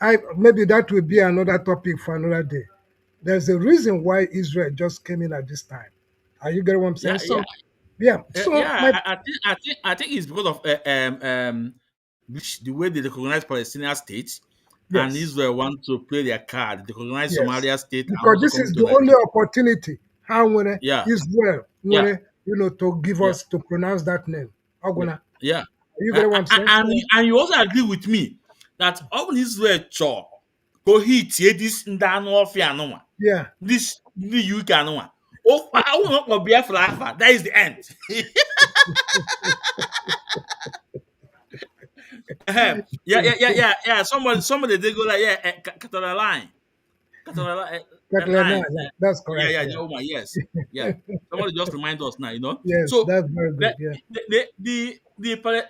I maybe that will be another topic for another day. There's a reason why Israel just came in at this time. Are you getting what I'm saying? yeah yeah So yeah. So my I think it's because of the way they recognize Palestinian state and yes. Israel want to play their card. They recognize Yes, Somalia state and because also this coming is to the only Nigeria. opportunity how when Yeah, Israel yeah, when to give yeah, us to pronounce that name. yeah, Oguna, yeah. you get what I'm saying? So And you also agree with me that all Israel chọ go hit this ndị anụ ọfịa anụnwa yeah, this ndị UK anụnwa ụkwa ụlọ ọkpọ Biafra afa that is the end. Yeah. Somebody they go like Catala line. Catalina, Line. yeah, that's correct. Yeah, Yeah, oh my yes. Yeah. Somebody just remind us now, yes, So that's very good. Yeah,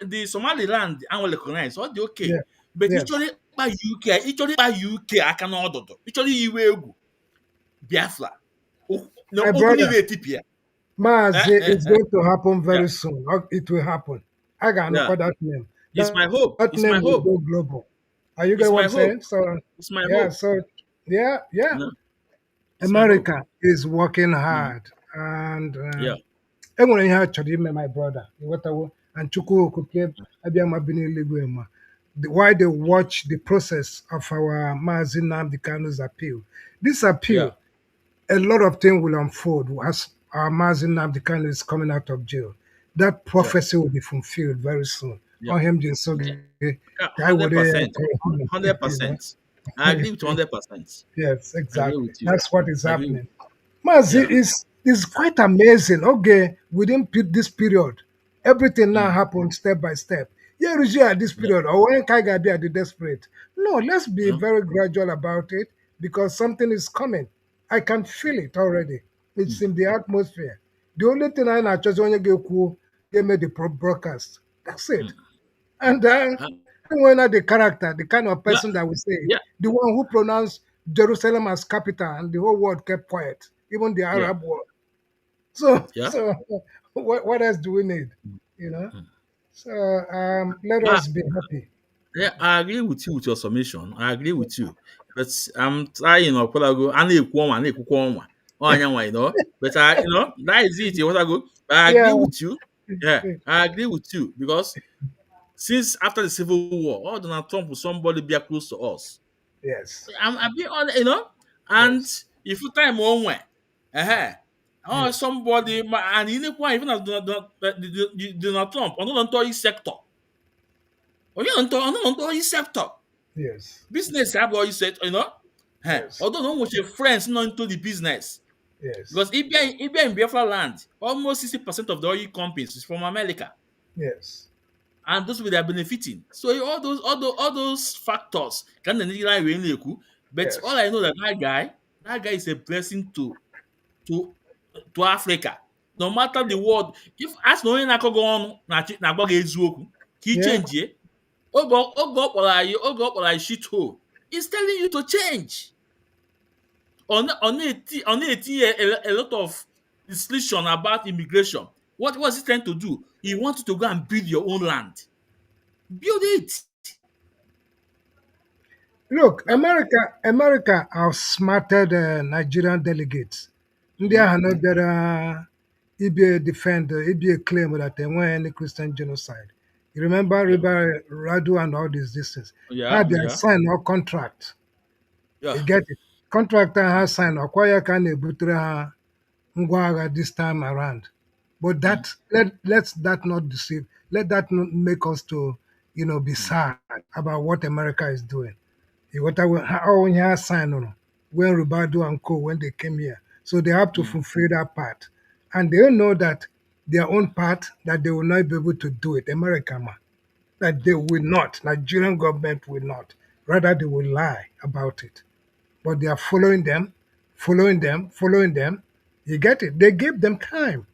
the Somaliland and will recognize all the okay. yeah, But yes. actually by UK aka n'ọdụdụ. Actually iwe egwu Biafra. No My okwu brother, niile etipịa. Mazi is going to happen Yeah. very soon. It will happen. I got no Yeah. that name. It's my hope. That It's my name will hope. go global. Are you It's getting what my I'm hope. saying? So It's my yeah, hope. so yeah. It's my hope. America is working Mhm. hard, and Yeah. enwere ihe a chọrọ ime my brother ịghọtawo and Chukwu okike abịa ma bi n'eluigwe ma why they watch the process of our Mazi Nnamdi Kanu's appeal. This Yeah. appeal, a lot of things will unfold as our Mazi Nnamdi Kanu is coming out of jail. That Yeah. prophecy will be fulfilled very soon. Yeah. On him just so Yeah. guy would 100%. you know. 100%. I agree with 100%. Yes, I agree exactly. with you. That's what is I agree with happening. Mazi yeah. is quite amazing. Okay, within this period, everything now Mm. happens step by step. Yeah, Rigi at this Yeah. period, or when Kaiga be at the desperate. No, let's be Yeah. very gradual about it because something is coming. I can feel it already. It's in the atmosphere. The only thing I know just when you get me the broadcast. That's it. Mm. And Uh, when the character, the kind of Yeah. person that we say, Yeah. the one who pronounced Jerusalem as capital and the whole world kept quiet, even the Yeah. Arab world. So, Yeah. so what else do we need? You know? Mm. So let Ah, us be happy. yeah, I agree with you with your summation. I agree with you. but I'm trying or what I go and you know. But I that is it, what I go. But I Yeah. agree with you. Yeah, I agree with you because since after the Civil War, all Donald Trump was somebody be close to us. Yes. I'm being honest, and Yes. if you time one way, oh Yes. somebody and you know why even as Donald Trump, on the sector, on the sector, Yes. business have all you said, Yes. although no much friends not into the business. Yes. Because if in Biafra land, almost 60% of the oil companies is from America. Yes. And those people are benefiting. So all those factors can really cool. But all Yes. I know that guy is a blessing to to Africa. No matter the world, if as no onye na-akọ gị ọnụ na-agba gị eziokwu ka ị Yeah. chenjie oge ọ kpọrọ anyị shit hole, he's telling you to change. On a lot of discussion about immigration. What was he trying to do? He wanted to go and build your own land. Build it. Look, No? America outsmarted Nigerian delegates. Ndị Mhm. ahụ no bịara ibe defend, ibe claim that there weren't any Christian genocide. You remember Yeah. River Radu and all these things. Yeah. Had they Yeah. signed no contract. Yeah. You get it? Contractor has signed ọkwa ya ka a na-ebutere ha ngwa agha this time around. But Mm, let's that not deceive. Let that not make us to be mm, sad about what America is doing. What I how when you sign on when Ribado and Co when they came here. So they have to mm, fulfill that part. And they know that their own part that they will not be able to do it. America man. That they will not. Nigerian government will not. Rather they will lie about it. But they are following them, following them, following them. You get it? They gave them time.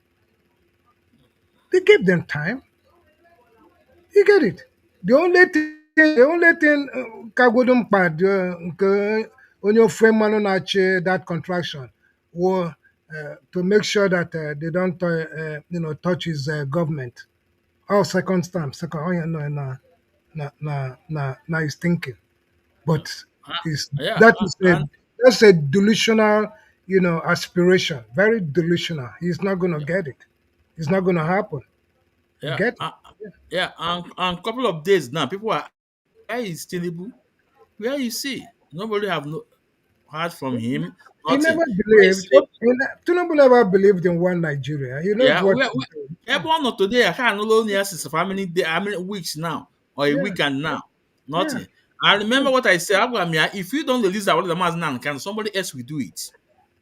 They gave them time. You get it? The only thing kagodum pad nke onye ofe mmanụ na-achị that contraction were to make sure that they don't touch his government. Oh, second time, second. Oh, yeah, no, na his thinking. yeah. But is Yeah. that is a And that's a delusional, aspiration. Very delusional. He's not gonna get it. It's not gonna happen. You yeah. get it? Yeah. And couple of days now, people are where is Tinubu? Where you see? Nobody have no heard from him. He Nothing. never Where is believed. Tinubu never believed in one Nigeria. He knows Yeah, what he's doing. everyone of today, I can't know only since for how many weeks now, or a Yeah, weekend now. yeah. Nothing. I remember what I said, Abraham, if you don't release our the now, can somebody else will do it?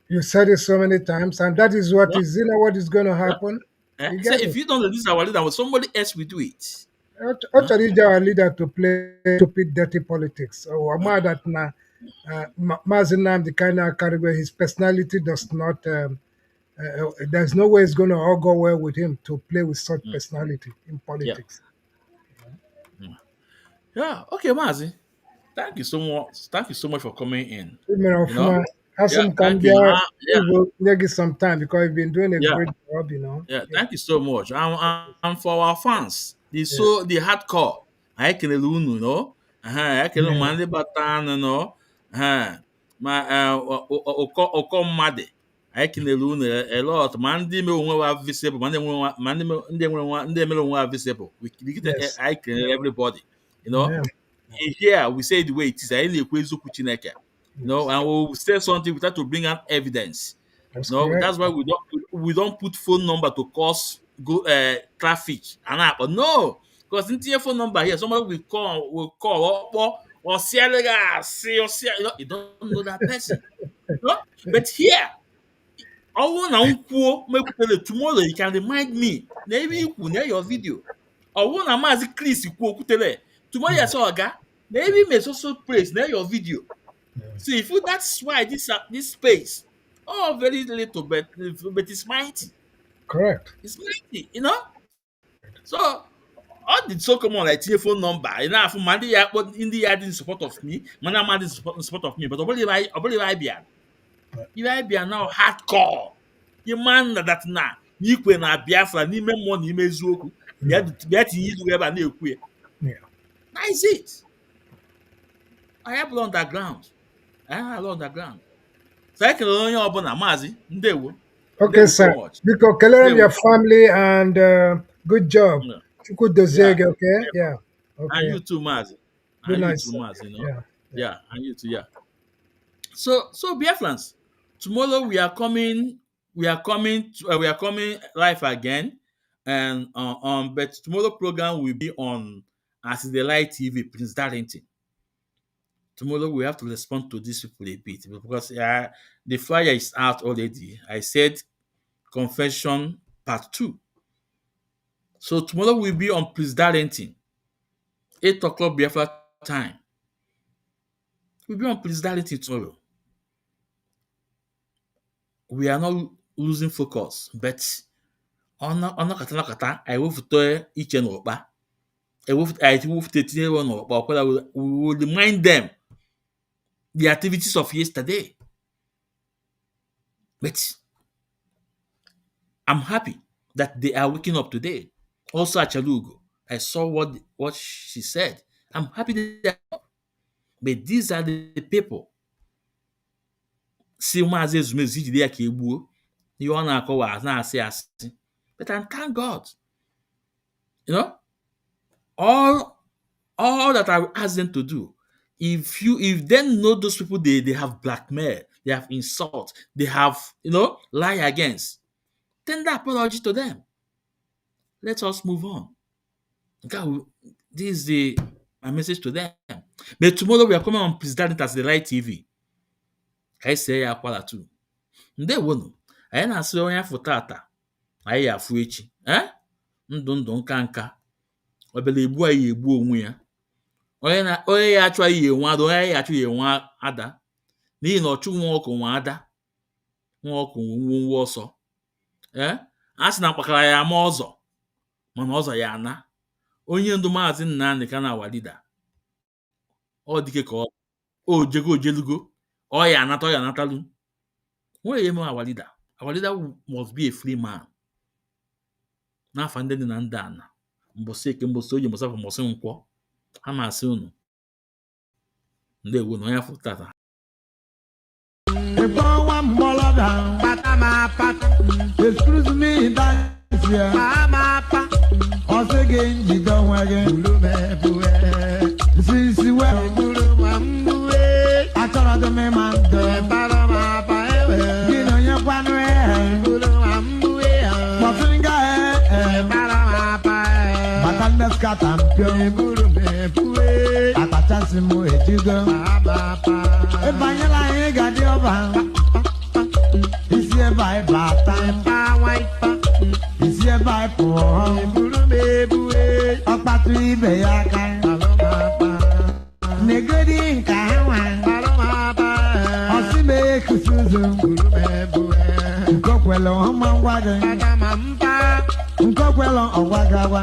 You said it so many times, and that is what Yeah, is what is going to yeah. happen. You Say get if it? you don't release our leader, somebody else will do it. Huh? Actually, our leader to play stupid, dirty politics. Oh, I'm mad at na Mazi Nnamdi kind of category. His personality does not. There's no way it's going to all go well with him to play with such Mm, personality in yeah. politics. Mm. Yeah. Okay, Mazi. Thank you so much. Thank you so much for coming in. Women You of know? has Yeah, him come thank you. there. Yeah, We will give some time because he's been doing a yeah. great job. Yeah, Yeah, thank you so much. And for our fans, yeah, the hardcore, I can unu, I can yeah. mande batan, ma oko made, I can a lot. Mandi me unwa visible, mandi me unwa visible. We get Yes, I can everybody, you know. yeah. Here we say the way it is. I only kwezu chineke, Yes, and we'll say something without to bring out evidence. that's No, correct. that's why we don't put phone number to cause go traffic and that. But no, because in your phone number here, somebody will call or see you don't know that person. No? But here, I want to tomorrow you can remind me. Maybe you could your video. I want to mazi Chris tomorrow you saw maybe may also praise near your video. So if you that's why this space, oh very little but it's mighty. Correct. It's mighty. So all the so common like telephone number, for Monday but in the in support of me, man in support of me, but I believe I be now hardcore. The man that na n'ikwe na Biafra n'ime mmụọ na ime eziokwu bịa tinye ilu ebe a na-ekwu ya. Yeah. That is it. I have underground. along underground. So I can only open a Mazi, Ndewo. Okay, Ndewo so sir. much. Because kelere Ndewo. your family and good job. Yeah. Chukwu Yeah. doziege, okay? Yeah. And Okay. you too, Mazi. Good And you night, too, sir. Mazi, you know. Yeah. Yeah, and you too, yeah. So Biafrans, tomorrow we are coming live again, and but tomorrow program will be on as the Light TV, Prince Darlington. Tomorrow we have to respond to these people a bit because the flyer is out already. I said confession part 2. So tomorrow will be on Prince Darlington, 8 o'clock Biafra time. We'll be on Prince Darlington tomorrow. We are not losing focus, but ọnọkata anyị wefute iche n'ụkpa anyị wefute tinye n'ụkpa ọkwara we will remind them the activities of yesterday. But I'm happy that they are waking up today. Also Achalugo, I saw what she said. I'm happy that but these are the people si Mazi Ezumezu jide ya ka egbuo ihe ọ na-akọwa na-asị asị. But I thank God, you know, all that I ask them to do. If they know those people they have blackmail, they have insult, they have lie against, tender apology to them. Let us move on. God, this is my message to them. But tomorrow we are coming on President as the Light TV. Ka anyị see ya akwala tu. Ndewonu. Anyị na-asị onye afọ tata, anyị ya afụ echi. Ndụ nka nka. Obele egbu anyị egbu onwe ya. Onye ya achọ ihe nwe ada, onye ya achọ ihe nwe ada. N'ihi na ọchụ nwa ọkụ nwe ada. Nwa ọkụ nwe ọsọ. A sị na mkpakara ya ama ọzọ, mana ọzọ ya ana. Onye ndu Maazị Nnamdi Kanu our leader. Ọ dike ka o jego ojelugo. Ọ ya anatalu. Nwere ihe our leader. Our leader must be a free man. N'afọ ndị dị na ndị ana. Mbọsị eke, mbọsị oye, mbọsị afọ, mbọsị nkwọ. Ha na-asị unu. Ndewo na onye afọ tata. Excuse me, that's here. Once again, you don't want to since you were I thought the man, you know, you're one way. But I'm the scat and pure. At a chance, you go. If I got your van. By time, is here by poor. A battery be a kind of Negadi Kawan. I see me Kusuzu. Coquello on my wagon. Coquello on Wagawa.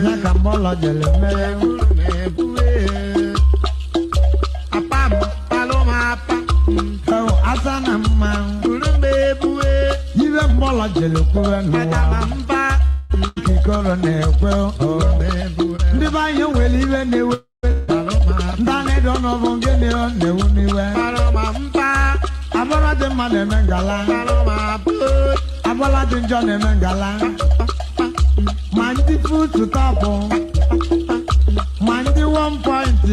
Nakambola Jelly. Oh, Asana man. Mola jelukura nuwa kikoro nekwe ndiba yo weliwe newe ndane dono bongene newu niwe abara de mane mengala abala de jone mengala mandi futu tapo mandi 1 point